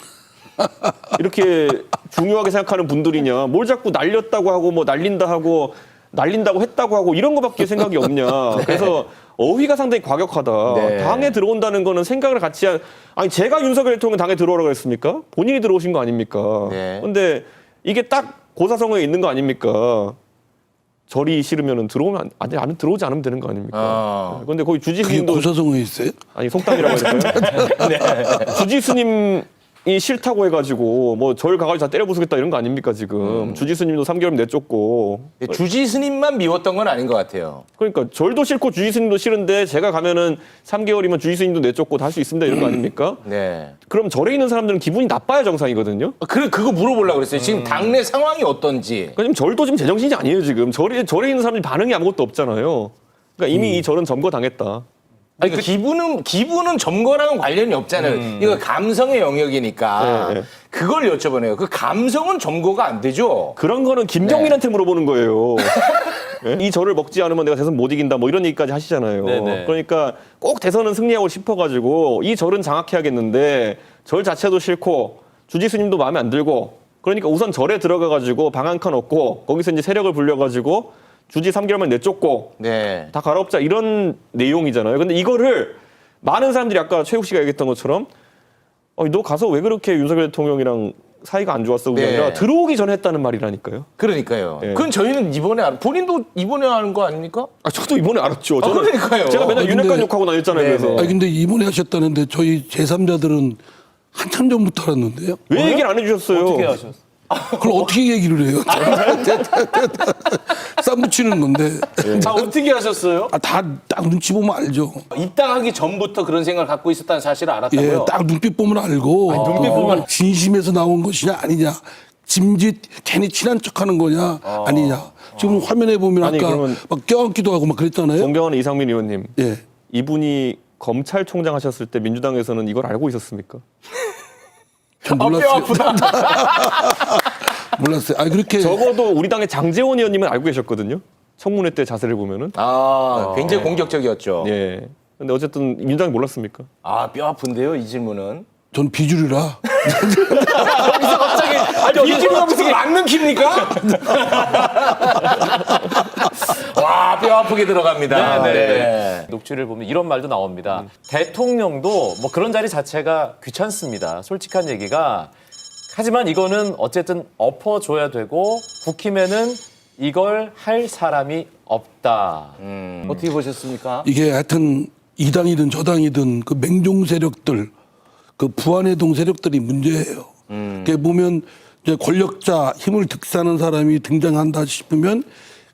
이렇게 중요하게 생각하는 분들이냐. 뭘 자꾸 날렸다고 하고 뭐 날린다 하고 날린다고 했다고 하고 이런 거밖에 생각이 없냐. 그래서 어휘가 상당히 과격하다. 네. 당에 들어온다는 거는 생각을 같이 아니 제가 윤석열 대통령 당에 들어오라고 했습니까? 본인이 들어오신 거 아닙니까? 네. 근데 이게 딱 고사성어에 있는 거 아닙니까? 절이 싫으면 들어오면 안 들어오지 않으면 되는 거 아닙니까? 그런데 거기 주지스님도 고사성어에 있어요? 아니 속담이라고 해야 될까요? 네. 주지스님이 싫다고 해가지고 뭐 절 가가지고 다 때려 부수겠다 이런 거 아닙니까 지금? 주지스님도 3개월 내쫓고 주지스님만 미웠던 건 아닌 것 같아요. 그러니까 절도 싫고 주지스님도 싫은데 제가 가면은 3개월이면 주지스님도 내쫓고 다 할 수 있습니다 이런 거 아닙니까? 네. 그럼 절에 있는 사람들은 기분이 나빠야 정상이거든요. 그거 물어보려고 그랬어요. 지금 당내 상황이 어떤지. 그러니까 지금 절도 지금 제정신이 아니에요 지금. 절에 있는 사람들이 반응이 아무것도 없잖아요. 그러니까 이미 이 절은 점거당했다. 아니, 기분은 점거랑은 관련이 없잖아요. 이거 감성의 영역이니까 네, 네. 그걸 여쭤보네요. 그 감성은 점거가 안 되죠. 그런 거는 김경민한테 물어보는 거예요. 네? 이 절을 먹지 않으면 내가 대선 못 이긴다 뭐 이런 얘기까지 하시잖아요. 네네. 그러니까 꼭 대선은 승리하고 싶어가지고 이 절은 장악해야겠는데 절 자체도 싫고 주지스님도 마음에 안 들고 그러니까 우선 절에 들어가가지고 방 한 칸 얻고 거기서 이제 세력을 불려가지고 주지 3개월만 내쫓고 네. 다 갈아엎자 이런 내용이잖아요. 근데 이거를 많은 사람들이 아까 최욱 씨가 얘기했던 것처럼 너 가서 왜 그렇게 윤석열 대통령이랑 사이가 안 좋았어? 그게 네. 아니라 들어오기 전에 했다는 말이라니까요. 그러니까요. 네. 그건 저희는 본인도 이번에 아는 거 아닙니까? 저도 이번에 알았죠. 저는 그러니까요. 제가 맨날 근데- 윤핵관 욕하고 다녔잖아요. 그래서 아니 근데 이번에 하셨다는데 저희 제3자들은 한참 전부터 알았는데요. 왜 얘기를 안 해주셨어요? 어떻게 하셨어요? 그걸 어떻게 얘기를 해요? 쌈 붙이는 건데. 어떻게 하셨어요? 딱 눈치 보면 알죠. 입당하기 전부터 그런 생각을 갖고 있었다는 사실을 알았다고요? 예, 딱 눈빛 보면 알고. 눈빛 보면 진심에서 나온 것이냐 아니냐. 짐짓 괜히 친한 척하는 거냐 아니냐. 지금 화면에 보면 아니, 아까 그러면 막 껴안기도 하고 막 그랬잖아요. 존경하는 이상민 의원님. 예. 이분이 검찰총장 하셨을 때 민주당에서는 이걸 알고 있었습니까? 전 몰랐어요. 몰랐어요. 아니 그렇게 적어도 우리 당의 장제원 의원님은 알고 계셨거든요. 청문회 때 자세를 보면은. 굉장히 공격적이었죠. 예. 근데 어쨌든 민주당이 몰랐습니까? 뼈 아픈데요, 이 질문은. 전 비주류라. 여기서 갑자기 비주류가 무슨 막는 킵니까? 와, 뼈 아프게 들어갑니다. 네. 녹취를 보면 이런 말도 나옵니다. 대통령도 뭐 그런 자리 자체가 귀찮습니다. 솔직한 얘기가. 하지만 이거는 어쨌든 엎어줘야 되고 국힘에는 이걸 할 사람이 없다. 어떻게 보셨습니까? 이게 하여튼 이 당이든 저 당이든 그 맹종 세력들, 그 부안해동 세력들이 문제예요. 그게 보면 이제 권력자, 힘을 득세하는 사람이 등장한다 싶으면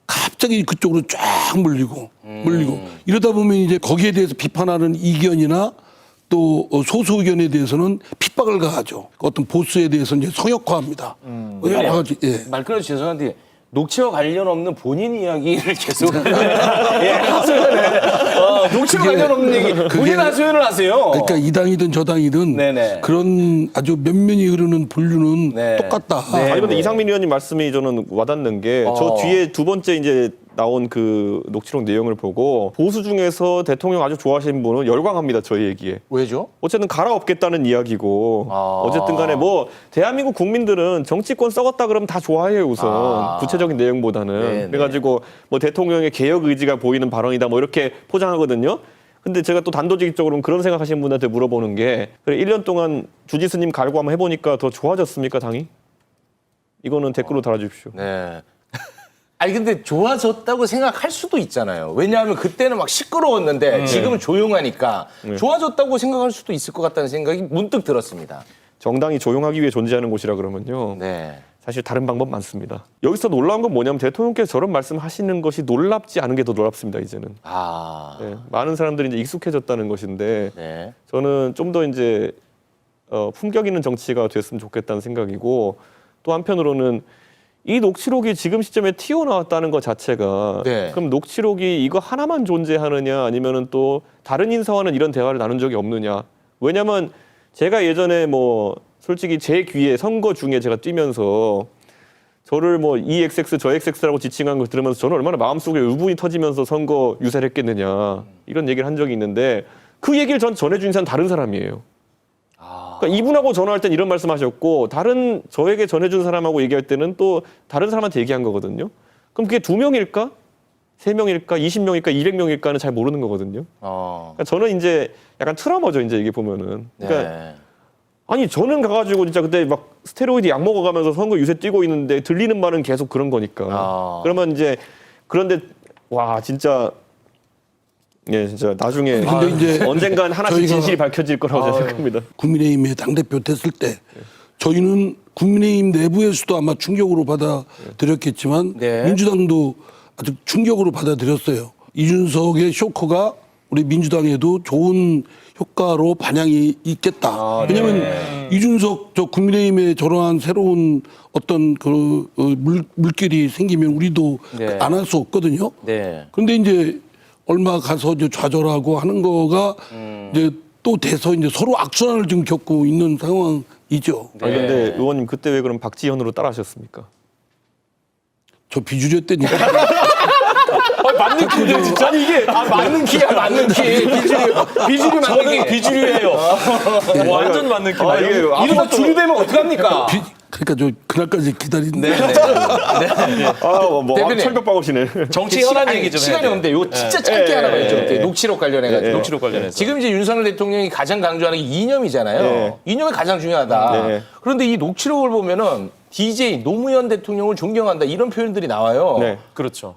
갑자기 그쪽으로 쫙 물리고 이러다 보면 이제 거기에 대해서 비판하는 이견이나 또 소수 의견에 대해서는 핍박을 가하죠. 어떤 보수에 대해서 이제 성역화합니다. 여러 가지. 예. 말 끊어서 죄송한데 녹취와 관련 없는 본인 이야기를 계속 하소연을 녹취와 관련 없는 얘기 본인 하소연을 하세요. 그러니까 이 당이든 저 당이든 네네. 그런 아주 면면이 흐르는 분류는 똑같다. 아니 근데 이상민 의원님 말씀이 저는 와닿는 게 저 뒤에 두 번째 이제 나온 그 녹취록 내용을 보고 보수 중에서 대통령 아주 좋아하시는 분은 열광합니다. 저희 얘기에. 왜죠? 어쨌든 갈아엎겠다는 이야기고 어쨌든 간에 뭐 대한민국 국민들은 정치권 썩었다 그러면 다 좋아해요 우선 구체적인 내용보다는. 네네. 그래가지고 뭐 대통령의 개혁 의지가 보이는 발언이다 뭐 이렇게 포장하거든요. 근데 제가 또 단도직입적으로 그런 생각하시는 분한테 물어보는 게 그래 1년 동안 주지스님 갈고 한번 해보니까 더 좋아졌습니까 당이? 이거는 댓글로 달아주십시오. 네. 아니 근데 좋아졌다고 생각할 수도 있잖아요. 왜냐하면 그때는 막 시끄러웠는데 지금은 조용하니까 좋아졌다고 생각할 수도 있을 것 같다는 생각이 문득 들었습니다. 정당이 조용하기 위해 존재하는 곳이라 그러면요. 네. 사실 다른 방법 많습니다. 여기서 놀라운 건 뭐냐면 대통령께서 저런 말씀하시는 것이 놀랍지 않은 게 더 놀랍습니다. 이제는. 네, 많은 사람들이 이제 익숙해졌다는 것인데 네. 저는 좀 더 이제 품격 있는 정치가 됐으면 좋겠다는 생각이고 또 한편으로는 이 녹취록이 지금 시점에 튀어나왔다는 것 자체가 그럼 녹취록이 이거 하나만 존재하느냐 아니면은 또 다른 인사와는 이런 대화를 나눈 적이 없느냐. 왜냐면 제가 예전에 뭐 솔직히 제 귀에 선거 중에 제가 뛰면서 저를 뭐 이 XX 저 XX라고 지칭한 걸 들으면서 저는 얼마나 마음속에 의분이 터지면서 선거 유세를 했겠느냐 이런 얘기를 한 적이 있는데 그 얘기를 전 전해준 사람은 다른 사람이에요. 그러니까 이분하고 전화할 땐 이런 말씀하셨고 다른 저에게 전해준 사람하고 얘기할 때는 또 다른 사람한테 얘기한 거거든요. 그럼 그게 2명일까? 3명일까? 20명일까? 200명일까는 잘 모르는 거거든요. 그러니까 저는 이제 약간 트라우마죠. 이제 이게 보면은. 그러니까 네. 아니 저는 가가지고 진짜 그때 막 스테로이드 약 먹어가면서 선거 유세 뛰고 있는데 들리는 말은 계속 그런 거니까. 그러면 이제 그런데 와 진짜 예 진짜 나중에 근데 이제 언젠간 하나씩 저희가- 진실이 밝혀질 거라고 생각합니다. 국민의힘의 당대표 됐을 때 저희는 국민의힘 내부에서도 아마 충격으로 받아들였겠지만 민주당도 아주 충격으로 받아들였어요. 이준석의 쇼크가 우리 민주당에도 좋은 효과로 반영이 있겠다. 왜냐하면 이준석 저 국민의힘에 저러한 새로운 어떤 그 물길이 생기면 우리도 안 할 수 없거든요. 그런데 이제 얼마 가서 이제 좌절하고 하는 거가 이제 또 돼서 이제 서로 악순환을 지금 겪고 있는 상황이죠. 아니 근데 의원님 그때 왜 그럼 박지현으로 따라하셨습니까? 저 비주류였다니까. 맞는 키인데 진짜. 아니 이게 맞는 키야 맞는 키. 비주류 맞는 키. 비주류예요. 완전 맞는 키. 이거 주류되면 어떡합니까? 그러니까 저 그날까지 기다리는데. 뭐 대표님. 철벽 박으시네. 정치 현안 얘기 좀 시간이 해야 없는데 이거 진짜 짧게 하나 여쭤볼게요. 녹취록 관련해가지고. 녹취록 관련해서. 지금 이제 윤석열 대통령이 가장 강조하는 게 이념이잖아요. 이념이 가장 중요하다. 그런데 이 녹취록을 보면은 DJ 노무현 대통령을 존경한다 이런 표현들이 나와요. 그렇죠.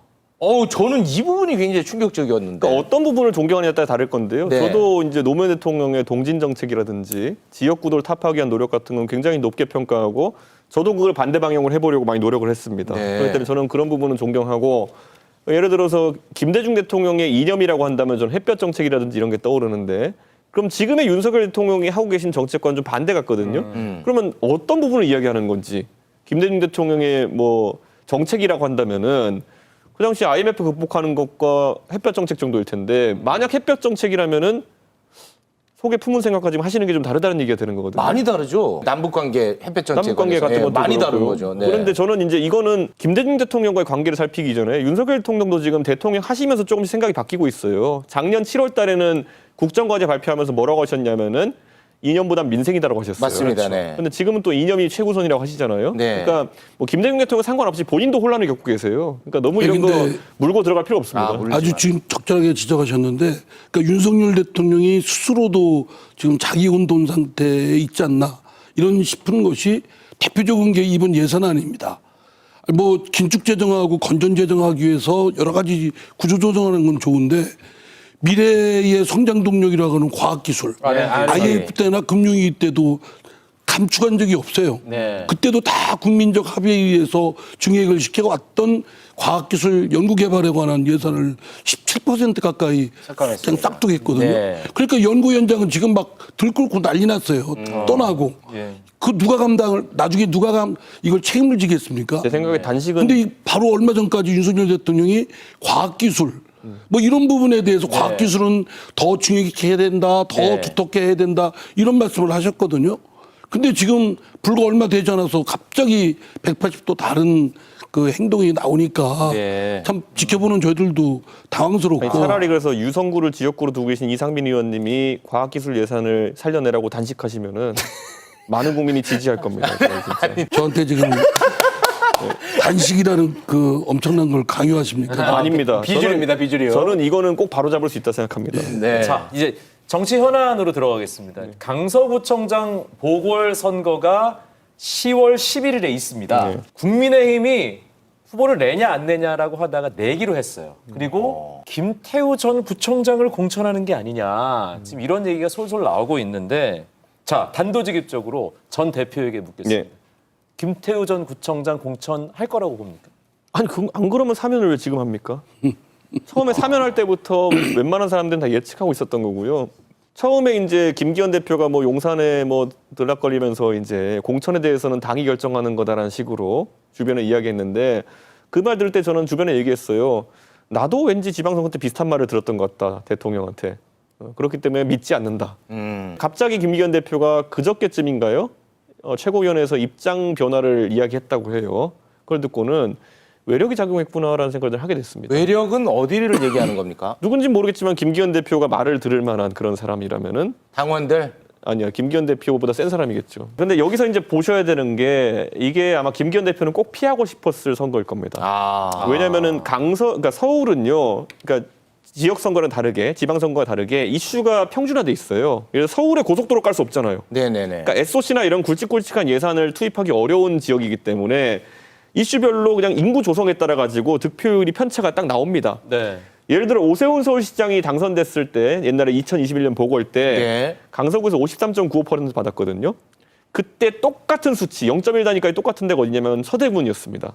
저는 이 부분이 굉장히 충격적이었는데. 그러니까 어떤 부분을 존경하느냐에 따라 다를 건데요. 네. 저도 이제 노무현 대통령의 동진 정책이라든지 지역구도를 타파하기 위한 노력 같은 건 굉장히 높게 평가하고 저도 그걸 반대 방향으로 해보려고 많이 노력을 했습니다. 그렇기 때문에 저는 그런 부분은 존경하고 예를 들어서 김대중 대통령의 이념이라고 한다면 저는 햇볕 정책이라든지 이런 게 떠오르는데 그럼 지금의 윤석열 대통령이 하고 계신 정책과는 좀 반대 같거든요. 그러면 어떤 부분을 이야기하는 건지 김대중 대통령의 뭐 정책이라고 한다면은 그 당시 IMF 극복하는 것과 햇볕 정책 정도일 텐데 만약 햇볕 정책이라면은 속에 품은 생각과 지금 하시는 게 좀 다르다는 얘기가 되는 거거든요. 많이 다르죠. 남북관계 햇볕 정책 남북관계 같은 것도 많이 그렇고요. 다른 거죠. 네. 그런데 저는 이제 이거는 김대중 대통령과의 관계를 살피기 전에 윤석열 대통령도 지금 대통령 하시면서 조금씩 생각이 바뀌고 있어요. 작년 7월 달에는 국정과제 발표하면서 뭐라고 하셨냐면은 이념보단 민생이다라고 하셨어요. 맞습니다. 그렇죠. 네. 근데 지금은 또 이념이 최우선이라고 하시잖아요. 그러니까 뭐 김대중 대통령 상관없이 본인도 혼란을 겪고 계세요. 그러니까 너무 이런 거 근데 물고 들어갈 필요 없습니다. 아주 지금 적절하게 지적하셨는데, 그러니까 윤석열 대통령이 스스로도 지금 자기 혼돈 상태에 있지 않나 이런 싶은 것이 대표적인 게 이번 예산안입니다. 뭐 긴축 재정하고 건전 재정하기 위해서 여러 가지 구조 조정하는 건 좋은데 미래의 성장 동력이라고 하는 과학기술, IMF 때나 금융위기 때도 감축한 적이 없어요. 그때도 다 국민적 합의에 의해서 증액을 시켜왔던 과학기술 연구개발에 관한 예산을 17% 가까이 그냥 싹둑했거든요. 그러니까 연구 현장은 지금 막 들끓고 난리 났어요. 떠나고. 그 누가 감당을 나중에 이걸 책임을 지겠습니까? 제 생각에 단식은 근데 바로 얼마 전까지 윤석열 대통령이 과학기술 뭐 이런 부분에 대해서 과학기술은 더 중요하게 해야 된다, 더 두텁게 해야 된다 이런 말씀을 하셨거든요. 근데 지금 불과 얼마 되지 않아서 갑자기 180도 다른 그 행동이 나오니까 참 지켜보는 저희들도 당황스럽고. 아니, 차라리 그래서 유성구를 지역구로 두고 계신 이상민 의원님이 과학기술 예산을 살려내라고 단식하시면은 많은 국민이 지지할 겁니다. 진짜. 저한테 지금 단식이라는 그 엄청난 걸 강요하십니까? 아닙니다. 비주류입니다, 비주류. 저는 이거는 꼭 바로잡을 수 있다 생각합니다. 자, 이제 정치 현안으로 들어가겠습니다. 강서구청장 보궐선거가 10월 11일에 있습니다. 국민의힘이 후보를 내냐 안 내냐라고 하다가 내기로 했어요. 그리고 김태우 전 구청장을 공천하는 게 아니냐. 지금 이런 얘기가 솔솔 나오고 있는데 자, 단도직입적으로 전 대표에게 묻겠습니다. 김태우 전 구청장 공천할 거라고 봅니까? 아니 안 그러면 사면을 왜 지금 합니까? 처음에 사면할 때부터 웬만한 사람들은 다 예측하고 있었던 거고요. 처음에 이제 김기현 대표가 뭐 용산에 뭐 들락거리면서 이제 공천에 대해서는 당이 결정하는 거다라는 식으로 주변에 이야기했는데 그 말 들을 때 저는 주변에 얘기했어요. 나도 왠지 지방선거 때 비슷한 말을 들었던 것 같다 대통령한테. 그렇기 때문에 믿지 않는다. 갑자기 김기현 대표가 그저께쯤인가요? 최고위원회에서 입장 변화를 이야기했다고 해요. 그걸 듣고는 외력이 작용했구나라는 생각을 하게 됐습니다. 외력은 어디를 얘기하는 겁니까? 누군지는 모르겠지만 김기현 대표가 말을 들을 만한 그런 사람이라면은 당원들? 아니요, 김기현 대표보다 센 사람이겠죠. 그런데 여기서 이제 보셔야 되는 게 이게 아마 김기현 대표는 꼭 피하고 싶었을 선거일 겁니다. 왜냐하면은 그러니까 서울은요, 그러니까 지역 선거는 다르게 지방 선거와 다르게 이슈가 평준화돼 있어요. 그래서 서울에 고속도로 깔 수 없잖아요. 네네네. 그러니까 SOC나 이런 굵직굵직한 예산을 투입하기 어려운 지역이기 때문에 이슈별로 그냥 인구 조성에 따라 가지고 득표율이 편차가 딱 나옵니다. 네. 예를 들어 오세훈 서울시장이 당선됐을 때 옛날에 2021년 보궐 때 강서구에서 53.95% 받았거든요. 그때 똑같은 수치 0.1 단위까지 똑같은 데가 어디냐면 서대문이었습니다.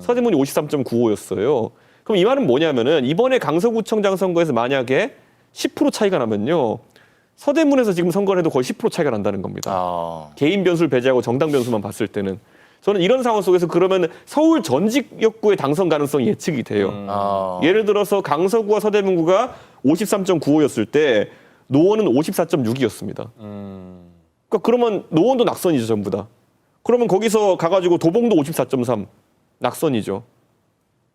서대문이 53.95였어요. 그럼 이 말은 뭐냐면은 이번에 강서구청장 선거에서 만약에 10% 차이가 나면요. 서대문에서 지금 선거를 해도 거의 10% 차이가 난다는 겁니다. 개인 변수를 배제하고 정당 변수만 봤을 때는. 저는 이런 상황 속에서 그러면 서울 전직 역구의 당선 가능성이 예측이 돼요. 예를 들어서 강서구와 서대문구가 53.95였을 때 노원은 54.6이었습니다. 그러니까 그러면 노원도 낙선이죠, 전부 다. 그러면 거기서 가가지고 도봉도 54.3 낙선이죠.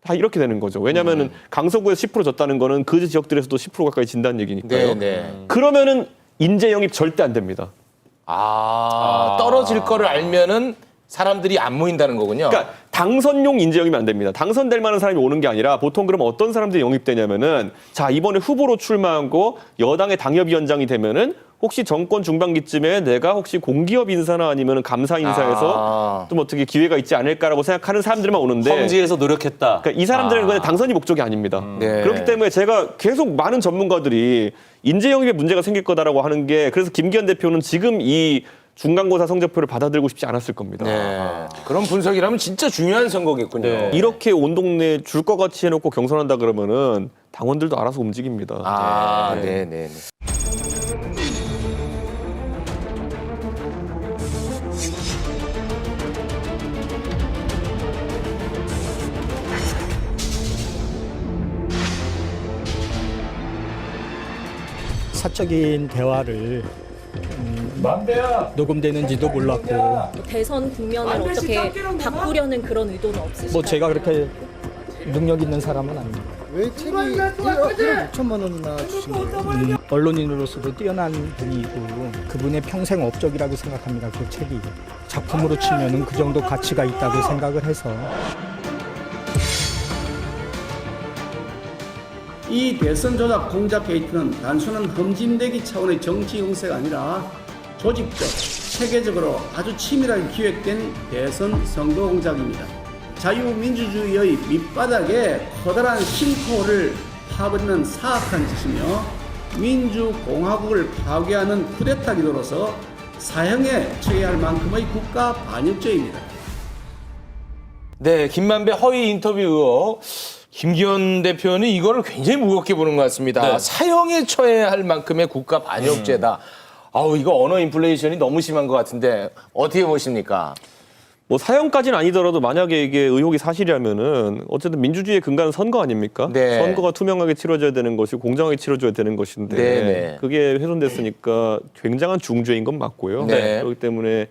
다 이렇게 되는 거죠. 왜냐하면은 강서구에서 10% 졌다는 거는 그 지역들에서도 10% 가까이 진다는 얘기니까요. 그러면은 인재 영입 절대 안 됩니다. 떨어질 거를 알면은 사람들이 안 모인다는 거군요. 그러니까 당선용 인재 영입이 안 됩니다. 당선될 만한 사람이 오는 게 아니라 보통 그럼 어떤 사람들이 영입되냐면은 자 이번에 후보로 출마하고 여당의 당협위원장이 되면은 혹시 정권 중반기쯤에 내가 혹시 공기업 인사나 아니면 감사 인사에서 좀 어떻게 기회가 있지 않을까라고 생각하는 사람들만 오는데 험지에서 노력했다. 그러니까 이 사람들은 그냥 당선이 목적이 아닙니다. 그렇기 때문에 제가 계속 많은 전문가들이 인재 영입에 문제가 생길 거다라고 하는 게 그래서 김기현 대표는 지금 이 중간고사 성적표를 받아들고 싶지 않았을 겁니다. 그런 분석이라면 진짜 중요한 선거겠군요. 이렇게 온 동네 줄 것 같이 해놓고 경선한다 그러면은 당원들도 알아서 움직입니다. 네네. 사적인 대화를 녹음되는지도 몰랐고 대선 국면을 어떻게 바꾸려는 그런 의도는 없으실까요? 뭐 제가 그렇게 능력 있는 사람은 아닙니다. 왜 책이 1억 6천만 원이나 주신 거예요? 언론인으로서도 뛰어난 분이고 그분의 평생 업적이라고 생각합니다. 그 책이 작품으로 치면은 그 정도 가치가 있다고 생각을 해서 이 대선 조작 공작 게이트는 단순한 험진대기 차원의 정치 형세가 아니라 조직적, 체계적으로 아주 치밀하게 기획된 대선 선거 공작입니다. 자유민주주의의 밑바닥에 커다란 싱크홀을 파버리는 사악한 짓이며 민주공화국을 파괴하는 쿠데타 기도로서 사형에 처해야 할 만큼의 국가 반역죄입니다. 네, 김만배 허위 인터뷰 의혹. 김기현 대표는 이거를 굉장히 무겁게 보는 것 같습니다. 사형에 처해야 할 만큼의 국가 반역죄다. 아우, 이거 언어 인플레이션이 너무 심한 것 같은데 어떻게 보십니까? 뭐 사형까지는 아니더라도 만약에 이게 의혹이 사실이라면은 어쨌든 민주주의의 근간은 선거 아닙니까? 선거가 투명하게 치러져야 되는 것이고 공정하게 치러져야 되는 것인데 그게 훼손됐으니까 굉장한 중죄인 건 맞고요. 그렇기 때문에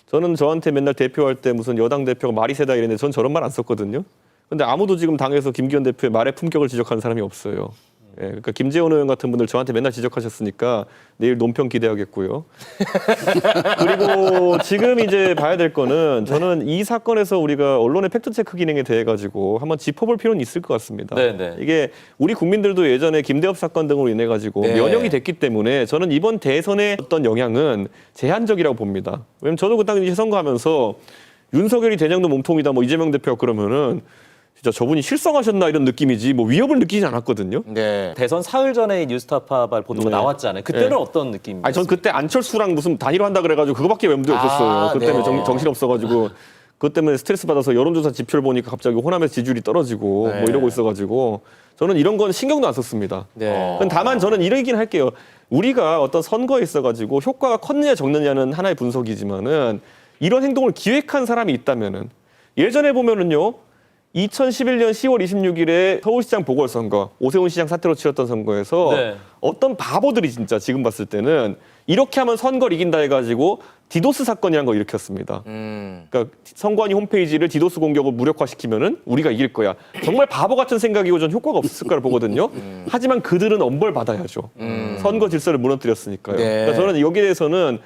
저는 저한테 맨날 대표할 때 무슨 여당 대표가 말이 세다 이랬는데 전 저런 말 안 썼거든요. 근데 아무도 지금 당에서 김기현 대표의 말의 품격을 지적하는 사람이 없어요. 그러니까 김재원 의원 같은 분들 저한테 맨날 지적하셨으니까 내일 논평 기대하겠고요. 그리고 지금 이제 봐야 될 거는 저는 이 사건에서 우리가 언론의 팩트체크 기능에 대해 가지고 한번 짚어볼 필요는 있을 것 같습니다. 이게 우리 국민들도 예전에 김대엽 사건 등으로 인해 가지고 면역이 됐기 때문에 저는 이번 대선의 어떤 영향은 제한적이라고 봅니다. 왜냐면 저도 그 당시 선거하면서 윤석열이 대장동 몸통이다 뭐 이재명 대표가 그러면은 진짜 저분이 실성하셨나 이런 느낌이지 뭐 위협을 느끼지 않았거든요. 대선 사흘 전에 뉴스타파발 보도가 나왔잖아요. 그때는 어떤 느낌이었어요? 아니 전 그때 안철수랑 무슨 단일화한다 그래가지고 그거밖에 외모도 없었어요. 그때 정신 없어가지고 그것 때문에 스트레스 받아서 여론조사 지표를 보니까 갑자기 호남에서 지지율이 떨어지고 뭐 이러고 있어가지고 저는 이런 건 신경도 안 썼습니다. 다만 저는 이런 얘기는 할게요. 우리가 어떤 선거에 있어가지고 효과가 컸느냐 적느냐는 하나의 분석이지만은 이런 행동을 기획한 사람이 있다면은 예전에 보면은요. 2011년 10월 26일에 서울시장 보궐선거, 오세훈 시장 사태로 치렀던 선거에서 네. 어떤 바보들이 진짜 지금 봤을 때는 이렇게 하면 선거를 이긴다 해가지고 디도스 사건이란 걸 일으켰습니다. 그러니까 선관위 홈페이지를 디도스 공격을 무력화시키면은 우리가 이길 거야. 정말 바보 같은 생각이고 전 효과가 없을 거라 보거든요. 하지만 그들은 엄벌 받아야죠. 선거 질서를 무너뜨렸으니까요. 네. 그러니까 저는 여기에 대해서는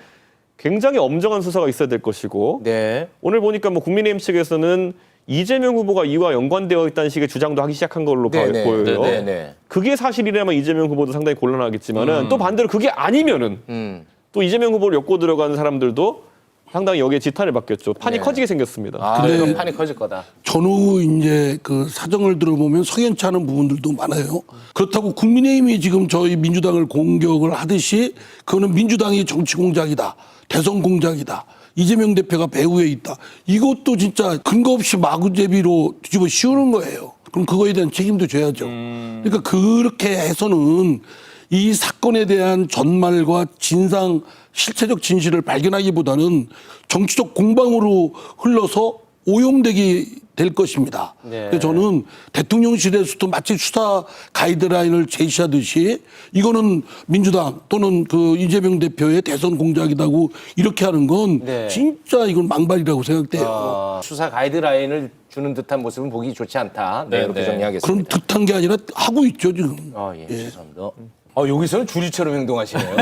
굉장히 엄정한 수사가 있어야 될 것이고 네. 오늘 보니까 뭐 국민의힘 측에서는 이재명 후보가 이와 연관되어 있다는 식의 주장도 하기 시작한 걸로 네네. 보여요. 네네. 그게 사실이라면 이재명 후보도 상당히 곤란하겠지만은 또 반대로 그게 아니면은 또 이재명 후보를 엮고 들어가는 사람들도 상당히 여기에 지탄을 받겠죠. 판이 네. 커지게 생겼습니다. 아, 근데 이건 판이 커질 거다. 전후 이제 그 사정을 들어보면 석연치 않은 부분들도 많아요. 그렇다고 국민의힘이 지금 저희 민주당을 공격을 하듯이 그거는 민주당이 정치 공작이다. 대선 공작이다. 이재명 대표가 배후에 있다. 이것도 진짜 근거 없이 마구제비로 뒤집어 씌우는 거예요. 그럼 그거에 대한 책임도 져야죠. 그러니까 그렇게 해서는 이 사건에 대한 전말과 진상, 실체적 진실을 발견하기보다는 정치적 공방으로 흘러서 오염되게 될 것입니다. 네. 그래서 저는 대통령실에서도 마치 수사 가이드라인을 제시하듯이 이거는 민주당 또는 그 이재명 대표의 대선 공작이라고 이렇게 하는 건 네. 진짜 이건 망발이라고 생각돼요. 수사 가이드라인을 주는 듯한 모습은 보기 좋지 않다. 네, 이렇게 정리하겠습니다. 그럼 듯한 게 아니라 하고 있죠 지금. 예, 죄송합니다. 여기서는 주류처럼 행동하시네요.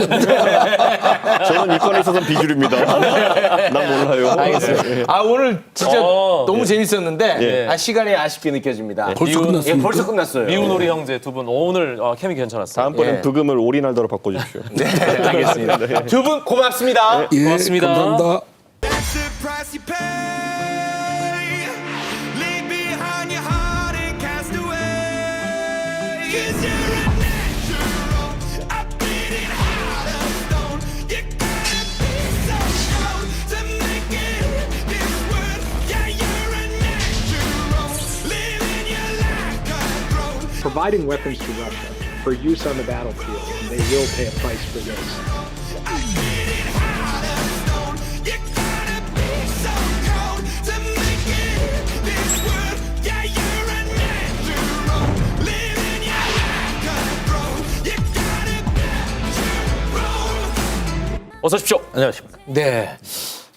저는 이 건에 있어서는 비주류입니다. 난 몰라요. 알겠습니다. 오늘 진짜 너무 재밌었는데 네. 시간이 아쉽게 느껴집니다. 벌써 끝났습니까? 예, 벌써 끝났어요. 미운 우리 형제 두 분 오늘 케미 괜찮았어요. 다음번엔 예. 브금을 오리날더로 바꿔주십시오. 네, 알겠습니다. 두 분 고맙습니다. 예, 고맙습니다. 감사합니다. Providing weapons to Russia for use on the battlefield, and they will pay a price for this. 어서 오십시오. 안녕하십니까. 네.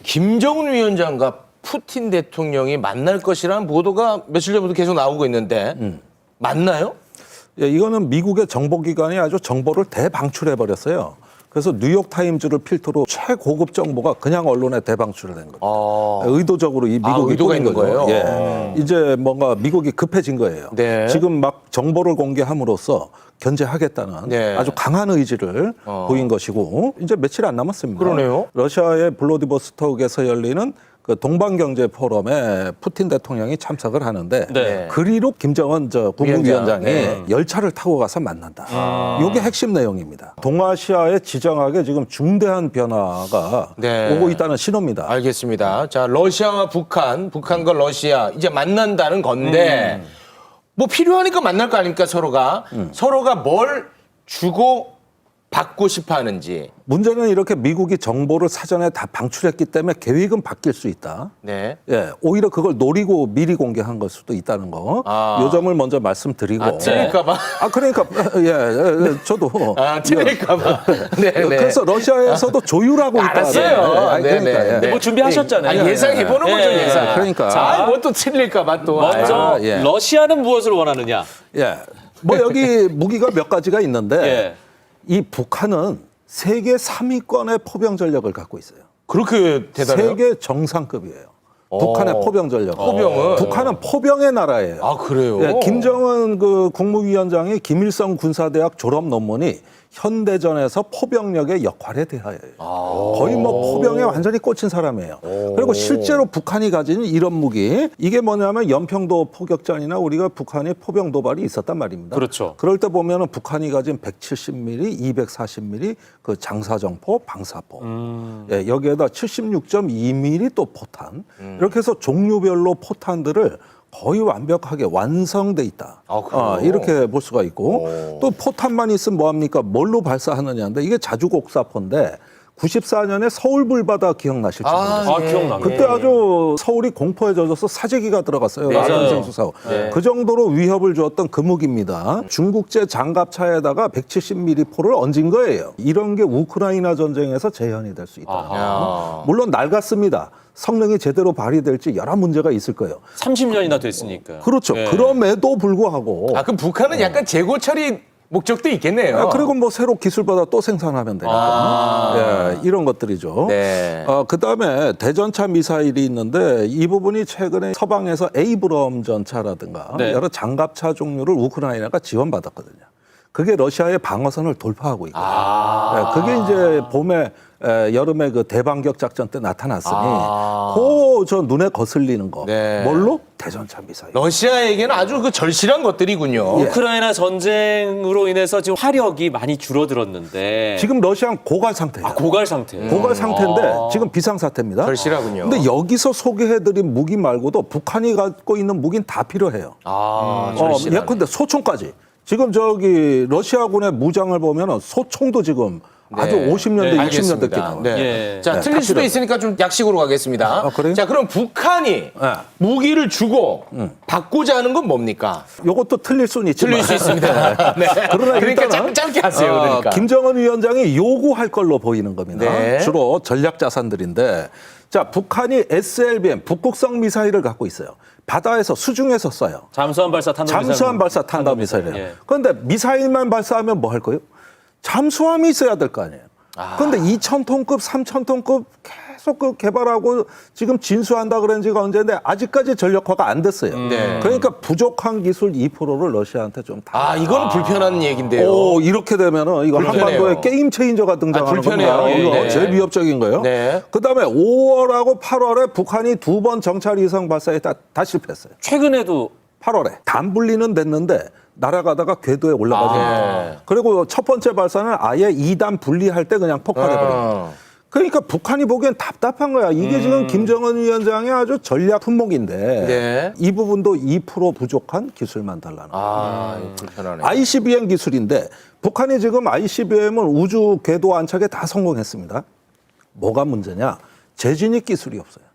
김정은 위원장과 푸틴 대통령이 만날 것이라는 보도가 며칠 전부터 계속 나오고 있는데 맞나요? 예, 이거는 미국의 정보기관이 아주 정보를 대방출해 버렸어요. 그래서 뉴욕타임즈를 필두로 최고급 정보가 그냥 언론에 대방출된 거예요. 의도적으로 이 미국이 의도가 꾸민 있는 거죠. 거예요? 예. 이제 뭔가 미국이 급해진 거예요. 네. 지금 막 정보를 공개함으로써 견제하겠다는 네. 아주 강한 의지를 보인 것이고 이제 며칠 안 남았습니다. 그러네요. 러시아의 블라디보스톡에서 열리는 그 동방경제 포럼에 푸틴 대통령이 참석을 하는데 네. 그리로 김정은 국무위원장이 네. 열차를 타고 가서 만난다. 이게 핵심 내용입니다. 동아시아에 지정하게 지금 중대한 변화가 네. 오고 있다는 신호입니다. 알겠습니다. 자, 러시아와 북한과 러시아 이제 만난다는 건데 뭐 필요하니까 만날 거 아닙니까 서로가 뭘 주고 받고 싶어 하는지. 문제는 이렇게 미국이 정보를 사전에 다 방출했기 때문에 계획은 바뀔 수 있다. 네. 예, 오히려 그걸 노리고 미리 공개한 걸 수도 있다는 거. 요 점을 먼저 말씀드리고. 틀릴까봐. 그러니까 저도. 틀릴까봐. 네, 네. 그래서 러시아에서도 조율하고 있다. 알았어요. 네, 네, 그러니까. 네. 뭐 준비하셨잖아요. 예상해보는 거죠, 예. 예상. 그러니까. 뭐 또 틀릴까봐 또. 먼저 예. 러시아는 무엇을 원하느냐? 예. 뭐 여기 무기가 몇 가지가 있는데 예. 이 북한은 세계 3위권의 포병 전력을 갖고 있어요. 그렇게 대단해요? 세계 정상급이에요. 북한의 포병 전력. 포병은? 북한은 포병의 나라예요. 아, 그래요? 예, 김정은 그 국무위원장이 김일성 군사대학 졸업 논문이 현대전에서 포병력의 역할에 대하여요. 거의 뭐 포병에 완전히 꽂힌 사람이에요. 그리고 실제로 북한이 가진 이런 무기, 이게 뭐냐면 연평도 포격전이나 우리가 북한이 포병 도발이 있었단 말입니다. 그렇죠. 그럴 때 보면은 북한이 가진 170mm, 240mm 그 장사정포, 방사포, 예, 여기에다 76.2mm 또 포탄, 이렇게 해서 종류별로 포탄들을 거의 완벽하게 완성돼 있다. 이렇게 볼 수가 있고 또 포탄만 있으면 뭐합니까? 뭘로 발사하느냐인데 이게 자주곡사포인데 94년에 서울 불바다 기억나실지 모르겠어요. 기억납니다. 그때 아주 서울이 공포에 젖어서 사재기가 들어갔어요. 라벤 수사고. 그 정도로 위협을 주었던 그 무기입니다. 중국제 장갑차에다가 170mm 포를 얹은 거예요. 이런 게 우크라이나 전쟁에서 재현이 될 수 있다. 물론 낡았습니다. 성능이 제대로 발휘될지 여러 문제가 있을 거예요. 30년이나 됐으니까. 그렇죠. 그럼에도 불구하고. 그럼 북한은 약간 재고 처리 목적도 있겠네요. 그리고 뭐 새로 기술받아 또 생산하면 되니까. 이런 것들이죠. 네. 그다음에 대전차 미사일이 있는데 이 부분이 최근에 서방에서 에이브럼 전차라든가 여러 장갑차 종류를 우크라이나가 지원받았거든요. 그게 러시아의 방어선을 돌파하고 있거든요. 그게 이제 봄에 여름에 그 대반격 작전 때 나타났으니 저 눈에 거슬리는 거. 뭘로? 대전차 미사일. 러시아에게는 아주 그 절실한 것들이군요. 우크라이나 전쟁으로 인해서 지금 화력이 많이 줄어들었는데 지금 러시아는 고갈 상태예요. 고갈 상태. 고갈 상태인데 지금 비상 사태입니다. 절실하군요. 근데 여기서 소개해드린 무기 말고도 북한이 갖고 있는 무기는 다 필요해요. 절실하네. 예컨대 소총까지. 지금 저기 러시아군의 무장을 보면은 소총도 지금 아주 50년대, 60년대 때 나와요. 자, 틀릴 수도 있으니까 좀 약식으로 가겠습니다. 자, 그럼 북한이 무기를 주고 받고자 하는 건 뭡니까? 이것도 틀릴 수는 있지만. 틀릴 수 있습니다. 그러나 그러니까 짧게 하세요. 그러니까. 김정은 위원장이 요구할 걸로 보이는 겁니다. 주로 전략 자산들인데, 자, 북한이 SLBM 북극성 미사일을 갖고 있어요. 바다에서 수중에서 쏴요. 잠수함 발사 탄도 미사일이에요. 그런데 미사일만 발사하면 뭐 할 거예요? 잠수함이 있어야 될 거 아니에요. 그런데 2,000톤급, 3,000톤급 계속 그 개발하고 지금 진수한다 그런 지가 언제인데 아직까지 전력화가 안 됐어요. 그러니까 부족한 기술 2%를 러시아한테 좀 다. 이거는 불편한 얘기인데요. 이렇게 되면은 이거 불편해요. 한반도에 게임 체인저가 등장하는 겁니다. 이거 제일 위협적인 거예요. 그다음에 5월하고 8월에 북한이 2번 정찰 위성 발사에 다 실패했어요. 최근에도 8월에 단분리는 됐는데 날아가다가 궤도에 올라가죠. 그리고 첫 번째 발사는 아예 2단 분리할 때 그냥 폭발해버려요. 그러니까 북한이 보기엔 답답한 거야. 이게 지금 김정은 위원장의 아주 전략 품목인데 이 부분도 2% 부족한 기술만 달라는 거예요. 불편하네. ICBM 기술인데 북한이 지금 ICBM을 우주 궤도 안착에 다 성공했습니다. 뭐가 문제냐? 재진입 기술이 없어요.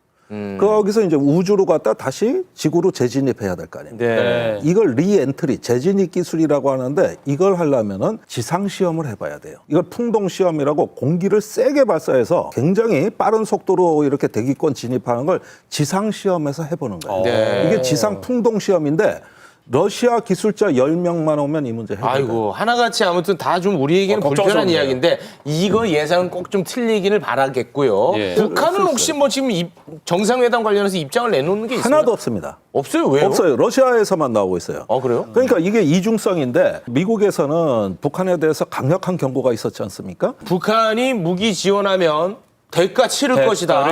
거기서 이제 우주로 갔다 다시 지구로 재진입해야 될 거 아닙니까? 이걸 리엔트리, 재진입 기술이라고 하는데 이걸 하려면은 지상 시험을 해봐야 돼요. 이걸 풍동 시험이라고 공기를 세게 발사해서 굉장히 빠른 속도로 이렇게 대기권 진입하는 걸 지상 시험에서 해보는 거예요. 이게 지상 풍동 시험인데 러시아 기술자 10명만 오면 이 문제 해결돼요. 아이고, 하나같이 아무튼 다 좀 우리에게는 불편한 이야기인데 이거 예상은 꼭 좀 틀리기를 바라겠고요. 북한은 혹시 뭐 지금 정상회담 관련해서 입장을 내놓는 게 있어요? 하나도 없습니다. 없어요? 왜요? 없어요. 러시아에서만 나오고 있어요. 그래요? 그러니까 이게 이중성인데 미국에서는 북한에 대해서 강력한 경고가 있었지 않습니까? 북한이 무기 지원하면 대가 치를 것이다.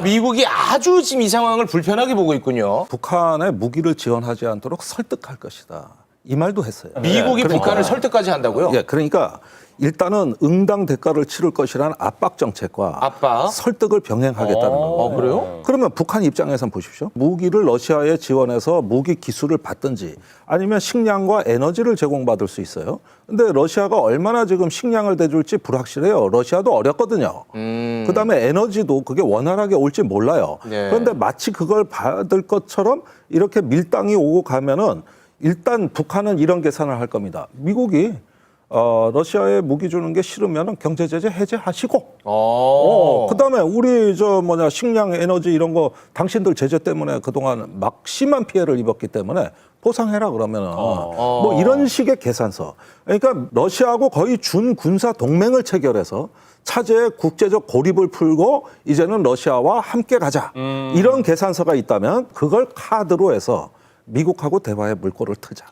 미국이 아주 지금 이 상황을 불편하게 보고 있군요. 북한에 무기를 지원하지 않도록 설득할 것이다. 이 말도 했어요. 미국이 북한을 설득까지 한다고요? 그러니까 일단은 응당 대가를 치를 것이라는 압박 정책과 설득을 병행하겠다는 거예요. 그래요? 그러면 북한 입장에선 보십시오. 무기를 러시아에 지원해서 무기 기술을 받든지 아니면 식량과 에너지를 제공받을 수 있어요. 근데 러시아가 얼마나 지금 식량을 대줄지 불확실해요. 러시아도 어렵거든요. 그다음에 에너지도 그게 원활하게 올지 몰라요. 그런데 마치 그걸 받을 것처럼 이렇게 밀당이 오고 가면은 일단 북한은 이런 계산을 할 겁니다. 미국이 러시아에 무기 주는 게 싫으면 경제 제재 해제하시고, 그다음에 우리 식량, 에너지 이런 거 당신들 제재 때문에 그동안 막 심한 피해를 입었기 때문에 보상해라 그러면은 뭐 이런 식의 계산서. 그러니까 러시아하고 거의 준 군사 동맹을 체결해서 차제의 국제적 고립을 풀고 이제는 러시아와 함께 가자. 이런 계산서가 있다면 그걸 카드로 해서 미국하고 대화의 물꼬를 트자.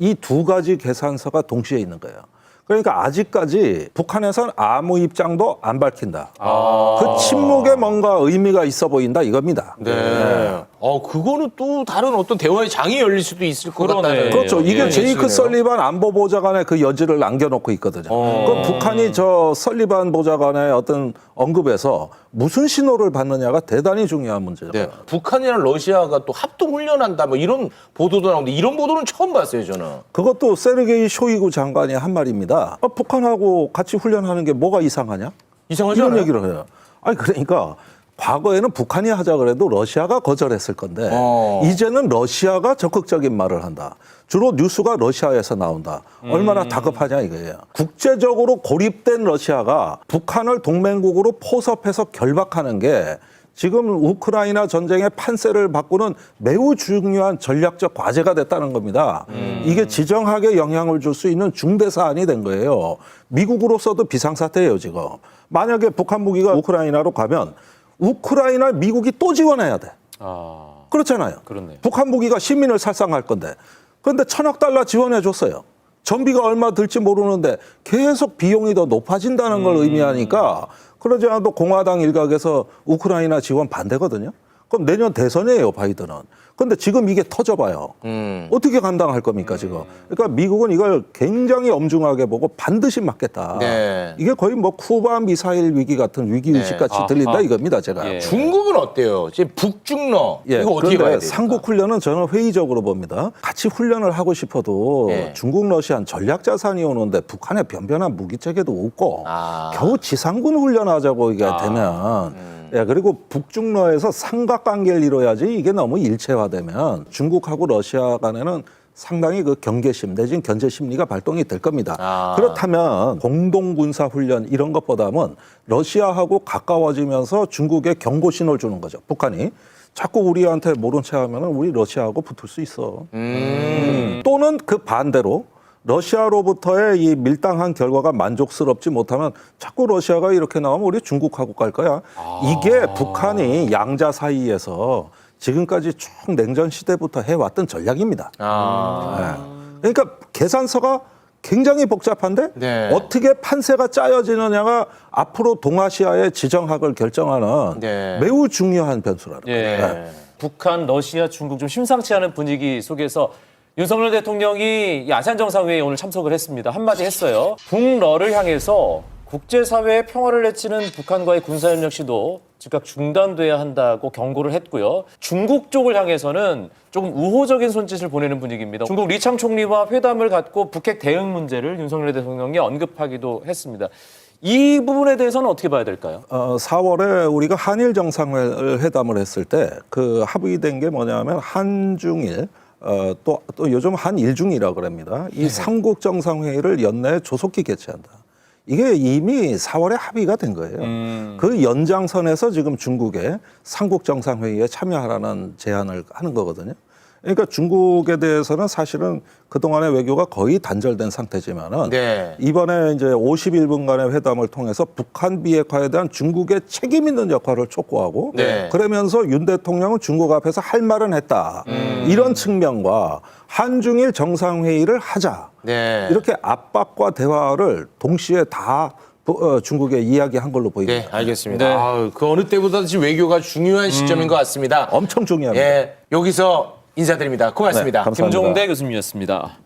이 두 가지 계산서가 동시에 있는 거예요. 그러니까 아직까지 북한에선 아무 입장도 안 밝힌다. 그 침묵에 뭔가 의미가 있어 보인다 이겁니다. 그거는 또 다른 어떤 대화의 장이 열릴 수도 있을 것 같다는. 그렇죠. 이게 제이크 설리반 안보보좌관의 그 여지를 남겨놓고 있거든요. 그럼 북한이 저 설리반 보좌관의 어떤 언급에서 무슨 신호를 받느냐가 대단히 중요한 문제죠. 북한이랑 러시아가 또 합동 훈련한다 뭐 이런 보도도 나오는데 이런 보도는 처음 봤어요, 저는. 그것도 세르게이 쇼이구 장관이 한 말입니다. 북한하고 같이 훈련하는 게 뭐가 이상하냐? 이상하지 이런 않아요? 얘기를 해요. 아니 그러니까 과거에는 북한이 하자 그래도 러시아가 거절했을 건데 이제는 러시아가 적극적인 말을 한다. 주로 뉴스가 러시아에서 나온다. 얼마나 다급하냐 이거예요. 국제적으로 고립된 러시아가 북한을 동맹국으로 포섭해서 결박하는 게 지금 우크라이나 전쟁의 판세를 바꾸는 매우 중요한 전략적 과제가 됐다는 겁니다. 이게 지정하게 영향을 줄 수 있는 중대 사안이 된 거예요. 미국으로서도 비상사태예요, 지금. 만약에 북한 무기가 우크라이나로 가면 우크라이나 미국이 또 지원해야 돼. 그렇잖아요. 그렇네요. 북한 무기가 시민을 살상할 건데. 그런데 $1,000억 지원해 줬어요. 전비가 얼마 들지 모르는데 계속 비용이 더 높아진다는 걸 의미하니까 그러지 않아도 공화당 일각에서 우크라이나 지원 반대거든요. 그럼 내년 대선이에요, 바이든은. 그런데 지금 이게 터져봐요. 어떻게 감당할 겁니까, 지금? 그러니까 미국은 이걸 굉장히 엄중하게 보고 반드시 막겠다. 네. 이게 거의 뭐 쿠바 미사일 위기 같은 위기의식 같이 들린다 이겁니다, 제가. 중국은 어때요? 지금 북중러 이거 어떻게 봐야 돼요? 삼국 훈련은 저는 회의적으로 봅니다. 같이 훈련을 하고 싶어도 중국, 러시아는 전략 자산이 오는데 북한의 변변한 무기 체계도 없고 겨우 지상군 훈련하자고 이게 되면 그리고 북중러에서 삼각관계를 이뤄야지 이게 너무 일체화되면 중국하고 러시아 간에는 상당히 그 경계심 내지는 견제 심리가 발동이 될 겁니다. 그렇다면 공동군사훈련 이런 것보다는 러시아하고 가까워지면서 중국에 경고 신호를 주는 거죠. 북한이. 자꾸 우리한테 모른 체 하면 우리 러시아하고 붙을 수 있어. 또는 그 반대로 러시아로부터의 이 밀당한 결과가 만족스럽지 못하면 자꾸 러시아가 이렇게 나오면 우리 중국하고 갈 거야. 이게 북한이 양자 사이에서 지금까지 쭉 냉전 시대부터 해왔던 전략입니다. 그러니까 계산서가 굉장히 복잡한데 어떻게 판세가 짜여지느냐가 앞으로 동아시아의 지정학을 결정하는 매우 중요한 변수라는 거예요. 북한, 러시아, 중국 좀 심상치 않은 분위기 속에서 윤석열 대통령이 이 아세안 정상회의에 오늘 참석을 했습니다. 한마디 했어요. 북러를 향해서 국제사회의 평화를 해치는 북한과의 군사협력 시도 즉각 중단돼야 한다고 경고를 했고요. 중국 쪽을 향해서는 조금 우호적인 손짓을 보내는 분위기입니다. 중국 리창 총리와 회담을 갖고 북핵 대응 문제를 윤석열 대통령이 언급하기도 했습니다. 이 부분에 대해서는 어떻게 봐야 될까요? 4월에 우리가 한일 정상회담을 했을 때 그 합의된 게 뭐냐면 한중일 또 요즘 한일중이라고 그럽니다. 이 삼국 정상회의를 연내에 조속히 개최한다. 이게 이미 4월에 합의가 된 거예요. 그 연장선에서 지금 중국에 삼국 정상회의에 참여하라는 제안을 하는 거거든요. 그러니까 중국에 대해서는 사실은 그동안의 외교가 거의 단절된 상태지만은 이번에 이제 51분간의 회담을 통해서 북한 비핵화에 대한 중국의 책임 있는 역할을 촉구하고 그러면서 윤 대통령은 중국 앞에서 할 말은 했다. 이런 측면과 한중일 정상회의를 하자. 이렇게 압박과 대화를 동시에 다 중국에 이야기한 걸로 보입니다. 알겠습니다. 그 어느 때보다 지금 외교가 중요한 시점인 것 같습니다. 엄청 중요합니다. 여기서 인사드립니다. 고맙습니다. 네, 감사합니다. 김종대 교수님이었습니다.